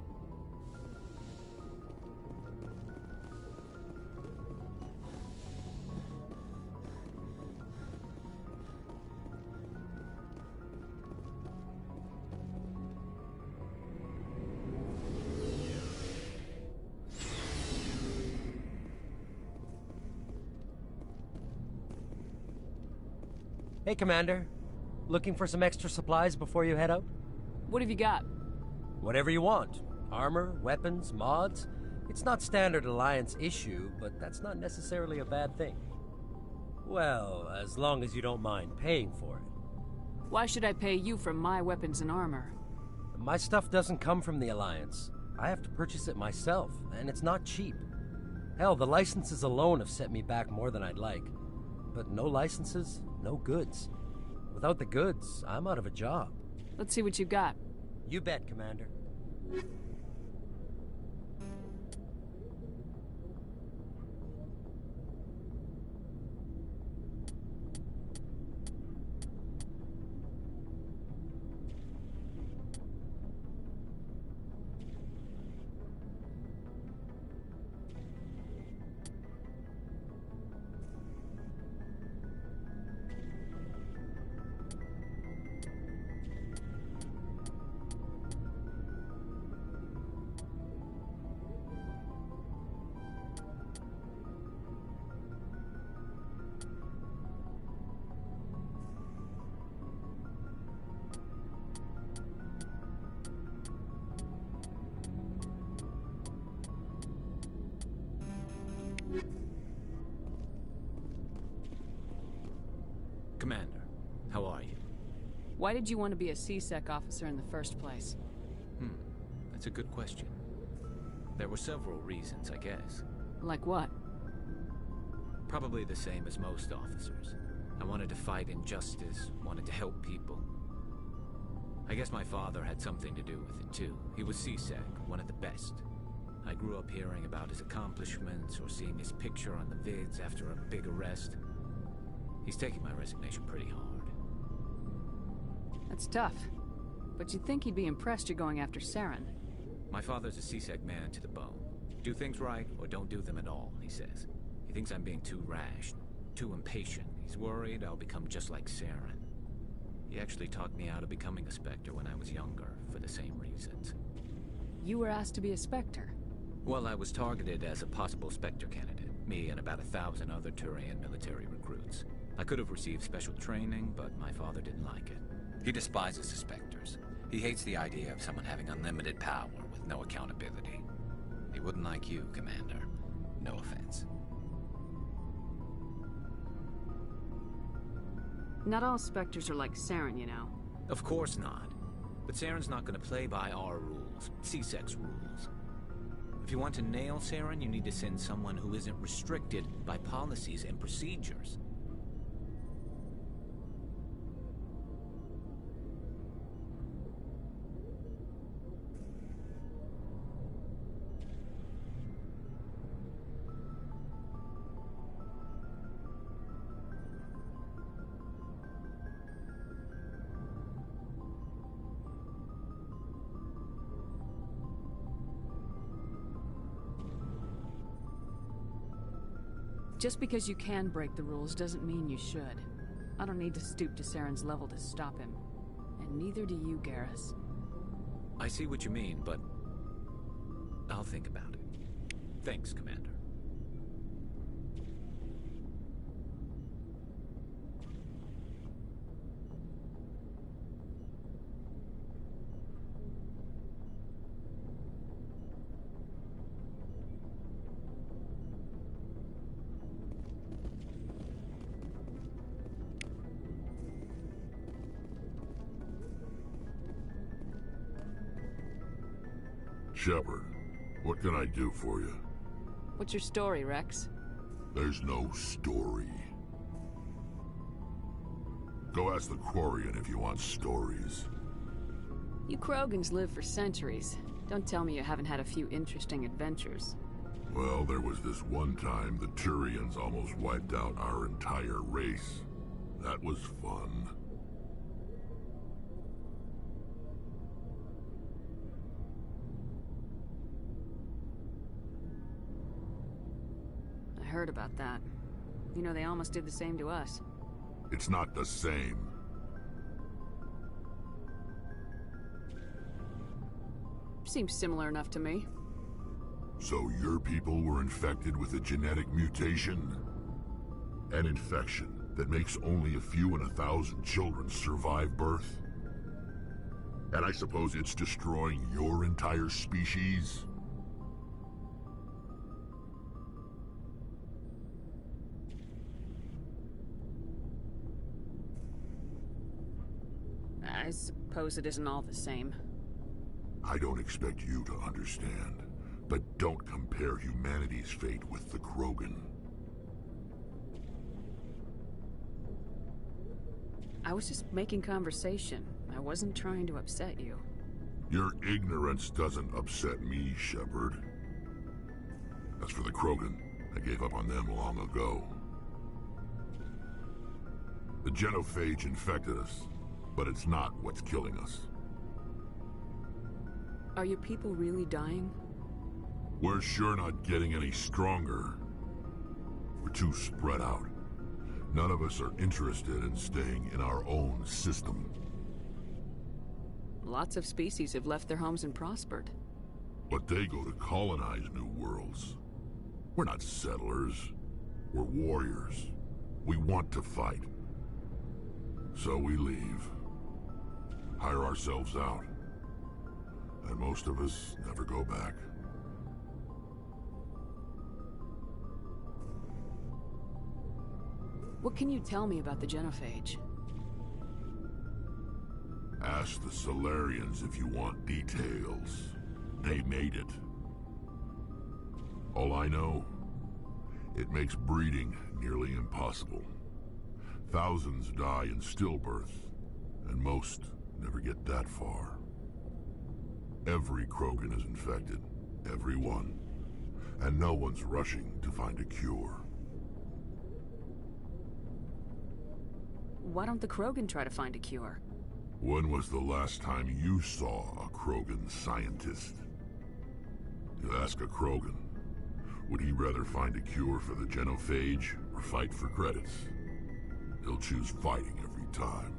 Speaker 11: Hey, Commander. Looking for some extra supplies before you head out?
Speaker 3: What have you got?
Speaker 11: Whatever you want. Armor, weapons, mods. It's not standard Alliance issue, but that's not necessarily a bad thing. Well, as long as you don't mind paying for it.
Speaker 3: Why should I pay you for my weapons and armor?
Speaker 11: My stuff doesn't come from the Alliance. I have to purchase it myself, and it's not cheap. Hell, the licenses alone have set me back more than I'd like. But no licenses, no goods. Without the goods, I'm out of a job.
Speaker 3: Let's see what you got.
Speaker 11: You bet, Commander.
Speaker 7: Commander, how are you?
Speaker 3: Why did you want to be a C-Sec officer in the first place?
Speaker 7: That's a good question. There were several reasons, I guess.
Speaker 3: Like what?
Speaker 7: Probably the same as most officers. I wanted to fight injustice, wanted to help people. I guess my father had something to do with it, too. He was C-Sec, one of the best. I grew up hearing about his accomplishments or seeing his picture on the vids after a big arrest. He's taking my resignation pretty hard.
Speaker 3: That's tough. But you'd think he'd be impressed you're going after Saren.
Speaker 7: My father's a C-Sec man to the bone. Do things right, or don't do them at all, he says. He thinks I'm being too rash, too impatient. He's worried I'll become just like Saren. He actually talked me out of becoming a Spectre when I was younger, for the same reasons.
Speaker 3: You were asked to be a Spectre?
Speaker 7: Well, I was targeted as a possible Spectre candidate. Me and about 1,000 other Turian military recruits. I could have received special training, but my father didn't like it. He despises the Spectres. He hates the idea of someone having unlimited power with no accountability. He wouldn't like you, Commander. No offense.
Speaker 3: Not all Spectres are like Saren, you know.
Speaker 7: Of course not. But Saren's not going to play by our rules, C-Sec's rules. If you want to nail Saren, you need to send someone who isn't restricted by policies and procedures.
Speaker 3: Just because you can break the rules doesn't mean you should. I don't need to stoop to Saren's level to stop him. And neither do you, Garrus.
Speaker 7: I see what you mean, but I'll think about it. Thanks, Commander.
Speaker 12: Shepard, what can I do for you?
Speaker 3: What's your story, Rex?
Speaker 12: There's no story. Go ask the Quarian if you want stories.
Speaker 3: You Krogans live for centuries. Don't tell me you haven't had a few interesting adventures.
Speaker 12: Well, there was this one time the Turians almost wiped out our entire race. That was fun.
Speaker 3: I heard about that. You know, they almost did the same to us.
Speaker 12: It's not the same.
Speaker 3: Seems similar enough to me.
Speaker 12: So your people were infected with a genetic mutation? An infection that makes only a few in 1,000 children survive birth? And I suppose it's destroying your entire species?
Speaker 3: I suppose it isn't all the same.
Speaker 12: I don't expect you to understand, But don't compare humanity's fate with the Krogan.
Speaker 3: I was just making conversation. I wasn't trying to upset you.
Speaker 12: Your ignorance doesn't upset me, Shepard. As for the Krogan, I gave up on them long ago. The genophage infected us, but it's not what's killing us.
Speaker 3: Are your people really dying?
Speaker 12: We're sure not getting any stronger. We're too spread out. None of us are interested in staying in our own system.
Speaker 3: Lots of species have left their homes and prospered.
Speaker 12: But they go to colonize new worlds. We're not settlers. We're warriors. We want to fight. So we leave. Hire ourselves out. And most of us never go back.
Speaker 3: What can you tell me about the genophage?
Speaker 12: Ask the Solarians if you want details. They made it. All I know, it makes breeding nearly impossible. Thousands die in stillbirth, and most never get that far. Every Krogan is infected, every one, and no one's rushing to find a cure.
Speaker 3: Why don't the Krogan try to find a cure?
Speaker 12: When was the last time you saw a Krogan scientist? You ask a Krogan, would he rather find a cure for the genophage or fight for credits? He'll choose fighting every time.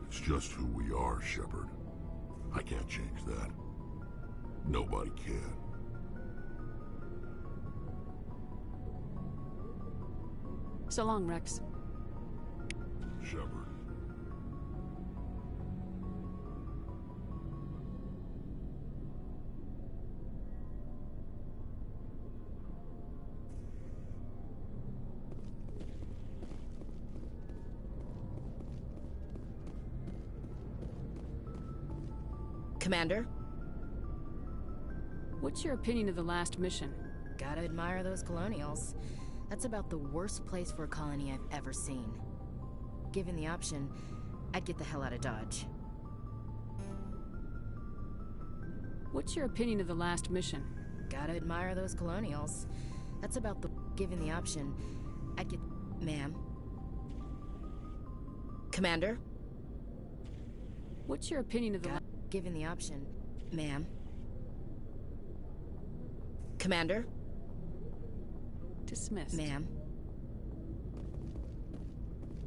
Speaker 12: It's just who we are, Shepard. I can't change that. Nobody can.
Speaker 3: So long, Rex.
Speaker 12: Shepard.
Speaker 5: Commander?
Speaker 3: What's your opinion of the last mission?
Speaker 5: Gotta admire those colonials. That's about the worst place for a colony I've ever seen. Given the option, I'd get the hell out of Dodge.
Speaker 3: What's your opinion of the last mission?
Speaker 5: Gotta admire those colonials. That's about the... Given the option, I'd get... Ma'am? Commander?
Speaker 3: What's your opinion of the...
Speaker 5: Given the option, ma'am? Commander?
Speaker 3: Dismissed.
Speaker 5: Ma'am?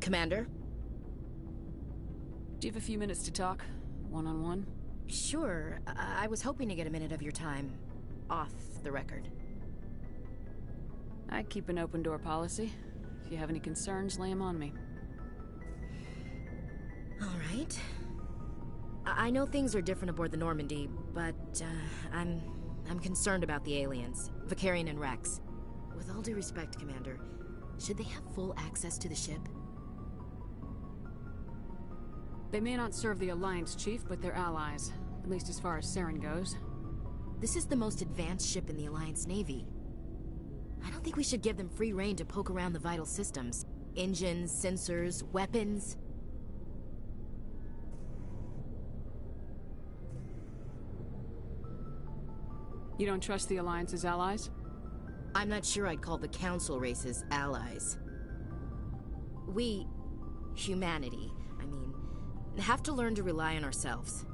Speaker 5: Commander?
Speaker 3: Do you have a few minutes to talk? One-on-one?
Speaker 5: Sure. I was hoping to get a minute of your time. Off the record.
Speaker 3: I keep an open-door policy. If you have any concerns, lay them on me.
Speaker 5: All right. I know things are different aboard the Normandy, but I'm concerned about the aliens, Vakarian and Rex. With all due respect, Commander, should they have full access to the ship?
Speaker 3: They may not serve the Alliance, Chief, but they're allies. At least as far as Saren goes.
Speaker 5: This is the most advanced ship in the Alliance Navy. I don't think we should give them free rein to poke around the vital systems. Engines, sensors, weapons...
Speaker 3: You don't trust the Alliance's allies?
Speaker 5: I'm not sure I'd call the Council races allies. We, humanity, I mean, have to learn to rely on ourselves.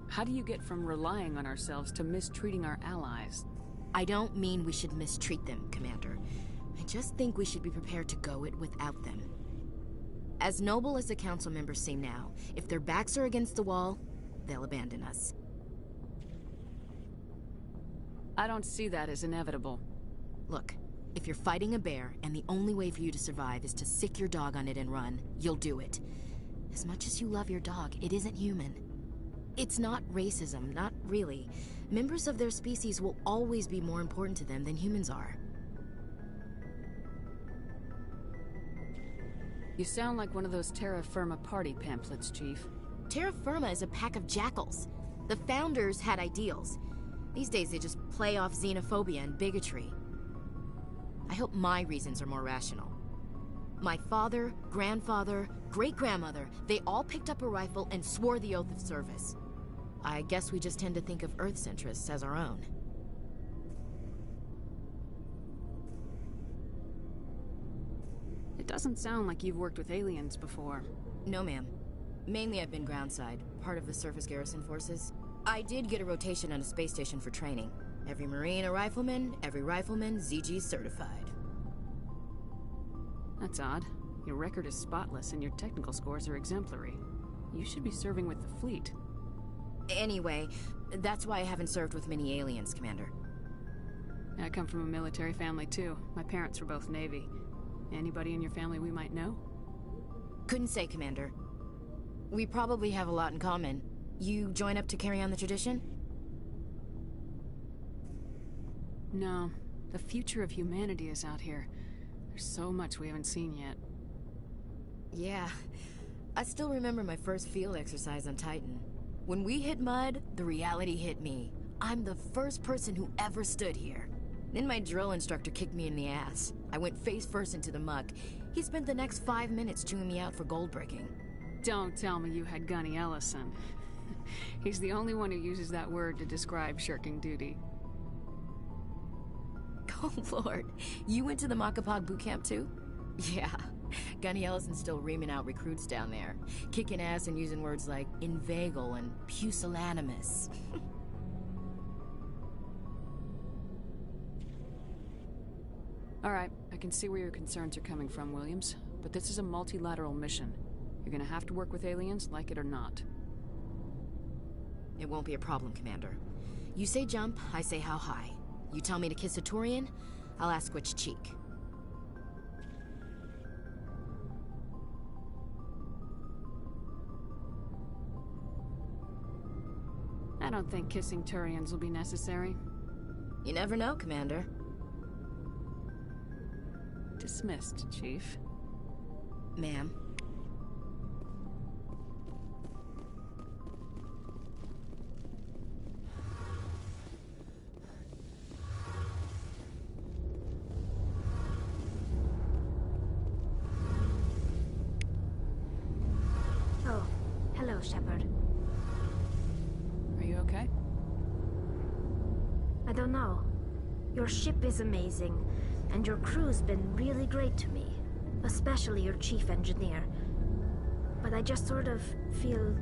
Speaker 3: How do you get from relying on ourselves to mistreating our allies?
Speaker 5: I don't mean we should mistreat them, Commander. I just think we should be prepared to go it without them. As noble as the Council members seem now, if their backs are against the wall, they'll abandon us.
Speaker 3: I don't see that as inevitable.
Speaker 5: Look, if you're fighting a bear and the only way for you to survive is to sick your dog on it and run, you'll do it. As much as you love your dog, it isn't human. It's not racism, not really. Members of their species will always be more important to them than humans are.
Speaker 3: You sound like one of those Terra Firma party pamphlets, Chief.
Speaker 13: Terra Firma is a pack of jackals. The founders had ideals. These days they just play off xenophobia and bigotry. I hope my reasons are more rational. My father, grandfather, great-grandmother, they all picked up a rifle and swore the oath of service. I guess we just tend to think of Earth's interests as our own.
Speaker 3: It doesn't sound like you've worked with aliens before.
Speaker 13: No, ma'am. Mainly I've been groundside, part of the surface garrison forces. I did get a rotation on a space station for training. Every Marine a rifleman, every rifleman ZG certified.
Speaker 3: That's odd. Your record is spotless and your technical scores are exemplary. You should be serving with the fleet.
Speaker 13: Anyway, that's why I haven't served with many aliens, Commander.
Speaker 3: I come from a military family too. My parents were both Navy. Anybody in your family we might know?
Speaker 13: Couldn't say, Commander. We probably have a lot in common. You join up to carry on the tradition?
Speaker 3: No. The future of humanity is out here. There's so much we haven't seen yet.
Speaker 13: Yeah. I still remember my first field exercise on Titan. When we hit mud, the reality hit me. I'm the first person who ever stood here. Then my drill instructor kicked me in the ass. I went face first into the muck. He spent the next 5 minutes chewing me out for gold bricking.
Speaker 3: Don't tell me you had Gunny Ellison. He's the only one who uses that word to describe shirking duty.
Speaker 13: Oh, Lord. You went to the Makapog boot camp, too? Yeah. Gunny Ellison's still reaming out recruits down there. Kicking ass and using words like inveigle and pusillanimous.
Speaker 3: Alright, I can see where your concerns are coming from, Williams. But this is a multilateral mission. You're gonna have to work with aliens, like it or not.
Speaker 13: It won't be a problem, Commander. You say jump, I say how high. You tell me to kiss a Turian, I'll ask which cheek.
Speaker 3: I don't think kissing Turians will be necessary.
Speaker 13: You never know, Commander.
Speaker 3: Dismissed, Chief.
Speaker 13: Ma'am.
Speaker 22: Oh, hello, Shepard.
Speaker 3: Are you okay?
Speaker 22: I don't know. Your ship is amazing, and your crew's been really great to me. Especially your chief engineer. But I just sort of feel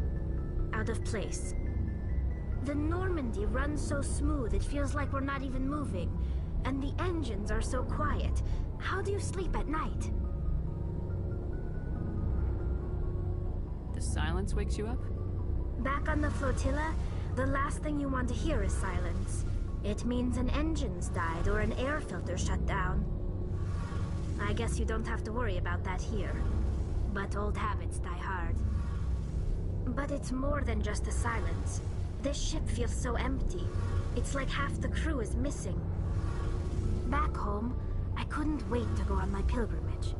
Speaker 22: out of place. The Normandy runs so smooth it feels like we're not even moving. And the engines are so quiet. How do you sleep at night?
Speaker 3: The silence wakes you up?
Speaker 22: Back on the flotilla, the last thing you want to hear is silence. It means an engine's died or an air filter shut down. I guess you don't have to worry about that here. But old habits die hard. But it's more than just the silence. This ship feels so empty. It's like half the crew is missing. Back home, I couldn't wait to go on my pilgrimage.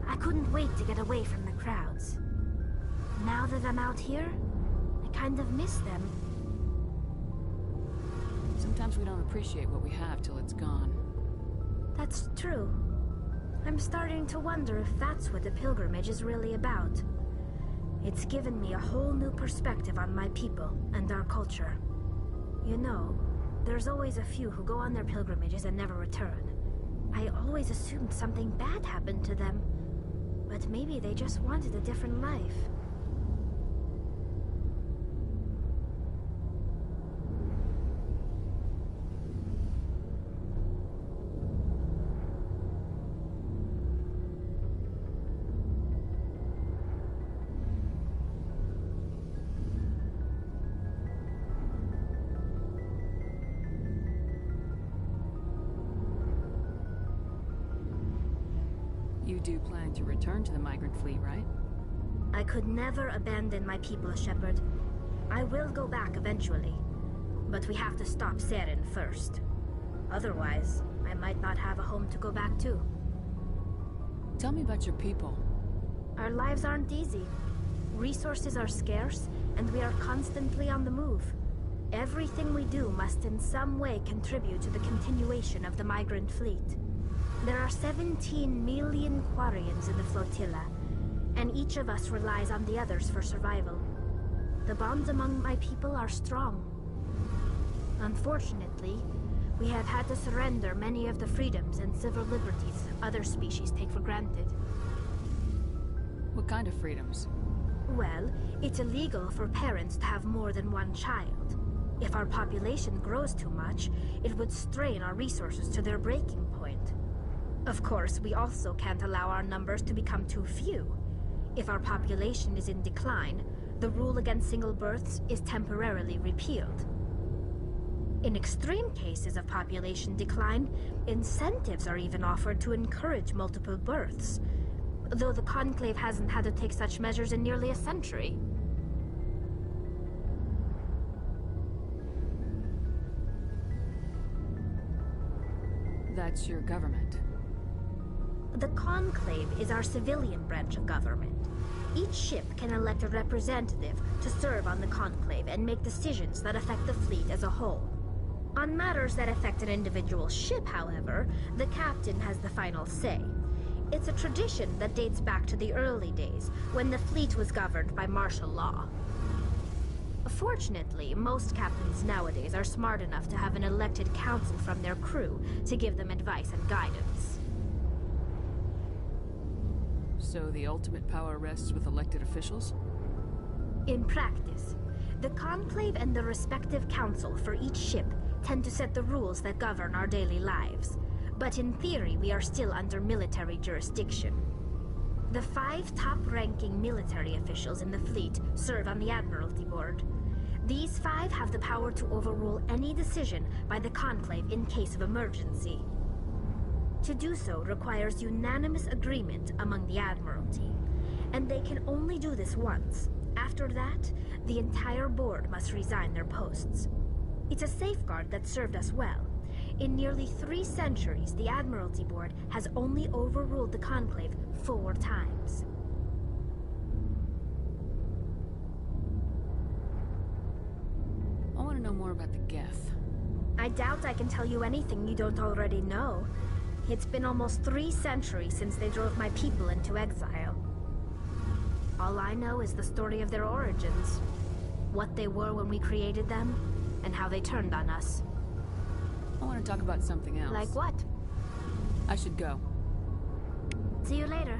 Speaker 22: I couldn't wait to get away from the crowds. Now that I'm out here, I kind of miss them.
Speaker 3: Sometimes we don't appreciate what we have till it's gone.
Speaker 22: That's true. I'm starting to wonder if that's what the pilgrimage is really about. It's given me a whole new perspective on my people and our culture. You know, there's always a few who go on their pilgrimages and never return. I always assumed something bad happened to them. But maybe they just wanted a different life.
Speaker 3: You do plan to return to the migrant fleet, right?
Speaker 22: I could never abandon my people, Shepard. I will go back eventually. But we have to stop Saren first. Otherwise, I might not have a home to go back to.
Speaker 3: Tell me about your people.
Speaker 22: Our lives aren't easy. Resources are scarce, and we are constantly on the move. Everything we do must in some way contribute to the continuation of the migrant fleet. There are 17 million Quarians in the flotilla, and each of us relies on the others for survival. The bonds among my people are strong. Unfortunately, we have had to surrender many of the freedoms and civil liberties other species take for granted.
Speaker 3: What kind of freedoms?
Speaker 22: Well, it's illegal for parents to have more than one child. If our population grows too much, it would strain our resources to their breaking point. Of course, we also can't allow our numbers to become too few. If our population is in decline, the rule against single births is temporarily repealed. In extreme cases of population decline, incentives are even offered to encourage multiple births, though the Conclave hasn't had to take such measures in nearly a century.
Speaker 3: That's your government.
Speaker 22: The Conclave is our civilian branch of government. Each ship can elect a representative to serve on the Conclave and make decisions that affect the fleet as a whole. On matters that affect an individual ship, however, the captain has the final say. It's a tradition that dates back to the early days, when the fleet was governed by martial law. Fortunately, most captains nowadays are smart enough to have an elected council from their crew to give them advice and guidance.
Speaker 3: So the ultimate power rests with elected officials?
Speaker 22: In practice, the Conclave and the respective council for each ship tend to set the rules that govern our daily lives. But in theory, we are still under military jurisdiction. The 5 top-ranking military officials in the fleet serve on the Admiralty Board. These 5 have the power to overrule any decision by the Conclave in case of emergency. To do so requires unanimous agreement among the Admiralty, and they can only do this once. After that, the entire board must resign their posts. It's a safeguard that served us well. In nearly 3 centuries, the Admiralty Board has only overruled the Conclave 4 times.
Speaker 3: I want to know more about the Geth.
Speaker 22: I doubt I can tell you anything you don't already know. It's been almost 3 centuries since they drove my people into exile. All I know is the story of their origins, what they were when we created them, and how they turned on us.
Speaker 3: I want to talk about something else.
Speaker 22: Like what?
Speaker 3: I should go.
Speaker 22: See you later.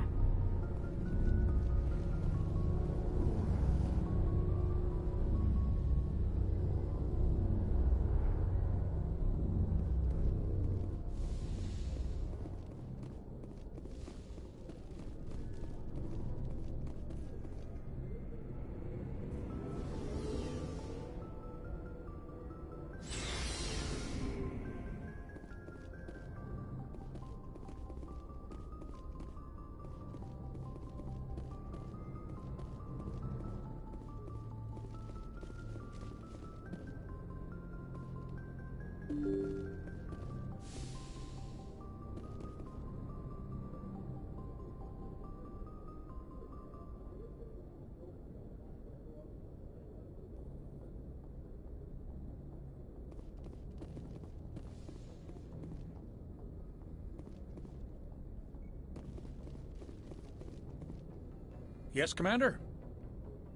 Speaker 14: Yes, Commander?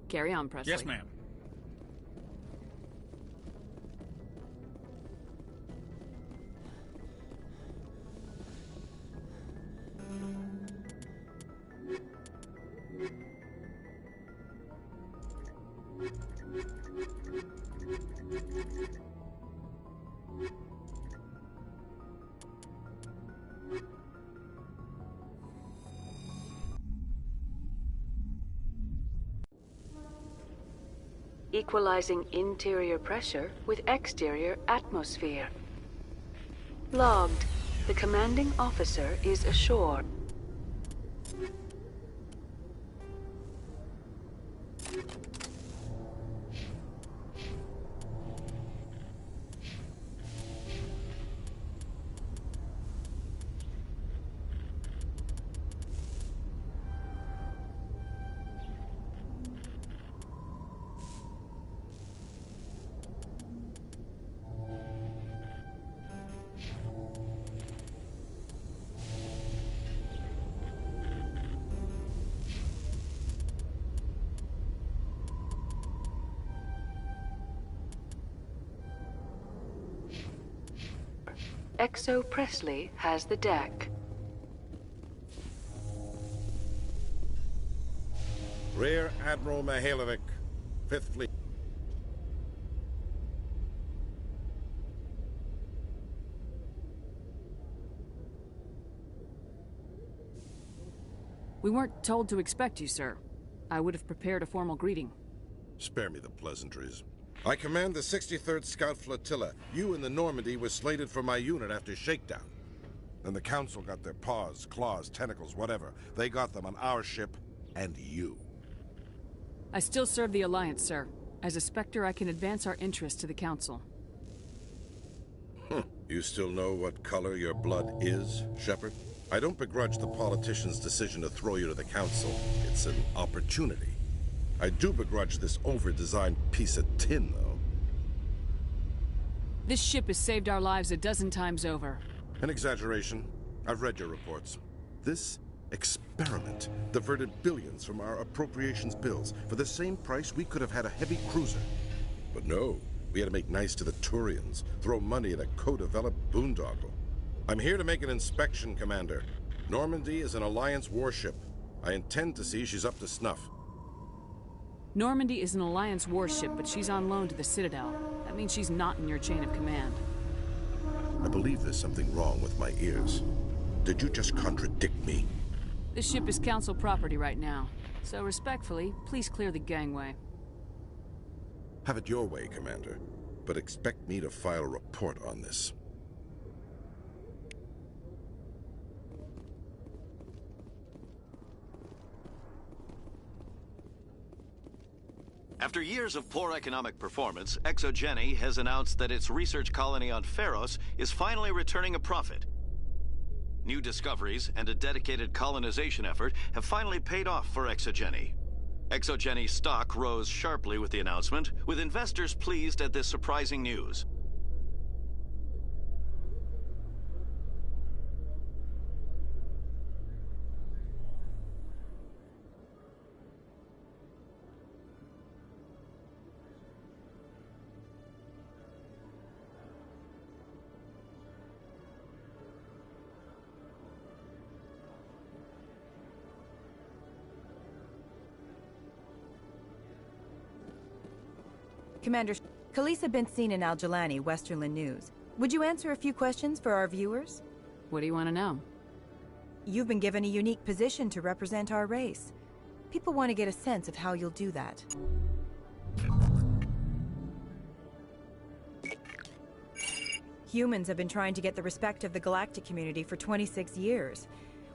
Speaker 3: Carry on, Presley.
Speaker 14: Yes, ma'am.
Speaker 15: Equalizing interior pressure with exterior atmosphere. Logged. The commanding officer is ashore. Exo Presley has the deck.
Speaker 14: Rear Admiral Mihailovic, 5th Fleet.
Speaker 3: We weren't told to expect you, sir. I would have prepared a formal greeting.
Speaker 14: Spare me the pleasantries. I command the 63rd Scout Flotilla. You and the Normandy were slated for my unit after shakedown. Then the Council got their paws, claws, tentacles, whatever. They got them on our ship, and you.
Speaker 3: I still serve the Alliance, sir. As a Spectre, I can advance our interests to the Council.
Speaker 14: You still know what color your blood is, Shepard? I don't begrudge the politician's decision to throw you to the Council. It's an opportunity. I do begrudge this over-designed piece of tin, though.
Speaker 3: This ship has saved our lives a dozen times over.
Speaker 14: An exaggeration. I've read your reports. This experiment diverted billions from our appropriations bills. For the same price, we could have had a heavy cruiser. But no, we had to make nice to the Turians, throw money at a co-developed boondoggle. I'm here to make an inspection, Commander. Normandy is an Alliance warship. I intend to see she's up to snuff.
Speaker 3: Normandy is an Alliance warship, but she's on loan to the Citadel. That means she's not in your chain of command.
Speaker 14: I believe there's something wrong with my ears. Did you just contradict me?
Speaker 3: This ship is Council property right now, so respectfully, please clear the gangway.
Speaker 14: Have it your way, Commander, but expect me to file a report on this.
Speaker 16: After years of poor economic performance, ExoGeni has announced that its research colony on Feros is finally returning a profit. New discoveries and a dedicated colonization effort have finally paid off for ExoGeni. ExoGeni's stock rose sharply with the announcement, with investors pleased at this surprising news.
Speaker 17: Commander, Khalisah bint Sinan Al-Jilani, Westerland News. Would you answer a few questions for our viewers?
Speaker 3: What do you want to know?
Speaker 17: You've been given a unique position to represent our race. People want to get a sense of how you'll do that. Humans have been trying to get the respect of the galactic community for 26 years.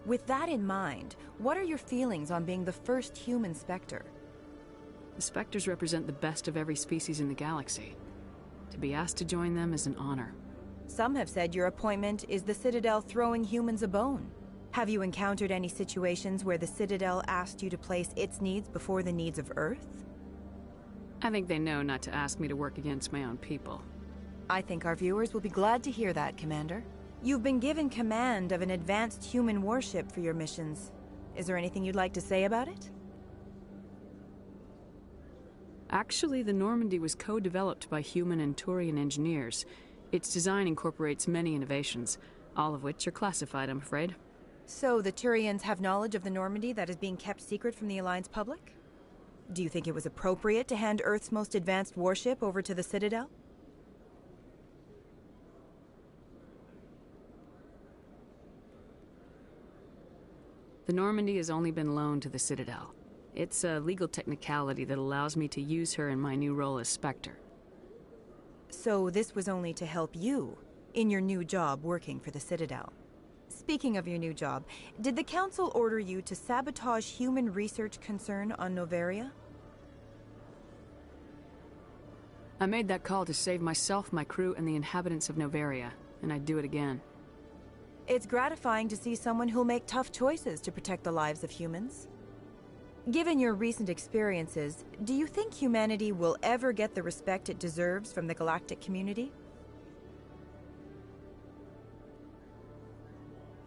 Speaker 17: With that in mind, what are your feelings on being the first human Spectre?
Speaker 3: The Spectres represent the best of every species in the galaxy. To be asked to join them is an honor.
Speaker 17: Some have said your appointment is the Citadel throwing humans a bone. Have you encountered any situations where the Citadel asked you to place its needs before the needs of Earth?
Speaker 3: I think they know not to ask me to work against my own people.
Speaker 17: I think our viewers will be glad to hear that, Commander. You've been given command of an advanced human warship for your missions. Is there anything you'd like to say about it?
Speaker 3: Actually, the Normandy was co-developed by human and Turian engineers. Its design incorporates many innovations, all of which are classified, I'm afraid.
Speaker 17: So the Turians have knowledge of the Normandy that is being kept secret from the Alliance public? Do you think it was appropriate to hand Earth's most advanced warship over to the Citadel?
Speaker 3: The Normandy has only been loaned to the Citadel. It's a legal technicality that allows me to use her in my new role as Spectre.
Speaker 17: So this was only to help you in your new job working for the Citadel. Speaking of your new job, did the Council order you to sabotage human research concern on Noveria?
Speaker 3: I made that call to save myself, my crew, and the inhabitants of Noveria, and I'd do it again.
Speaker 17: It's gratifying to see someone who'll make tough choices to protect the lives of humans. Given your recent experiences, do you think humanity will ever get the respect it deserves from the galactic community?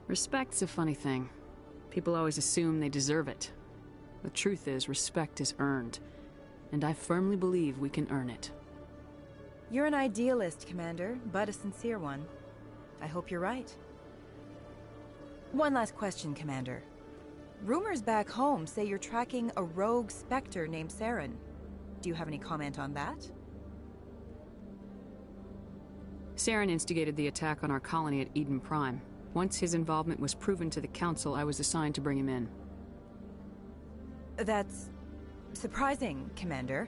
Speaker 3: Respect's a funny thing. People always assume they deserve it. The truth is, respect is earned, and I firmly believe we can earn it.
Speaker 17: You're an idealist, Commander, but a sincere one. I hope you're right. One last question, Commander. Rumors back home say you're tracking a rogue Spectre named Saren. Do you have any comment on that?
Speaker 3: Saren instigated the attack on our colony at Eden Prime. Once his involvement was proven to the Council, I was assigned to bring him in.
Speaker 17: That's surprising, Commander.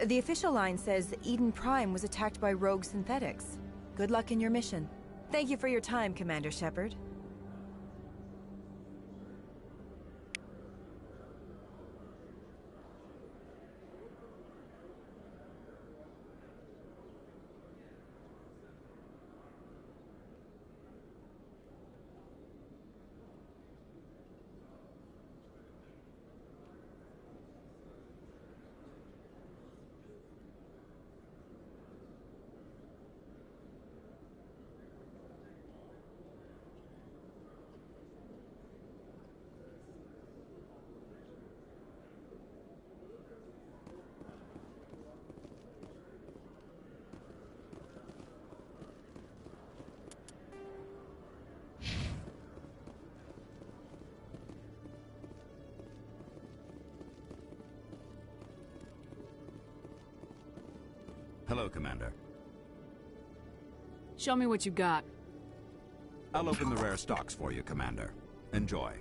Speaker 17: The official line says Eden Prime was attacked by rogue synthetics. Good luck in your mission. Thank you for your time, Commander Shepard.
Speaker 9: Hello, Commander.
Speaker 3: Show me what you got.
Speaker 9: I'll open the rare stocks for you, Commander. Enjoy.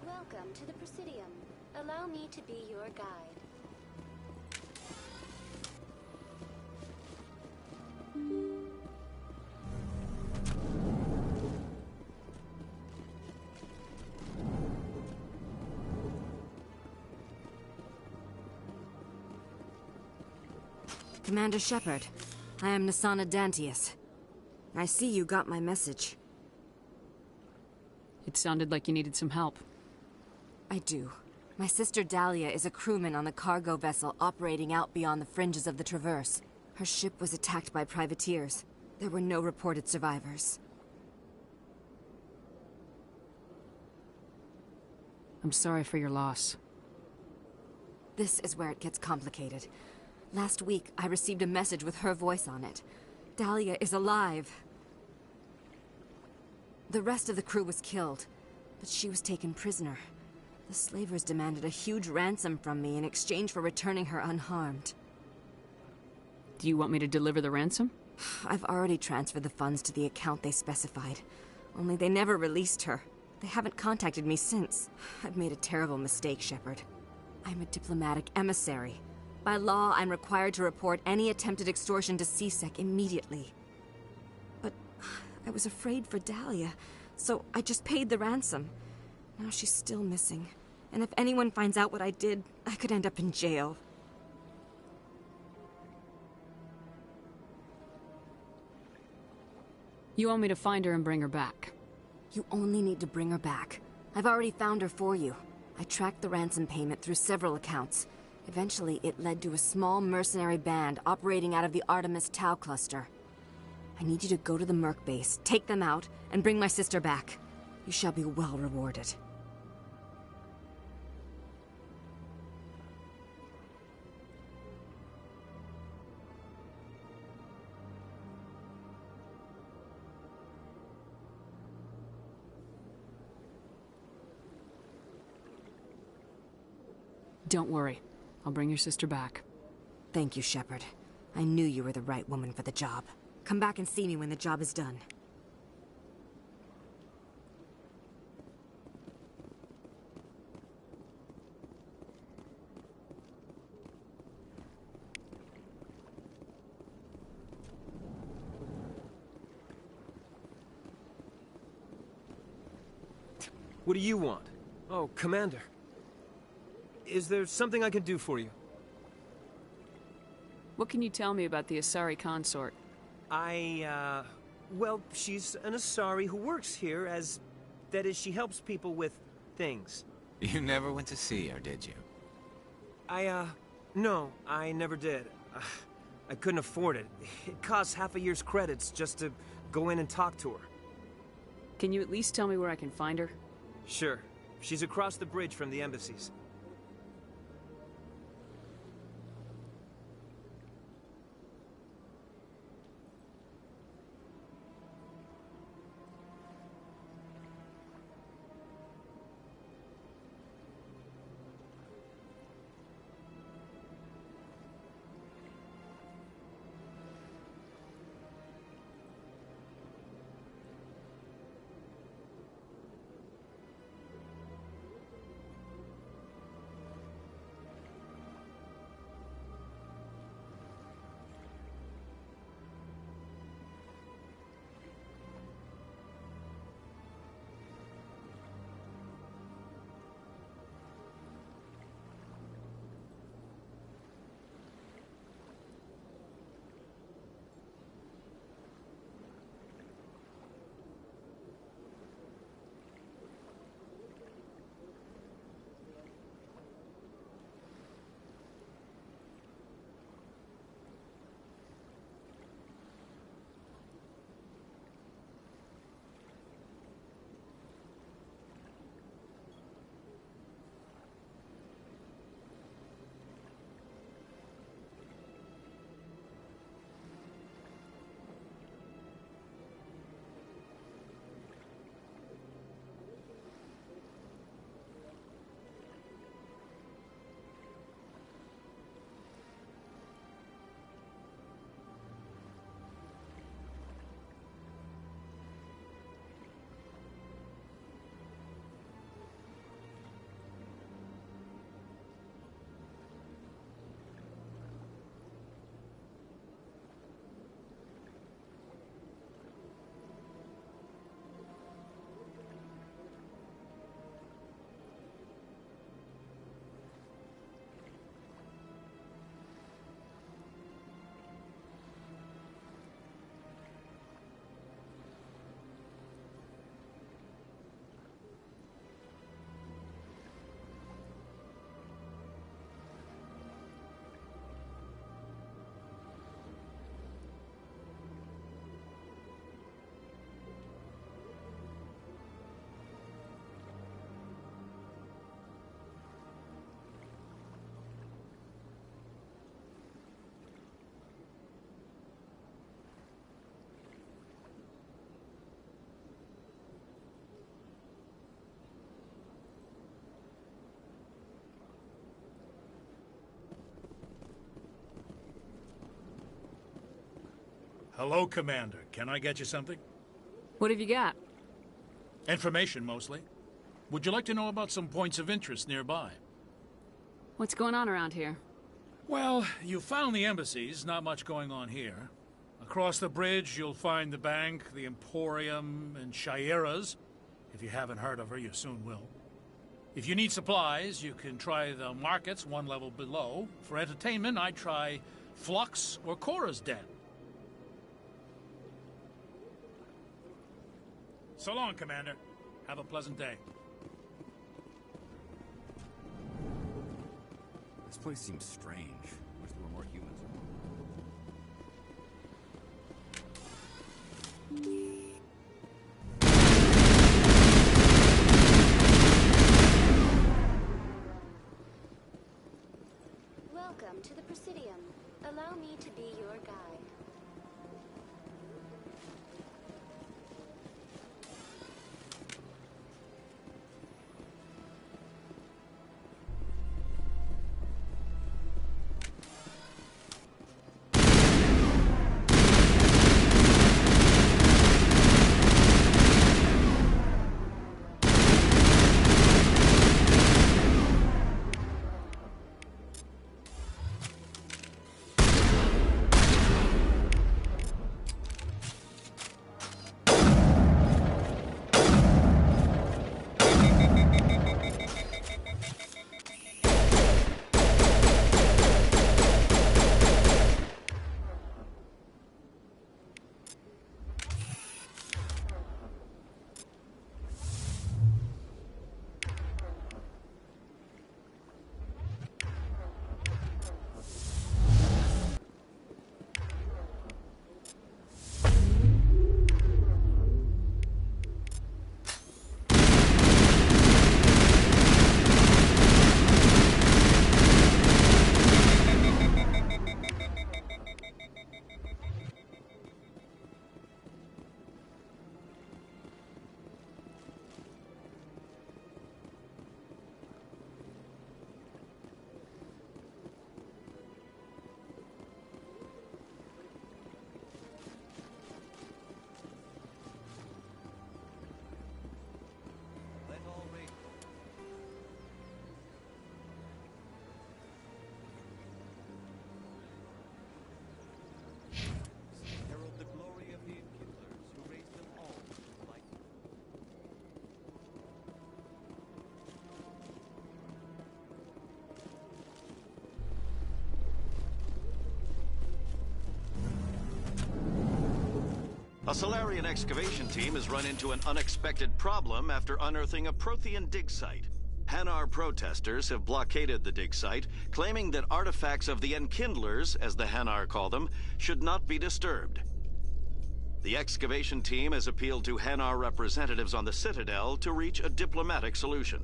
Speaker 18: Welcome to the Presidium. Allow me to be your guide.
Speaker 19: Commander Shepard, I am Nasana Dantius. I see you got my message.
Speaker 3: It sounded like you needed some help.
Speaker 19: I do. My sister Dahlia is a crewman on a cargo vessel operating out beyond the fringes of the Traverse. Her ship was attacked by privateers. There were no reported survivors.
Speaker 3: I'm sorry for your loss.
Speaker 19: This is where it gets complicated. Last week, I received a message with her voice on it. Dahlia is alive. The rest of the crew was killed, but she was taken prisoner. The slavers demanded a huge ransom from me in exchange for returning her unharmed.
Speaker 3: Do you want me to deliver the ransom?
Speaker 19: I've already transferred the funds to the account they specified. Only they never released her. They haven't contacted me since. I've made a terrible mistake, Shepard. I'm a diplomatic emissary. By law, I'm required to report any attempted extortion to CSEC immediately. But I was afraid for Dahlia, so I just paid the ransom. Now she's still missing. And if anyone finds out what I did, I could end up in jail.
Speaker 3: You want me to find her and bring her back?
Speaker 19: You only need to bring her back. I've already found her for you. I tracked the ransom payment through several accounts. Eventually, it led to a small mercenary band operating out of the Artemis Tau cluster. I need you to go to the Merc base, take them out, and bring my sister back. You shall be well rewarded.
Speaker 3: Don't worry. I'll bring your sister back.
Speaker 19: Thank you, Shepard. I knew you were the right woman for the job. Come back and see me when the job is done.
Speaker 20: What do you want? Oh, Commander. Is there something I can do for you?
Speaker 3: What can you tell me about the Asari consort?
Speaker 20: Well, she's an Asari who works here as... That is, she helps people with things.
Speaker 7: You never went to see her, did you?
Speaker 20: No, I never did. I couldn't afford it. It costs half a year's credits just to go in and talk to her.
Speaker 3: Can you at least tell me where I can find her?
Speaker 20: Sure. She's across the bridge from the embassies.
Speaker 1: Hello, Commander. Can I get you something?
Speaker 3: What have you got?
Speaker 1: Information, mostly. Would you like to know about some points of interest nearby?
Speaker 3: What's going on around here?
Speaker 1: Well, you found the embassies. Not much going on here. Across the bridge, you'll find the bank, the Emporium, and Shayera's. If you haven't heard of her, you soon will. If you need supplies, you can try the markets one level below. For entertainment, I'd try Flux or Cora's Den. So long, Commander. Have a pleasant day.
Speaker 9: This place seems strange. Wish there were more humans.
Speaker 18: Welcome to the Presidium. Allow me to be your guide.
Speaker 16: A Solarian excavation team has run into an unexpected problem after unearthing a Prothean dig site. Hanar protesters have blockaded the dig site, claiming that artifacts of the Enkindlers, as the Hanar call them, should not be disturbed. The excavation team has appealed to Hanar representatives on the Citadel to reach a diplomatic solution.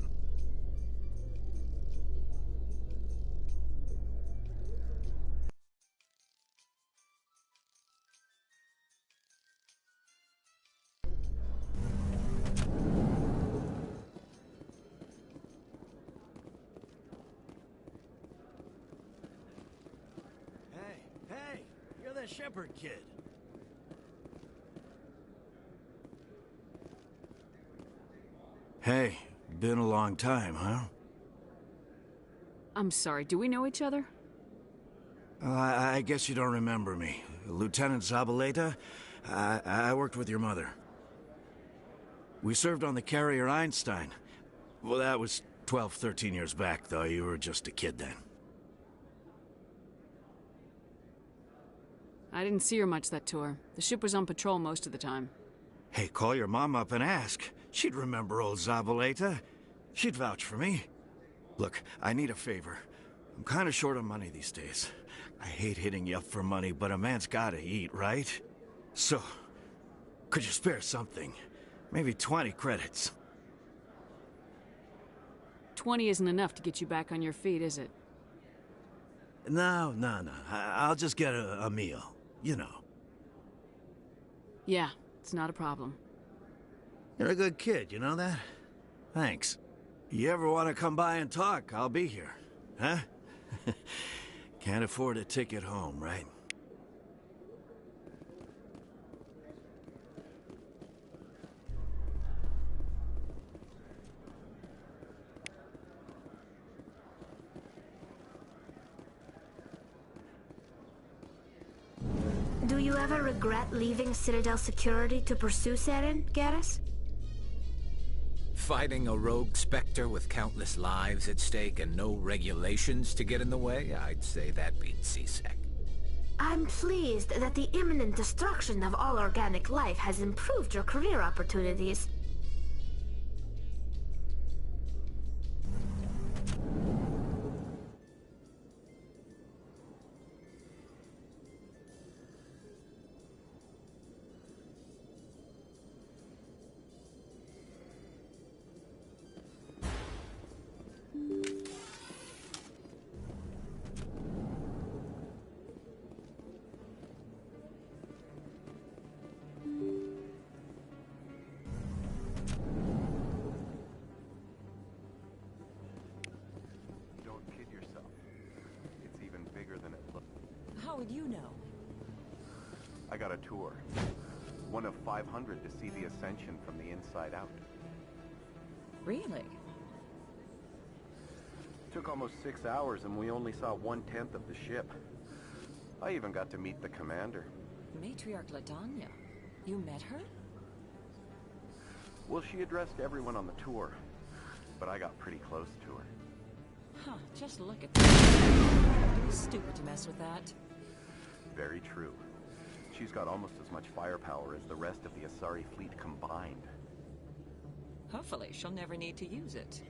Speaker 6: Hey, you're the Shepard kid. Hey, been a long time, huh?
Speaker 3: I'm sorry, do we know each other?
Speaker 6: I guess you don't remember me. Lieutenant Zabaleta? I worked with your mother. We served on the carrier Einstein. Well, that was 12, 13 years back, though. You were just a kid then.
Speaker 3: I didn't see her much that tour. The ship was on patrol most of the time.
Speaker 6: Hey, call your mom up and ask. She'd remember old Zabaleta. She'd vouch for me. Look, I need a favor. I'm kind of short on money these days. I hate hitting you up for money, but a man's gotta eat, right? So, could you spare something? Maybe 20 credits.
Speaker 3: 20 isn't enough to get you back on your feet, is it?
Speaker 6: No. I'll just get a meal. You know.
Speaker 3: Yeah, it's not a problem.
Speaker 6: You're a good kid, you know that? Thanks. You ever want to come by and talk, I'll be here. Huh? Can't afford a ticket home, right?
Speaker 22: ever regret leaving Citadel Security to pursue Saren, Garrus?
Speaker 7: Fighting a rogue Spectre with countless lives at stake and no regulations to get in the way? I'd say that beats CSEC.
Speaker 22: I'm pleased that the imminent destruction of all organic life has improved your career opportunities.
Speaker 2: How would you know?
Speaker 21: I got a tour. One of 500 to see the Ascension from the inside out.
Speaker 2: Really?
Speaker 21: Took almost 6 hours and we only saw 1/10 of the ship. I even got to meet the commander.
Speaker 2: Matriarch Ladanya. You met her?
Speaker 21: Well, she addressed everyone on the tour, but I got pretty close to her.
Speaker 2: Huh, just look at that. You'd be stupid to mess with that.
Speaker 21: Very true. She's got almost as much firepower as the rest of the Asari fleet combined.
Speaker 2: Hopefully, she'll never need to use it.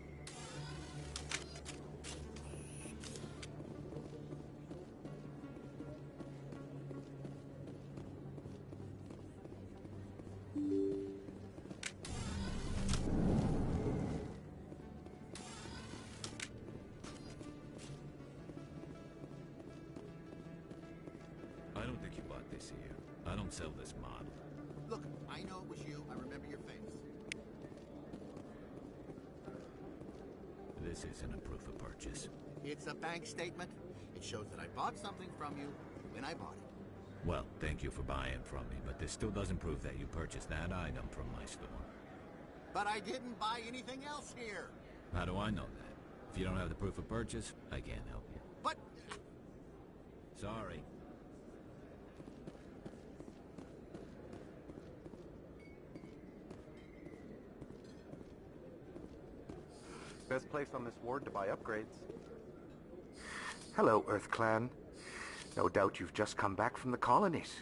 Speaker 7: I don't think you bought this here. I don't sell this model.
Speaker 23: Look, I know it was you. I remember your face.
Speaker 7: This isn't a proof of purchase.
Speaker 23: It's a bank statement. It shows that I bought something from you when I bought it.
Speaker 7: Well, thank you for buying from me, but this still doesn't prove that you purchased that item from my store.
Speaker 23: But I didn't buy anything else here.
Speaker 7: How do I know that? If you don't have the proof of purchase, I can't help you.
Speaker 23: But...
Speaker 7: Sorry.
Speaker 21: Best place on this ward to buy upgrades. Hello, Earth Clan. No doubt you've just come back from the colonies.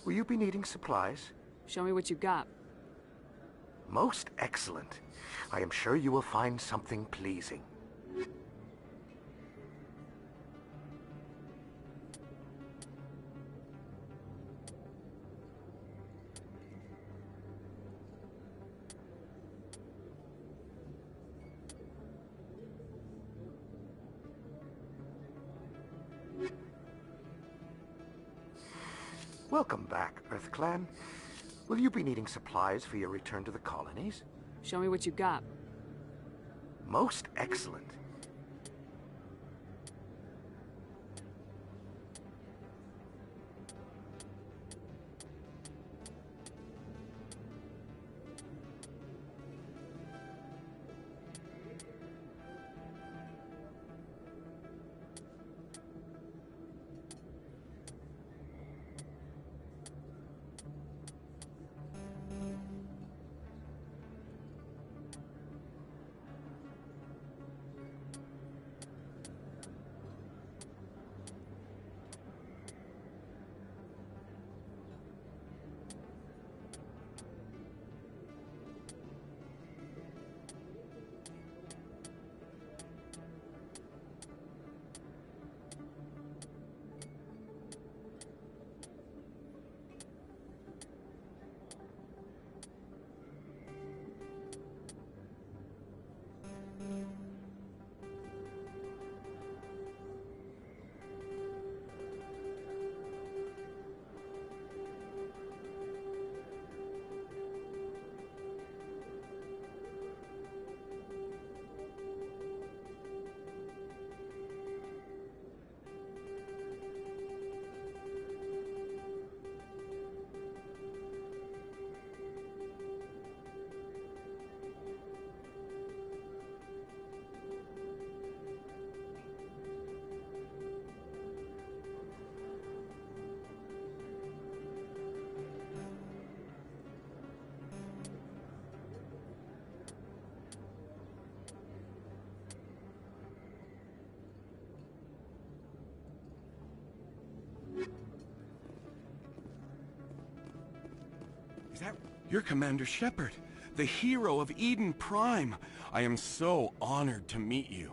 Speaker 21: Will you be needing supplies?
Speaker 3: Show me what you got.
Speaker 21: Most excellent. I am sure you will find something pleasing. Welcome back, Earth Clan. Will you be needing supplies for your return to the colonies?
Speaker 3: Show me what you got.
Speaker 21: Most excellent.
Speaker 9: You're Commander Shepard, the hero of Eden Prime. I am so honored to meet you.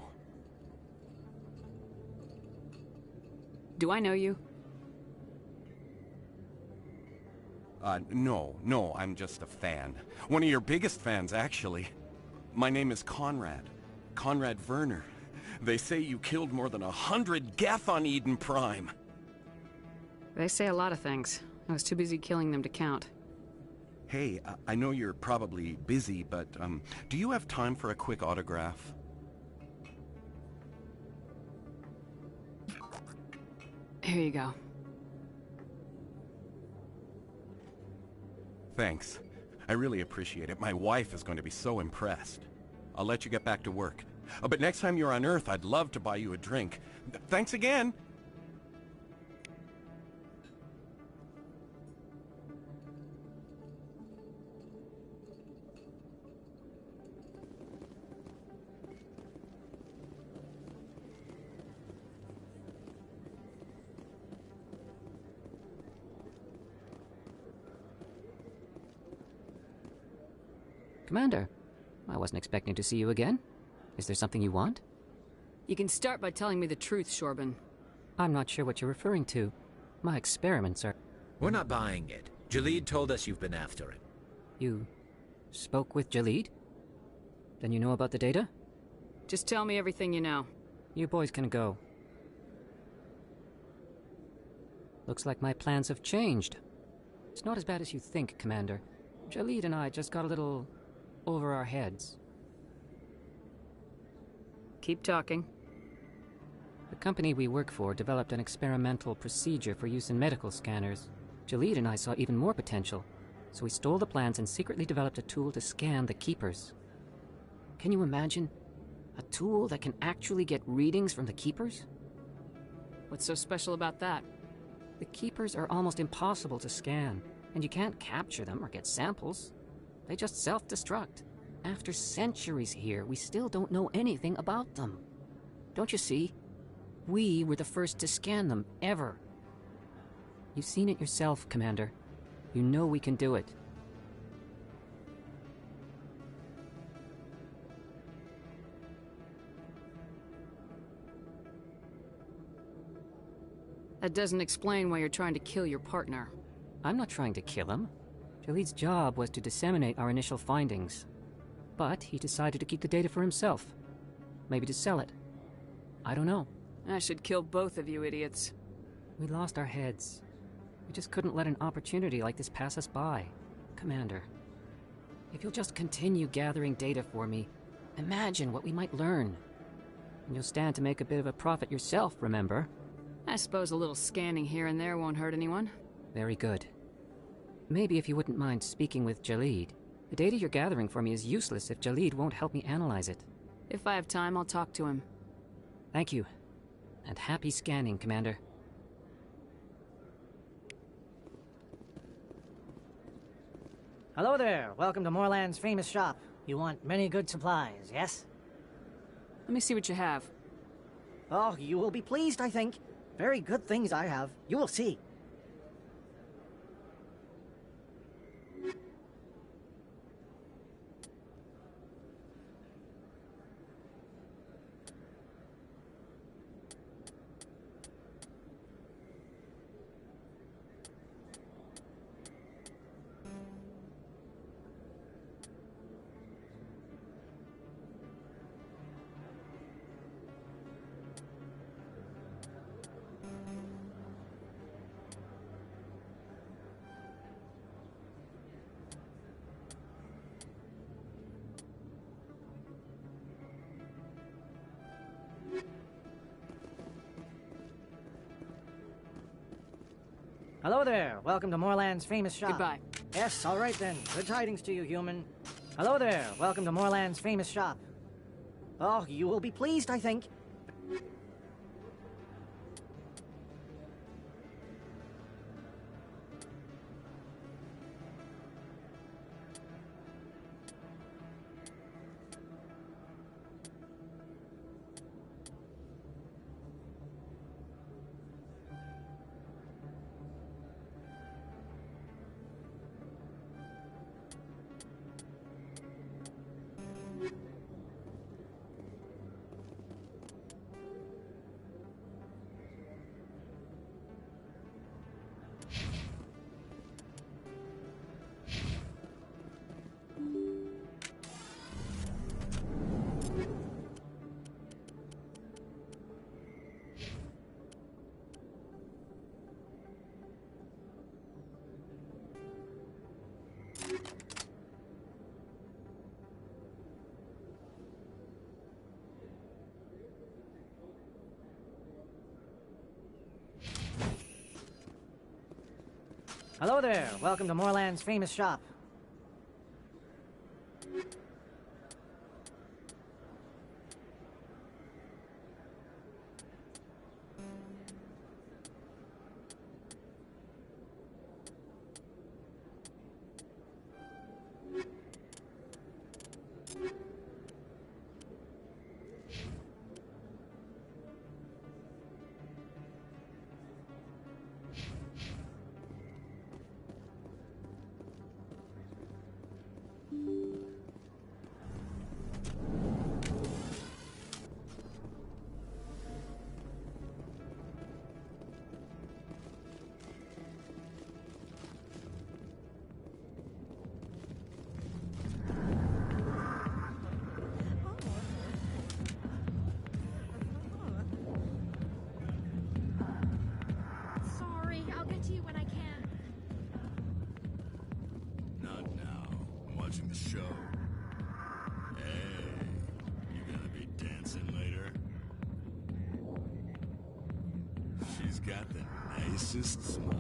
Speaker 3: Do I know you?
Speaker 9: No, I'm just a fan. One of your biggest fans, actually. My name is Conrad. Conrad Werner. They say you killed more than 100 Geth on Eden Prime.
Speaker 3: They say a lot of things. I was too busy killing them to count.
Speaker 9: Hey, I know you're probably busy, but, do you have time for a quick autograph?
Speaker 3: Here you go.
Speaker 9: Thanks. I really appreciate it. My wife is going to be so impressed. I'll let you get back to work. But next time you're on Earth, I'd love to buy you a drink. Thanks again!
Speaker 4: Commander, I wasn't expecting to see you again. Is there something you want?
Speaker 3: You can start by telling me the truth, Shorban.
Speaker 4: I'm not sure what you're referring to. My experiments are...
Speaker 7: We're not buying it. Jaleed told us you've been after it.
Speaker 4: You spoke with Jaleed? Then you know about the data?
Speaker 3: Just tell me everything you know.
Speaker 4: You boys can go. Looks like my plans have changed. It's not as bad as you think, Commander. Jaleed and I just got a little over our heads.
Speaker 3: Keep talking.
Speaker 4: The company we work for developed an experimental procedure for use in medical scanners. Jaleed and I saw even more potential, so we stole the plans and secretly developed a tool to scan the Keepers. Can you imagine? A tool that can actually get readings from the Keepers?
Speaker 3: What's so special about that?
Speaker 4: The Keepers are almost impossible to scan, and you can't capture them or get samples. They just self-destruct. After centuries here, we still don't know anything about them. Don't you see? We were the first to scan them, ever. You've seen it yourself, Commander. You know we can do it.
Speaker 3: That doesn't explain why you're trying to kill your partner.
Speaker 4: I'm not trying to kill him. Jaleed's job was to disseminate our initial findings. But he decided to keep the data for himself. Maybe to sell it. I don't know.
Speaker 3: I should kill both of you idiots.
Speaker 4: We lost our heads. We just couldn't let an opportunity like this pass us by. Commander, if you'll just continue gathering data for me, imagine what we might learn. And you'll stand to make a bit of a profit yourself, remember?
Speaker 3: I suppose a little scanning here and there won't hurt anyone.
Speaker 4: Very good. Maybe if you wouldn't mind speaking with Jaleed. The data you're gathering for me is useless if Jaleed won't help me analyze it.
Speaker 3: If I have time, I'll talk to him.
Speaker 4: Thank you. And happy scanning, Commander.
Speaker 8: Hello there. Welcome to Moorland's famous shop. You want many good supplies, yes?
Speaker 3: Let me see what you have.
Speaker 8: Oh, you will be pleased, I think. Very good things I have. You will see. Hello there. Welcome to Moorland's famous shop.
Speaker 3: Goodbye.
Speaker 8: Yes, all right then. Good tidings to you, human. Hello there. Welcome to Moorland's famous shop. Oh, you will be pleased, I think. Hello there. Welcome to Moorland's famous shop.
Speaker 22: Sorry, I'll get to you when I can.
Speaker 10: Not now. I'm watching the show. Hey, you gonna be dancing later? She's got the nicest smile.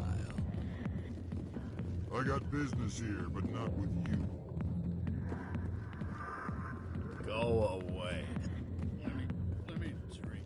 Speaker 11: I got business here, but not with you.
Speaker 10: Go away. Let me drink.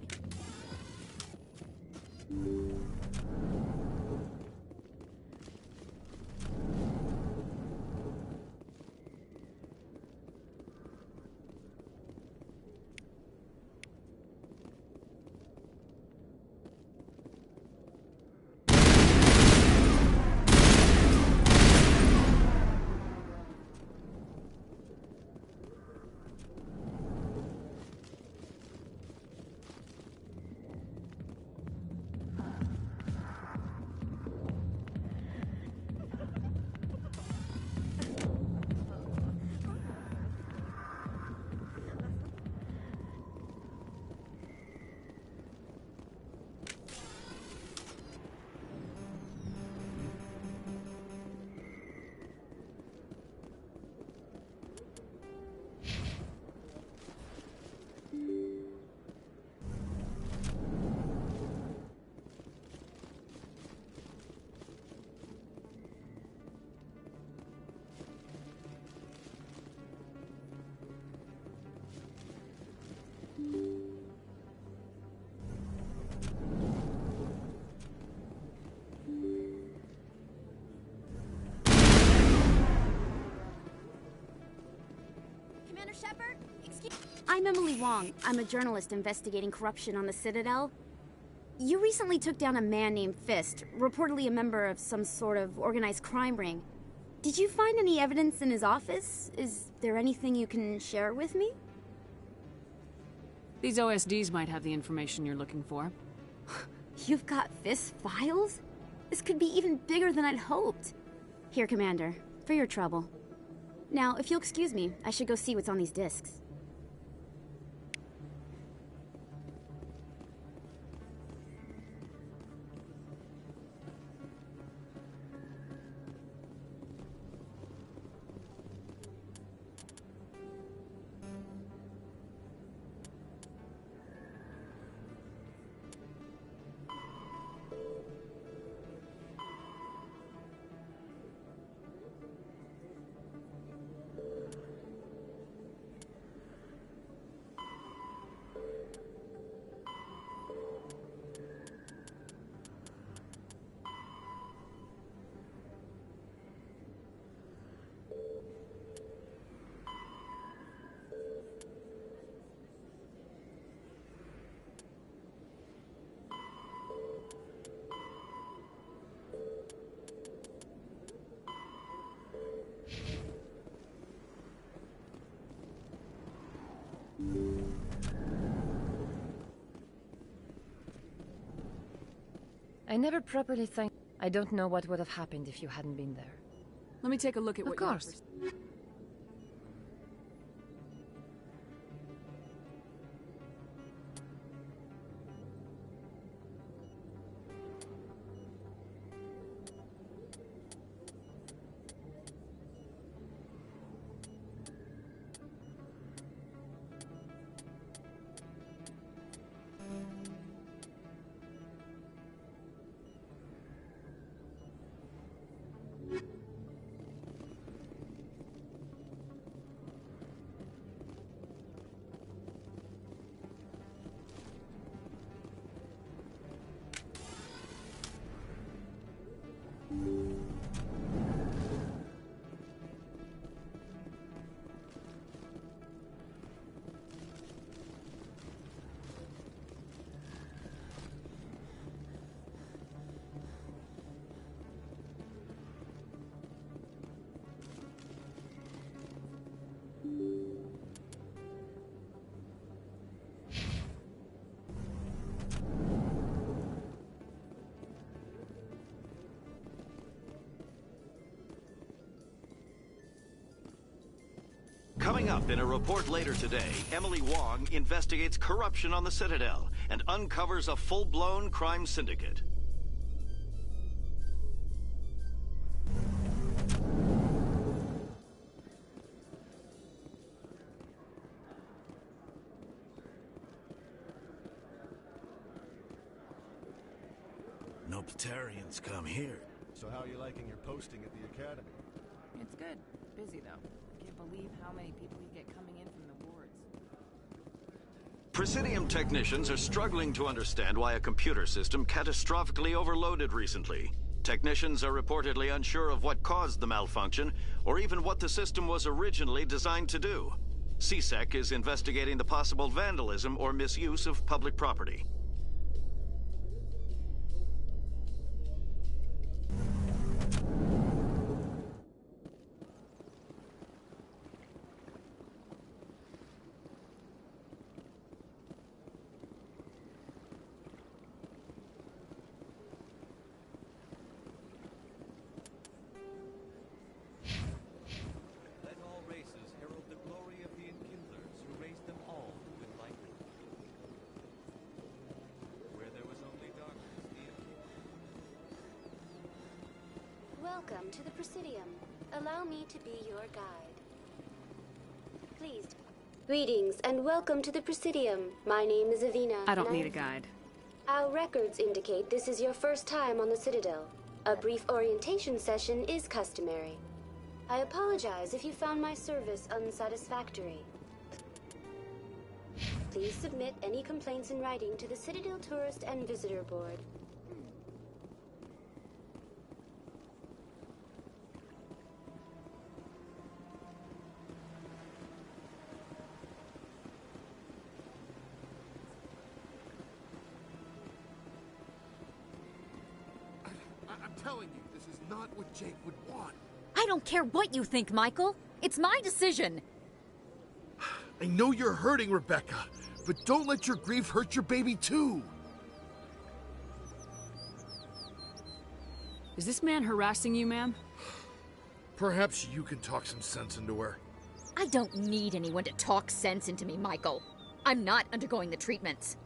Speaker 22: Commander Shepard? I'm Emily Wong. I'm a journalist investigating corruption on the Citadel. You recently took down a man named Fist, reportedly a member of some sort of organized crime ring. Did you find any evidence in his office? Is there anything you can share with me?
Speaker 3: These OSDs might have the information you're looking for.
Speaker 22: You've got Fist files? This could be even bigger than I'd hoped. Here, Commander, for your trouble. Now, if you'll excuse me, I should go see what's on these discs.
Speaker 12: I never properly thanked. I don't know what would have happened if you hadn't been there.
Speaker 3: Let me take a look at what
Speaker 12: Of course.
Speaker 16: Coming up in a report later today, Emily Wong investigates corruption on the Citadel and uncovers a full-blown crime syndicate.
Speaker 6: No Batarians come here.
Speaker 5: So how are you liking your posting at the academy?
Speaker 2: It's good. Busy, though. Can't believe how many people you get coming in from the wards.
Speaker 16: Presidium technicians are struggling to understand why a computer system catastrophically overloaded recently. Technicians are reportedly unsure of what caused the malfunction, or even what the system was originally designed to do. CSEC is investigating the possible vandalism or misuse of public property.
Speaker 18: Welcome to the Presidium. Allow me to be your guide. Please. Greetings and welcome to the Presidium. My name is Avina.
Speaker 3: I don't need a guide.
Speaker 18: Our records indicate this is your first time on the Citadel. A brief orientation session is customary. I apologize if you found my service unsatisfactory. Please submit any complaints in writing to the Citadel Tourist and Visitor Board.
Speaker 11: I'm telling you, this is not what Jake would want.
Speaker 13: I don't care what you think, Michael. It's my decision.
Speaker 11: I know you're hurting, Rebecca, but don't let your grief hurt your baby too.
Speaker 3: Is this man harassing you, ma'am?
Speaker 11: Perhaps you can talk some sense into her.
Speaker 13: I don't need anyone to talk sense into me, Michael. I'm not undergoing the treatments.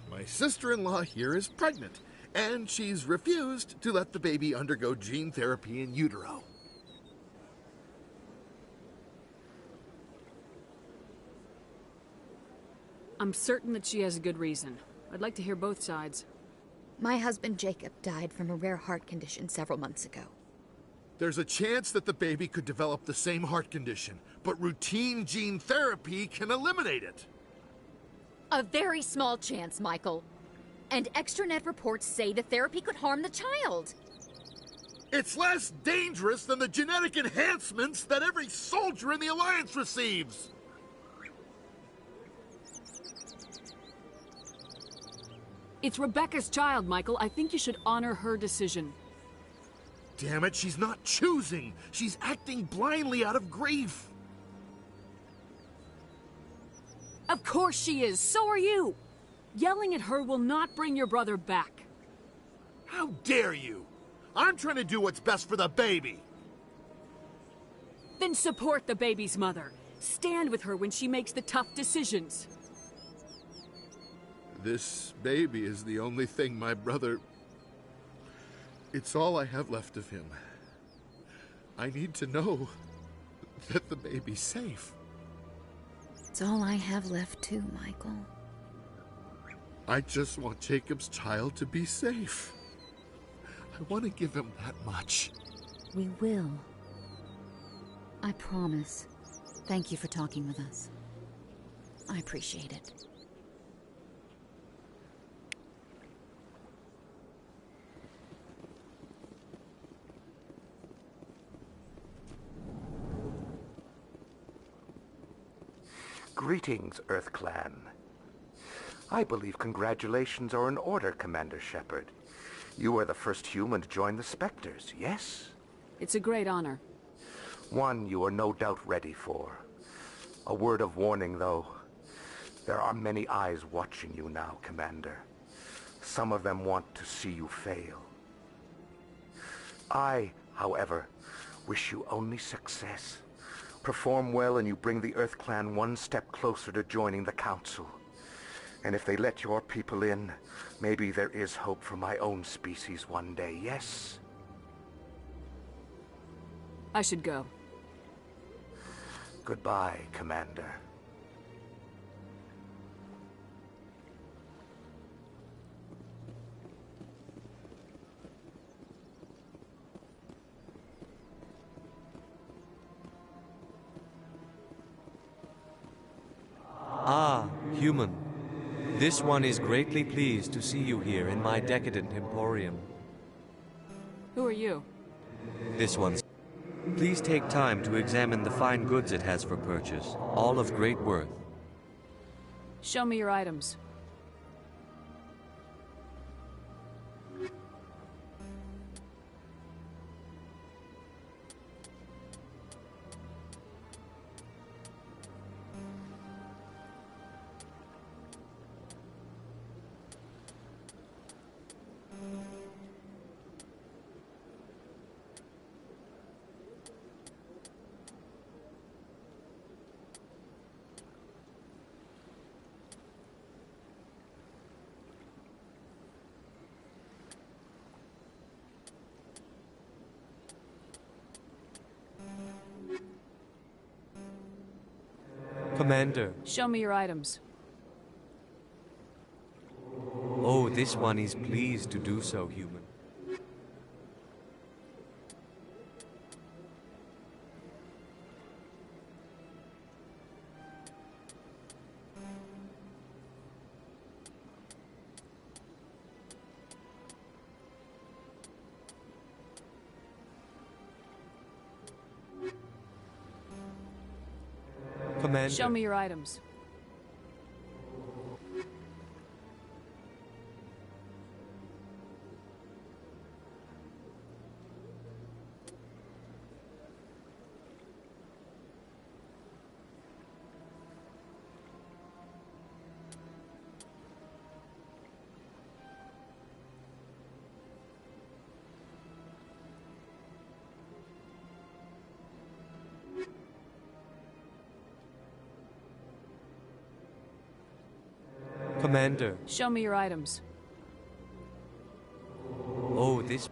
Speaker 11: My sister-in-law here is pregnant, and she's refused to let the baby undergo gene therapy in utero.
Speaker 3: I'm certain that she has a good reason. I'd like to hear both sides.
Speaker 13: My husband Jacob died from a rare heart condition several months ago.
Speaker 11: There's a chance that the baby could develop the same heart condition, but routine gene therapy can eliminate it.
Speaker 13: A very small chance, Michael. And extranet reports say the therapy could harm the child.
Speaker 11: It's less dangerous than the genetic enhancements that every soldier in the Alliance receives.
Speaker 3: It's Rebecca's child, Michael. I think you should honor her decision.
Speaker 11: Damn it, she's not choosing. She's acting blindly out of grief.
Speaker 3: Of course she is. So are you. Yelling at her will not bring your brother back.
Speaker 11: How dare you? I'm trying to do what's best for the baby.
Speaker 3: Then support the baby's mother. Stand with her when she makes the tough decisions.
Speaker 11: This baby is the only thing my brother... It's all I have left of him. I need to know that the baby's safe.
Speaker 13: It's all I have left too, Michael.
Speaker 11: I just want Jacob's child to be safe. I want to give him that much.
Speaker 13: We will. I promise. Thank you for talking with us. I appreciate it.
Speaker 14: Greetings, Earth Clan. I believe congratulations are in order, Commander Shepard. You are the first human to join the Spectres, yes?
Speaker 3: It's a great honor.
Speaker 14: One you are no doubt ready for. A word of warning, though. There are many eyes watching you now, Commander. Some of them want to see you fail. I, however, wish you only success. Perform well and you bring the Earth Clan one step closer to joining the Council. And if they let your people in, maybe there is hope for my own species one day, yes?
Speaker 3: I should go.
Speaker 14: Goodbye, Commander.
Speaker 15: Ah, human. This one is greatly pleased to see you here in my decadent emporium.
Speaker 3: Who are you?
Speaker 15: This one's... Please take time to examine the fine goods it has for purchase, all of great worth.
Speaker 3: Show me your items.
Speaker 15: Commander.
Speaker 3: Show me your items.
Speaker 15: Oh, this one is pleased to do so, human. Commander.
Speaker 3: Show me your items.
Speaker 15: Commander.
Speaker 3: Show me your items.
Speaker 15: Oh, this...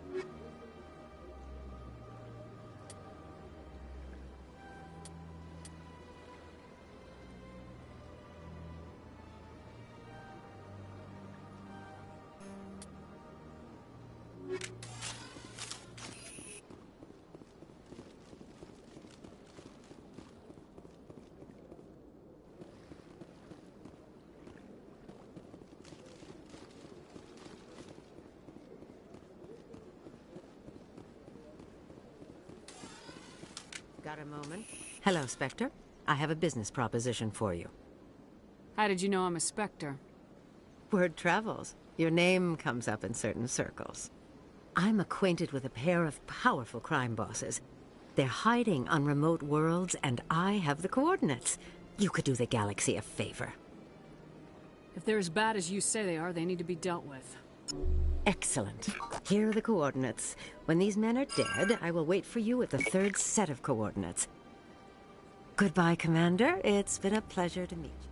Speaker 17: Got a moment? Hello, Spectre. I have a business proposition for you.
Speaker 3: How did you know I'm a Spectre?
Speaker 17: Word travels. Your name comes up in certain circles. I'm acquainted with a pair of powerful crime bosses. They're hiding on remote worlds, and I have the coordinates. You could do the galaxy a favor.
Speaker 3: If they're as bad as you say they are, they need to be dealt with.
Speaker 17: Excellent. Here are the coordinates. When these men are dead, I will wait for you at the third set of coordinates. Goodbye, Commander. It's been a pleasure to meet you.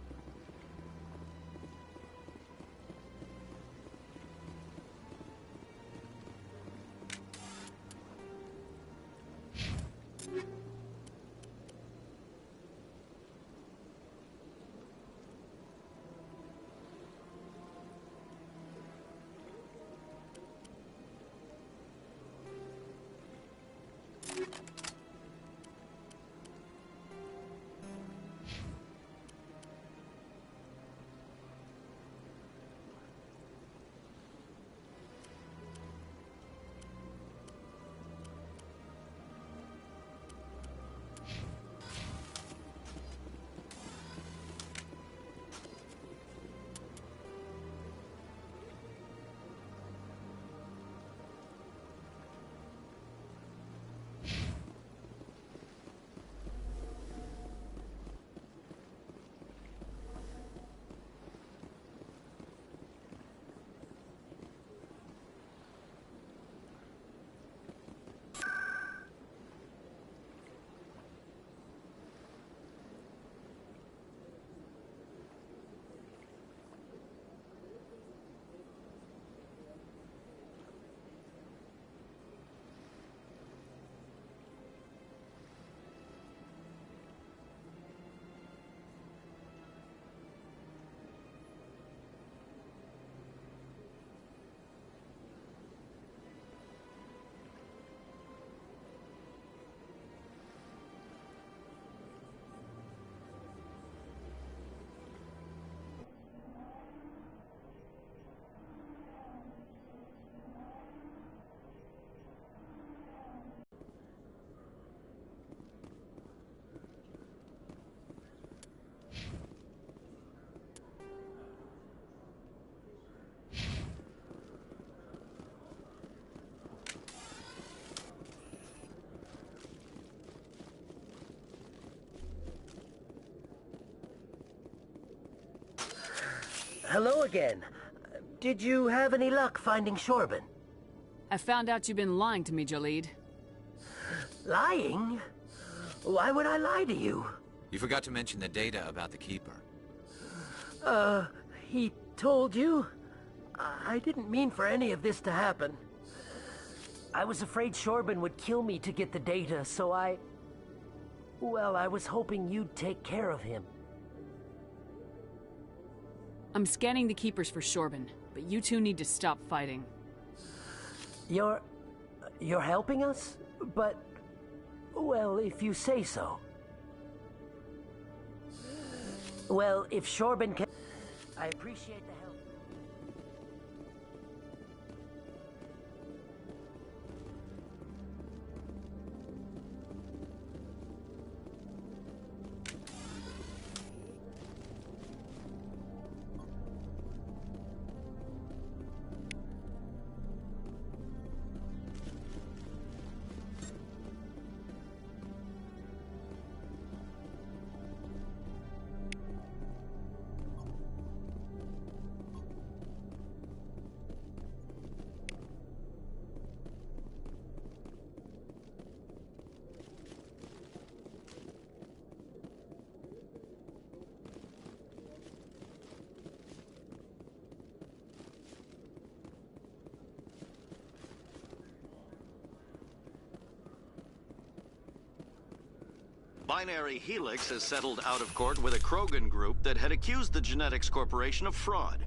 Speaker 1: Hello again. Did you have any luck finding Shorben?
Speaker 3: I found out you've been lying to me, Jalid.
Speaker 1: Lying? Why would I lie to you?
Speaker 7: You forgot to mention the data about the Keeper.
Speaker 1: He told you? I didn't mean for any of this to happen. I was afraid Shorben would kill me to get the data, so well, I was hoping you'd take care of him.
Speaker 3: I'm scanning the Keepers for Shorben, but you two need to stop fighting.
Speaker 1: You're helping us? But, well, if you say so. Well, if Shorben can... I appreciate the help.
Speaker 16: Binary Helix has settled out of court with a Krogan group that had accused the Genetics Corporation of fraud.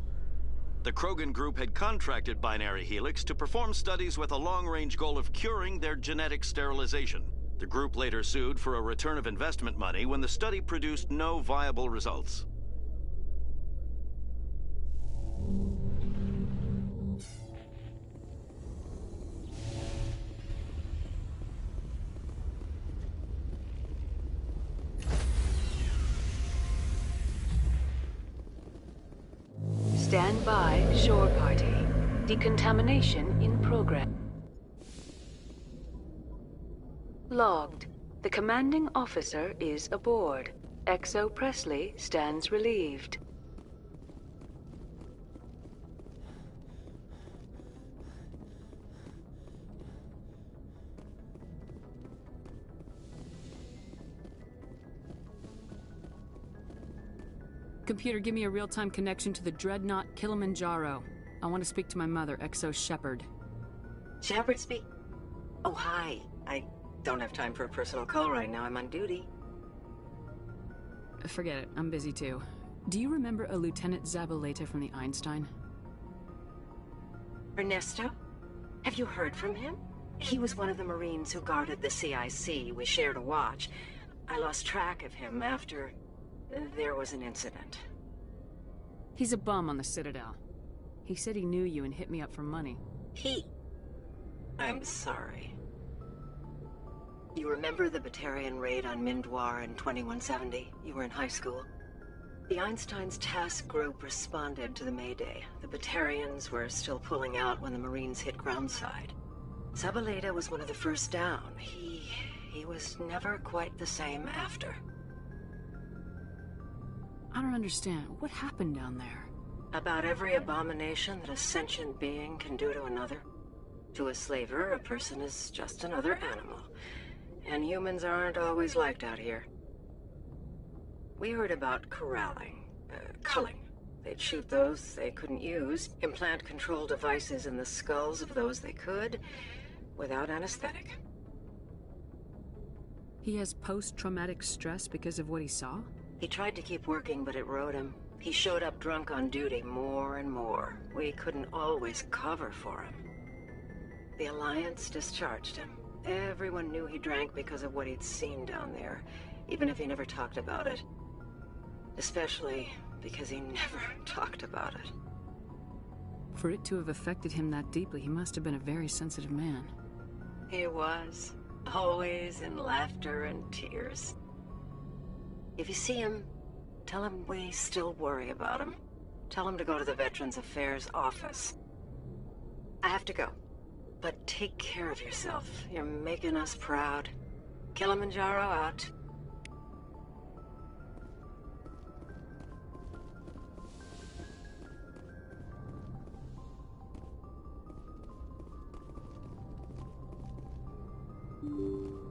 Speaker 16: The Krogan group had contracted Binary Helix to perform studies with a long-range goal of curing their genetic sterilization. The group later sued for a return of investment money when the study produced no viable results.
Speaker 19: Stand by, shore party. Decontamination in progress. Logged. The commanding officer is aboard. XO Presley stands relieved.
Speaker 3: Computer, give me a real-time connection to the Dreadnought Kilimanjaro. I want to speak to my mother, XO Shepard.
Speaker 20: Shepard speak? Oh, hi. I don't have time for a personal call right now. I'm on duty.
Speaker 3: Forget it. I'm busy too. Do you remember a Lieutenant Zabaleta from the Einstein?
Speaker 20: Ernesto? Have you heard from him? He was one of the Marines who guarded the CIC. We shared a watch. I lost track of him after there was an incident.
Speaker 3: He's a bum on the Citadel. He said he knew you and hit me up for money.
Speaker 20: I'm sorry. You remember the Batarian raid on Mindwar in 2170? You were in high school. The Einstein's task group responded to the Mayday. The Batarians were still pulling out when the Marines hit groundside. Zabaleta was one of the first down. He was never quite the same after.
Speaker 3: I don't understand. What happened down there?
Speaker 20: About every abomination that a sentient being can do to another. To a slaver, a person is just another animal. And humans aren't always liked out here. We heard about corralling, culling. They'd shoot those they couldn't use, implant control devices in the skulls of those they could, without anesthetic.
Speaker 3: He has post-traumatic stress because of what he saw?
Speaker 20: He tried to keep working, but it rode him. He showed up drunk on duty more and more. We couldn't always cover for him. The Alliance discharged him. Everyone knew he drank because of what he'd seen down there, even if he never talked about it. Especially because he never talked about it.
Speaker 3: For it to have affected him that deeply, he must have been a very sensitive man.
Speaker 20: He was. Always in laughter and tears. If you see him, tell him we still worry about him. Tell him to go to the Veterans Affairs office. I have to go. But take care of yourself. You're making us proud. Kilimanjaro out.
Speaker 18: You